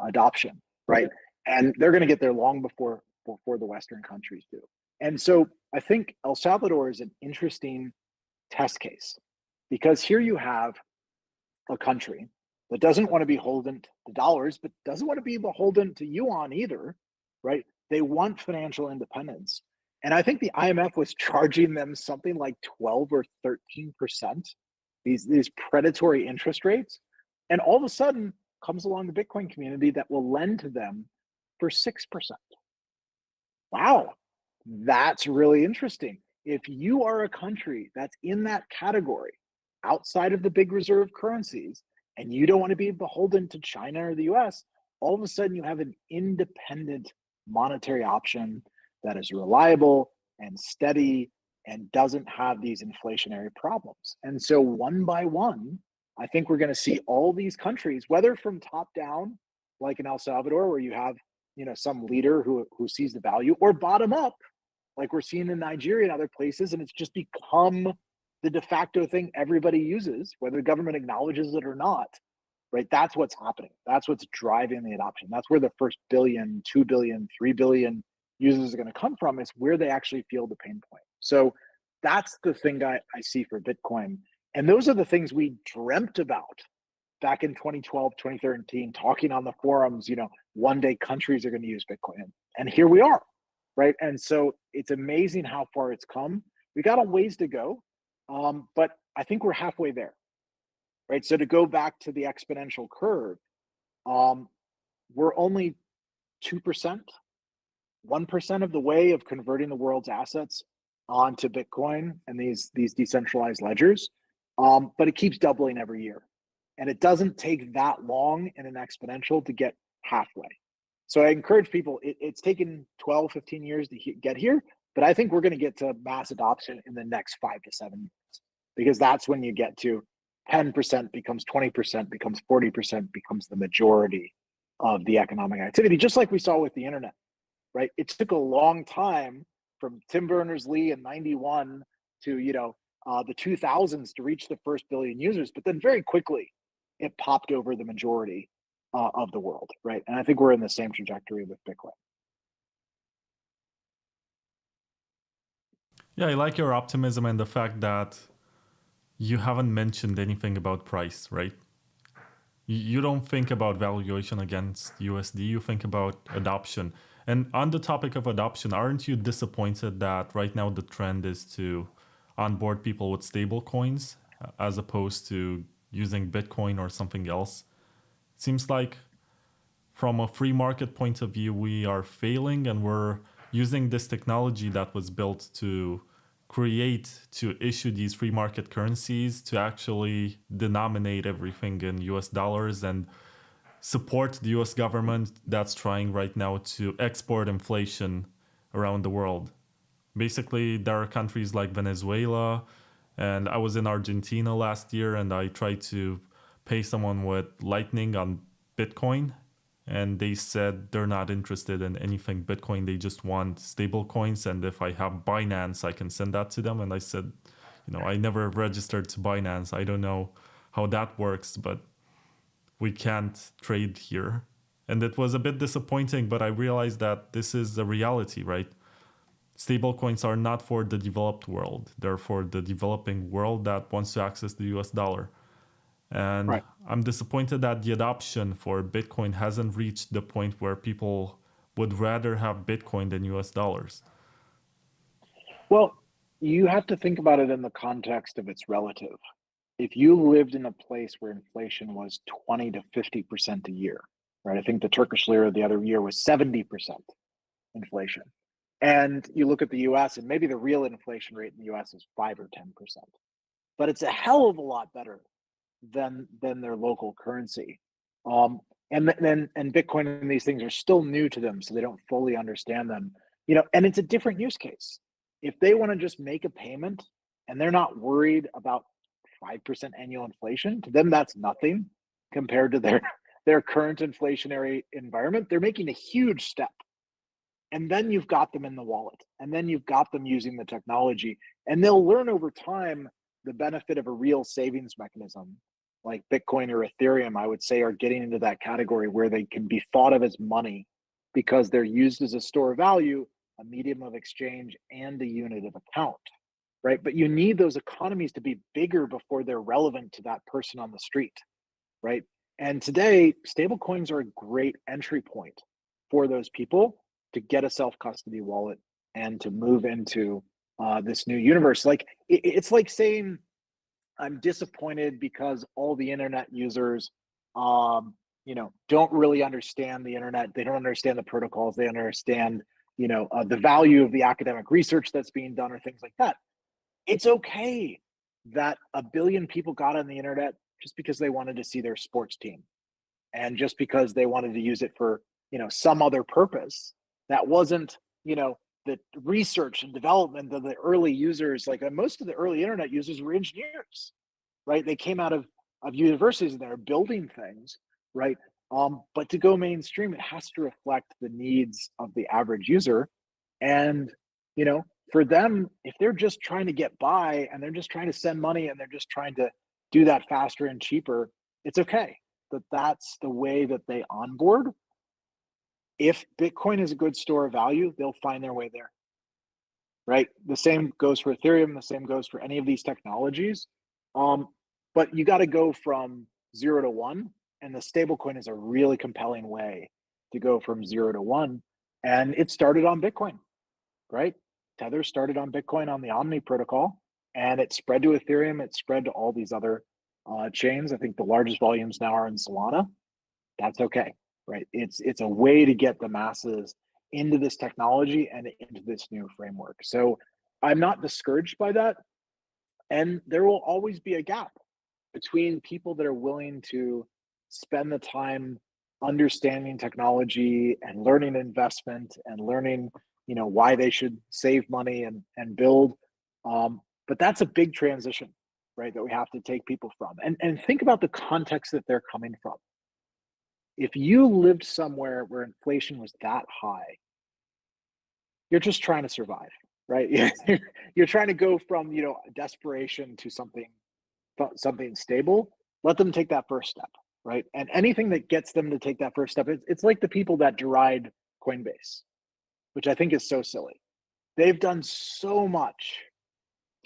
adoption, right? And they're going to get there long before the Western countries do. And so I think El Salvador is an interesting test case, because here you have a country that doesn't want to be beholden to dollars, but doesn't want to be beholden to yuan either, right? They want financial independence. And I think the IMF was charging them something like 12 or 13%, these predatory interest rates. And all of a sudden comes along the Bitcoin community that will lend to them for 6%. Wow, that's really interesting. If you are a country that's in that category outside of the big reserve currencies, and you don't want to be beholden to China or the US, all of a sudden you have an independent monetary option that is reliable and steady and doesn't have these inflationary problems. And so one by one, I think we're going to see all these countries, whether from top down, like in El Salvador, where you have some leader who sees the value, or bottom up, like we're seeing in Nigeria and other places, and it's just become the de facto thing everybody uses, whether the government acknowledges it or not, right? That's what's happening. That's what's driving the adoption. That's where the first billion, 2 billion, 3 billion users are going to come from. It's where they actually feel the pain point. So that's the thing I see for Bitcoin. And those are the things we dreamt about back in 2012, 2013, talking on the forums, one day countries are going to use Bitcoin. And here we are, right? And so it's amazing how far it's come. We got a ways to go, but I think we're halfway there, right? So to go back to the exponential curve, we're only 2%, 1% of the way of converting the world's assets onto Bitcoin and these decentralized ledgers, but it keeps doubling every year. And it doesn't take that long in an exponential to get halfway. So I encourage people, it's taken 12, 15 years to get here, but I think we're going to get to mass adoption in the next 5 to 7 years, because that's when you get to 10% becomes 20%, becomes 40%, becomes the majority of the economic activity, just like we saw with the internet, right? It took a long time from Tim Berners-Lee in 91 to, the 2000s to reach the first billion users, but then very quickly, it popped over the majority of the world, right? And I think we're in the same trajectory with Bitcoin. Yeah, I like your optimism and the fact that you haven't mentioned anything about price, right? You don't think about valuation against USD, you think about adoption. And on the topic of adoption, aren't you disappointed that right now the trend is to onboard people with stable coins as opposed to using Bitcoin or something else? It seems like from a free market point of view, we are failing, and we're using this technology that was built to issue these free market currencies to actually denominate everything in US dollars and support the US government that's trying right now to export inflation around the world. Basically, there are countries like Venezuela, and I was in Argentina last year and I tried to pay someone with Lightning on Bitcoin, and they said they're not interested in anything Bitcoin. They just want stable coins, and if I have Binance, I can send that to them. And I said, I never registered to Binance. I don't know how that works, but we can't trade here. And it was a bit disappointing, but I realized that this is the reality, right? Stablecoins are not for the developed world. They're for the developing world that wants to access the US dollar. And Right. I'm disappointed that the adoption for Bitcoin hasn't reached the point where people would rather have Bitcoin than US dollars. Well, you have to think about it in the context of its relative. If you lived in a place where inflation was 20 to 50% a year, right? I think the Turkish lira the other year was 70% inflation. And you look at the US, and maybe the real inflation rate in the US is 5 or 10%. But it's a hell of a lot better than their local currency. And Bitcoin and these things are still new to them, so they don't fully understand them. And it's a different use case. If they want to just make a payment and they're not worried about 5% annual inflation, to them that's nothing compared to their current inflationary environment. They're making a huge step. And then you've got them in the wallet, and then you've got them using the technology, and they'll learn over time the benefit of a real savings mechanism like Bitcoin or Ethereum, I would say, are getting into that category where they can be thought of as money because they're used as a store of value, a medium of exchange, and a unit of account, right? But you need those economies to be bigger before they're relevant to that person on the street, right? And today, stablecoins are a great entry point for those people to get a self-custody wallet and to move into this new universe. Like it's like saying, I'm disappointed because all the internet users, don't really understand the internet. They don't understand the protocols. They understand, the value of the academic research that's being done or things like that. It's okay that a billion people got on the internet just because they wanted to see their sports team, and just because they wanted to use it for, some other purpose that wasn't, the research and development of the early users. Like most of the early internet users were engineers, right? They came out of universities and they were building things, right? But to go mainstream, it has to reflect the needs of the average user. And, for them, if they're just trying to get by and they're just trying to send money and they're just trying to do that faster and cheaper, it's okay. That's the way that they onboard. If Bitcoin is a good store of value, they'll find their way there, right? The same goes for Ethereum. The same goes for any of these technologies. But you got to go from 0 to 1, and the stablecoin is a really compelling way to go from 0 to 1. And it started on Bitcoin, right? Tether started on Bitcoin on the Omni protocol, and it spread to Ethereum. It spread to all these other chains. I think the largest volumes now are in Solana. That's okay, right? It's a way to get the masses into this technology and into this new framework. So I'm not discouraged by that. And there will always be a gap between people that are willing to spend the time understanding technology and learning investment and learning, why they should save money and build. But that's a big transition, right? That we have to take people from. And think about the context that they're coming from. If you lived somewhere where inflation was that high, you're just trying to survive, right? You're trying to go from, desperation to something stable. Let them take that first step, right? And anything that gets them to take that first step, it's like the people that deride Coinbase, which I think is so silly. They've done so much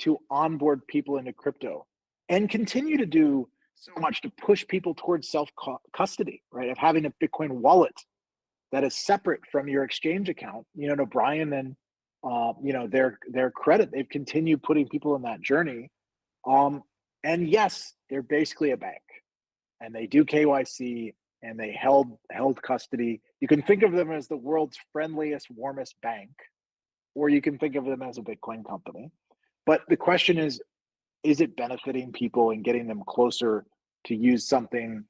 to onboard people into crypto and continue to do so much to push people towards self-custody, right? Of having a Bitcoin wallet that is separate from your exchange account. To Brian and their credit, they've continued putting people in that journey. And yes, they're basically a bank, and they do KYC, and they held custody. You can think of them as the world's friendliest, warmest bank, or you can think of them as a Bitcoin company. But the question is it benefiting people and getting them closer to use something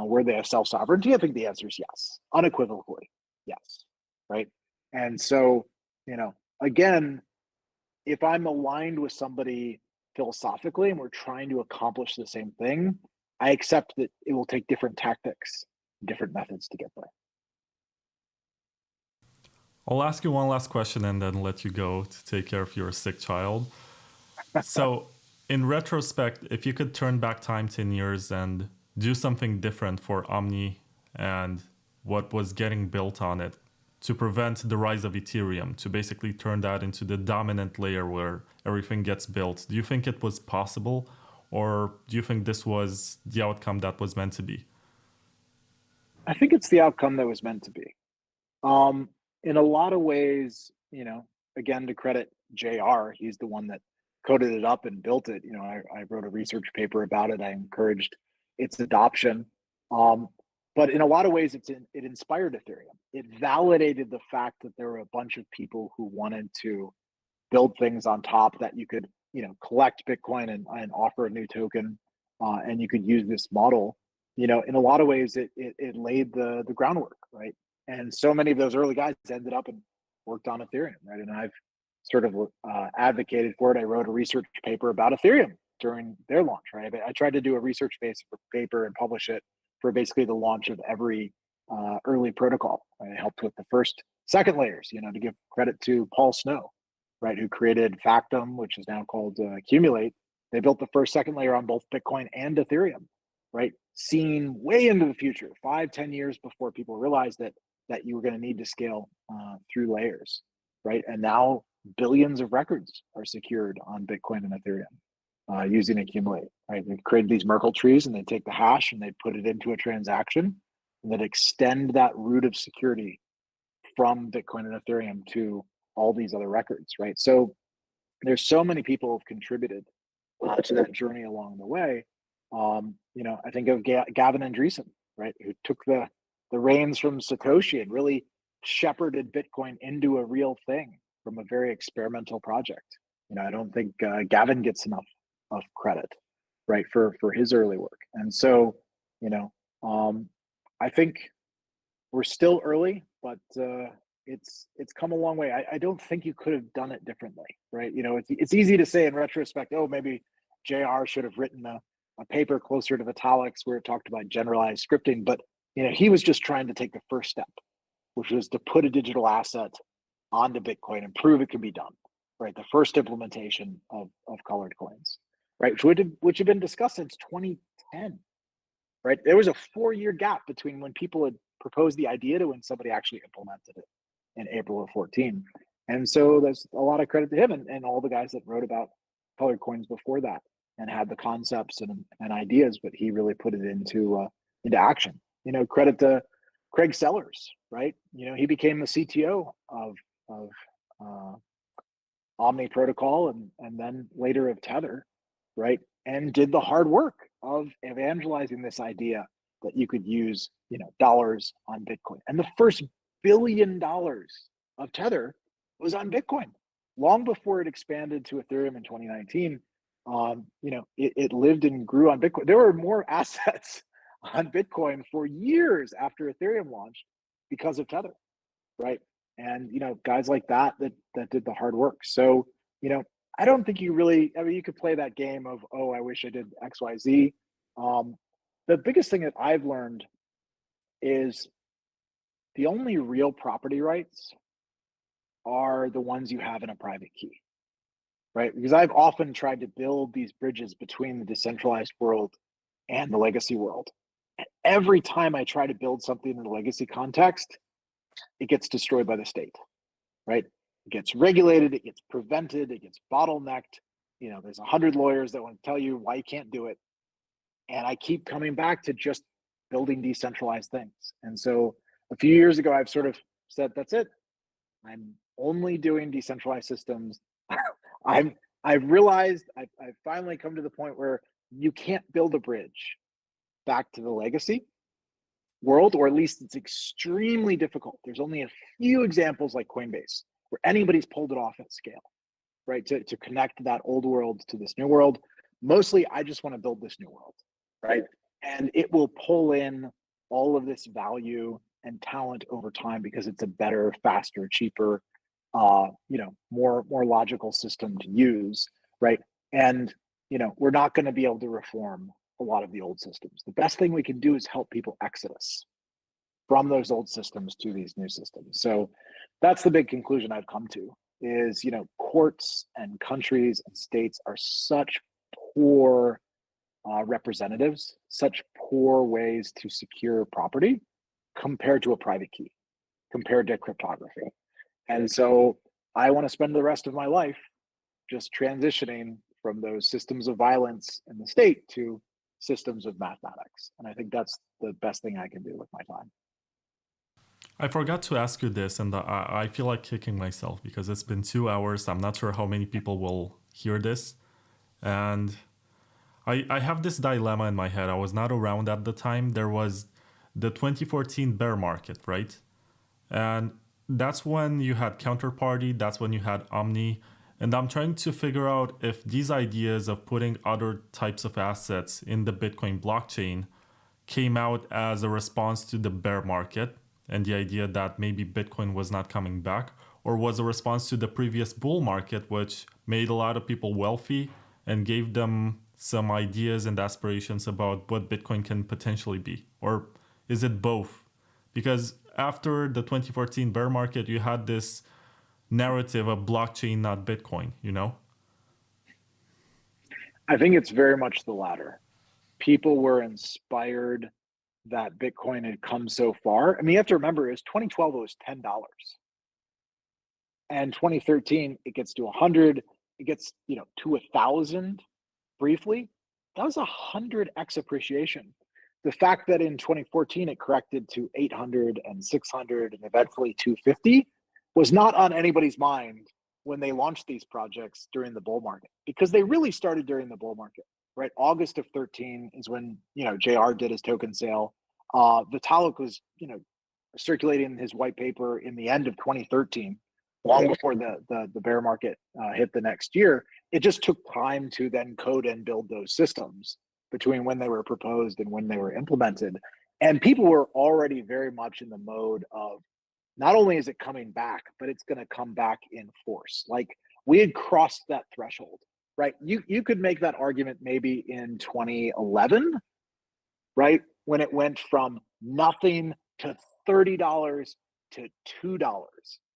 where they have self-sovereignty? I think the answer is yes, unequivocally, yes, right? And so, again, if I'm aligned with somebody philosophically and we're trying to accomplish the same thing, I accept that it will take different tactics, different methods to get there. I'll ask you one last question and then let you go to take care of your sick child. So, in retrospect, if you could turn back time 10 years and do something different for Omni and what was getting built on it to prevent the rise of Ethereum, to basically turn that into the dominant layer where everything gets built, do you think it was possible? Or do you think this was the outcome that was meant to be? I think it's the outcome that was meant to be. In a lot of ways, again, to credit JR, he's the one that coded it up and built it. I wrote a research paper about it. I encouraged its adoption. But in a lot of ways, it inspired Ethereum. It validated the fact that there were a bunch of people who wanted to build things on top that you could, collect Bitcoin and offer a new token, and you could use this model. In a lot of ways, it laid the groundwork, right? And so many of those early guys ended up and worked on Ethereum, right? And I've sort of advocated for it. I wrote a research paper about Ethereum during their launch, right? I tried to do a research-based paper and publish it for basically the launch of every early protocol. I helped with the first, second layers, to give credit to Paul Snow, right, who created Factum, which is now called Accumulate. They built the first, second layer on both Bitcoin and Ethereum, right? Seeing way into the future, 5-10 years before people realized that you were going to need to scale through layers, right? And now billions of records are secured on Bitcoin and Ethereum using Accumulate, right? They've created these Merkle trees and they take the hash and they put it into a transaction and then extend that root of security from Bitcoin and Ethereum to all these other records, right? So there's so many people who have contributed to that journey along the way. I think of Gavin Andreessen, right, who took the reins from Satoshi and really shepherded Bitcoin into a real thing from a very experimental project. I don't think Gavin gets enough of credit, right, for his early work. And so, I think we're still early, but it's come a long way. I don't think you could have done it differently, right? It's easy to say in retrospect, oh, maybe JR should have written a paper closer to Vitalik's where it talked about generalized scripting, but he was just trying to take the first step, which was to put a digital asset onto Bitcoin and prove it could be done, right? The first implementation of colored coins, right? Which had been discussed since 2010, right? There was a 4-year gap between when people had proposed the idea to when somebody actually implemented it in April of 14. And so there's a lot of credit to him and all the guys that wrote about colored coins before that and had the concepts and ideas, but he really put it into action. Credit to Craig Sellers, right? He became the CTO of Omni Protocol and then later of Tether, right? And did the hard work of evangelizing this idea that you could use, dollars on Bitcoin. And the first $1 billion of Tether was on Bitcoin, long before it expanded to Ethereum in 2019. It lived and grew on Bitcoin. There were more assets on Bitcoin for years after Ethereum launched because of Tether, right? And guys like that did the hard work. So I don't think you really. I mean, you could play that game of, oh, I wish I did X, Y, Z. The biggest thing that I've learned is the only real property rights are the ones you have in a private key, right? Because I've often tried to build these bridges between the decentralized world and the legacy world. And every time I try to build something in the legacy context, it gets destroyed by the state, right? It gets regulated, it gets prevented, it gets bottlenecked. There's 100 lawyers that want to tell you why you can't do it. And I keep coming back to just building decentralized things. And so a few years ago, I've sort of said, that's it. I'm only doing decentralized systems. I've realized I've finally come to the point where you can't build a bridge back to the legacy world, or at least it's extremely difficult. There's only a few examples like Coinbase where anybody's pulled it off at scale, right? To connect that old world to this new world. Mostly, I just want to build this new world, right? And it will pull in all of this value and talent over time because it's a better, faster, cheaper, more logical system to use, right? And we're not going to be able to reform a lot of the old systems. The best thing we can do is help people exodus from those old systems to these new systems. So that's the big conclusion I've come to is, courts and countries and states are such poor representatives, such poor ways to secure property compared to a private key, compared to cryptography. And so I want to spend the rest of my life just transitioning from those systems of violence in the state to systems of mathematics. And I think that's the best thing I can do with my time. I forgot to ask you this, and I feel like kicking myself because it's been 2 hours. I'm not sure how many people will hear this. And I have this dilemma in my head. I was not around at the time. There was the 2014 bear market, right? And that's when you had Counterparty, that's when you had Omni. And I'm trying to figure out if these ideas of putting other types of assets in the Bitcoin blockchain came out as a response to the bear market and the idea that maybe Bitcoin was not coming back, or was a response to the previous bull market, which made a lot of people wealthy and gave them some ideas and aspirations about what Bitcoin can potentially be? Or is it both? Because after the 2014 bear market, you had this narrative of blockchain, not Bitcoin, I think it's very much the latter. People were inspired that Bitcoin had come so far. I mean, you have to remember, it was 2012, it was $10. And 2013, it gets to 100, it gets, to 1,000 briefly. That was 100x appreciation. The fact that in 2014 it corrected to 800 and 600 and eventually 250 was not on anybody's mind when they launched these projects during the bull market, because they really started during the bull market, right? August of 13 is when, JR did his token sale. Vitalik was, circulating his white paper in the end of 2013, long before the bear market hit the next year. It just took time to then code and build those systems between when they were proposed and when they were implemented. And people were already very much in the mode of, not only is it coming back, but it's going to come back in force. Like, we had crossed that threshold, right? You could make that argument maybe in 2011, right? When it went from nothing to $30 to $2,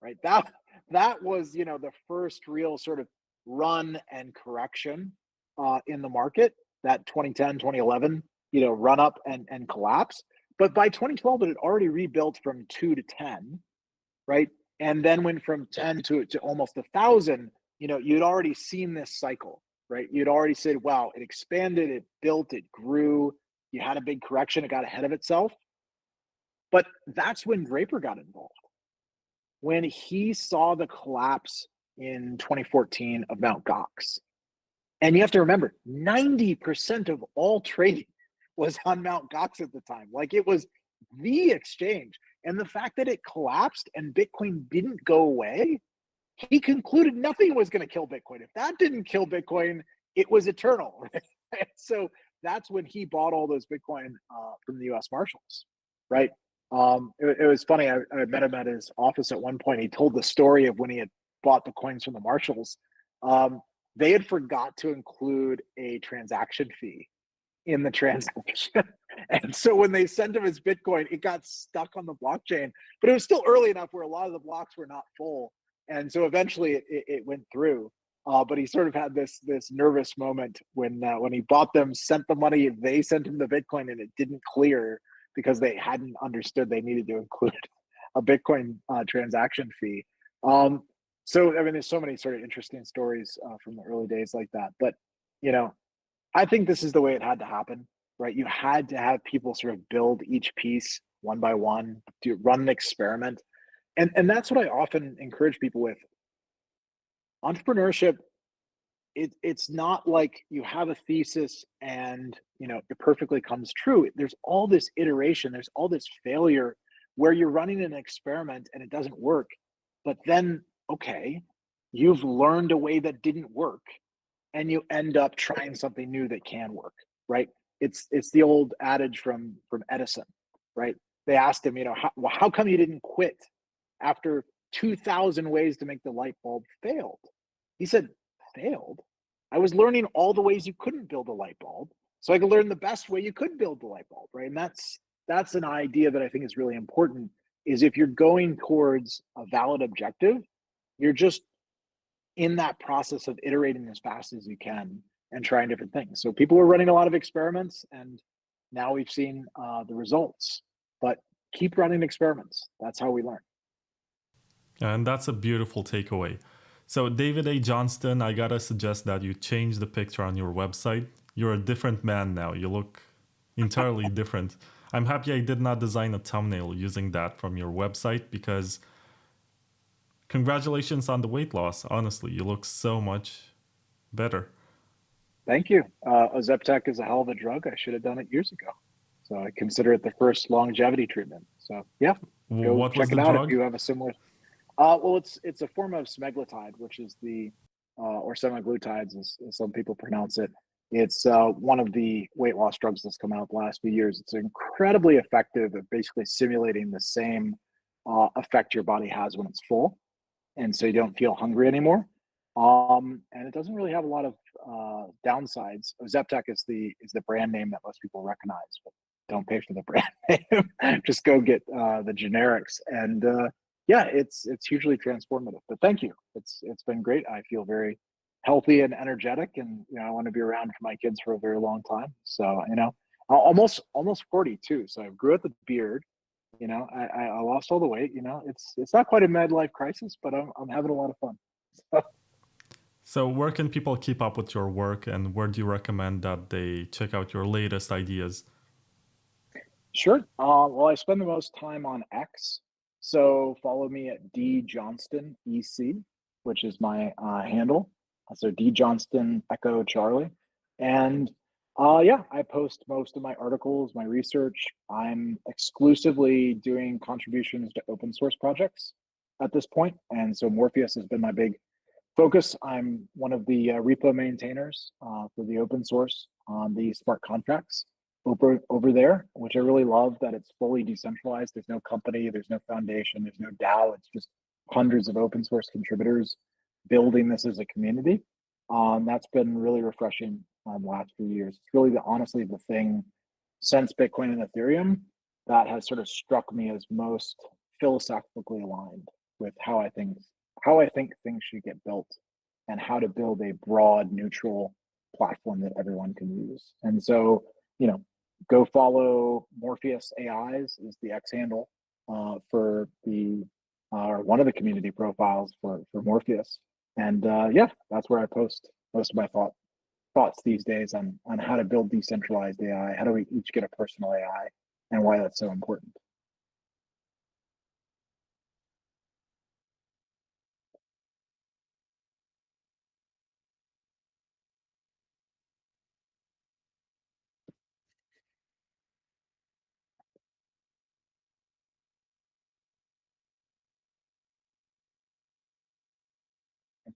right? That was, the first real sort of run and correction in the market, that 2010, 2011, run up and collapse. But by 2012, it had already rebuilt from 2 to 10, right? And then went from 10 to almost 1,000. You'd already seen this cycle, right? You'd already said, wow, it expanded, it built, it grew. You had a big correction, it got ahead of itself. But that's when Draper got involved. When he saw the collapse in 2014 of Mt. Gox. And you have to remember, 90% of all trading was on Mt. Gox at the time. Like, it was the exchange. And the fact that it collapsed and Bitcoin didn't go away, he concluded nothing was going to kill Bitcoin. If that didn't kill Bitcoin, it was eternal. Right? So that's when he bought all those Bitcoin from the U.S. Marshals, right? It was funny. I met him at his office at one point. He told the story of when he had bought the coins from the Marshals. They had forgot to include a transaction fee in the transaction. And so when they sent him his Bitcoin, it got stuck on the blockchain, but it was still early enough where a lot of the blocks were not full. And so eventually it went through. But he sort of had this nervous moment when he bought them, sent the money, they sent him the Bitcoin, and it didn't clear because they hadn't understood they needed to include a Bitcoin transaction fee. So, I mean, there's so many sort of interesting stories from the early days like that. But, I think this is the way it had to happen, right? You had to have people sort of build each piece one by one, run an experiment. And that's what I often encourage people with. Entrepreneurship it's not like you have a thesis and it perfectly comes true. There's all this iteration, there's all this failure where you're running an experiment and it doesn't work, but then okay, you've learned a way that didn't work and you end up trying something new that can work, right? It's the old adage from Edison, right? They asked him, how come you didn't quit after 2,000 ways to make the light bulb failed? He said, failed? I was learning all the ways you couldn't build a light bulb, so I could learn the best way you could build the light bulb, right? And that's an idea that I think is really important, is if you're going towards a valid objective, you're just in that process of iterating as fast as you can and trying different things. So people were running a lot of experiments, and now we've seen the results. But keep running experiments. That's how we learn. And that's a beautiful takeaway. So David A. Johnston, I gotta suggest that you change the picture on your website. You're a different man now. You look entirely different. I'm happy I did not design a thumbnail using that from your website, because congratulations on the weight loss. Honestly, you look so much better. Thank you. Ozempic is a hell of a drug. I should have done it years ago. So I consider it the first longevity treatment. So yeah, go What was check the it out drug? if you have a similar. Well, it's a form of semaglutide, which is or semaglutides, as some people pronounce it. It's one of the weight loss drugs that's come out the last few years. It's incredibly effective at basically simulating the same effect your body has when it's full, and so you don't feel hungry anymore. And it doesn't really have a lot of downsides. Ozempic is the brand name that most people recognize, but don't pay for the brand name. Just go get the generics, and yeah, it's hugely transformative. But thank you. It's been great. I feel very healthy and energetic, and I want to be around for my kids for a very long time. So almost 40 too. So I grew out the beard. I lost all the weight. It's not quite a midlife crisis, but I'm having a lot of fun. So where can people keep up with your work, and where do you recommend that they check out your latest ideas? Sure. Well, I spend the most time on X, so follow me at DJohnston.EC, which is my handle. So D Johnston Echo Charlie, and yeah, I post most of my articles, my research. I'm exclusively doing contributions to open source projects at this point, and so Morpheus has been my big focus. I'm one of the repo maintainers for the open source on the smart contracts over there, which I really love, that it's fully decentralized. There's no company, there's no foundation, there's no DAO. It's just hundreds of open source contributors building this as a community. That's been really refreshing the last few years. It's really honestly the thing since Bitcoin and Ethereum that has sort of struck me as most philosophically aligned with how I think things should get built, and how to build a broad, neutral platform that everyone can use. And so, go follow Morpheus AIs is the X handle for the or one of the community profiles for Morpheus. And yeah, that's where I post most of my thoughts these days on how to build decentralized AI. How do we each get a personal AI, and why that's so important.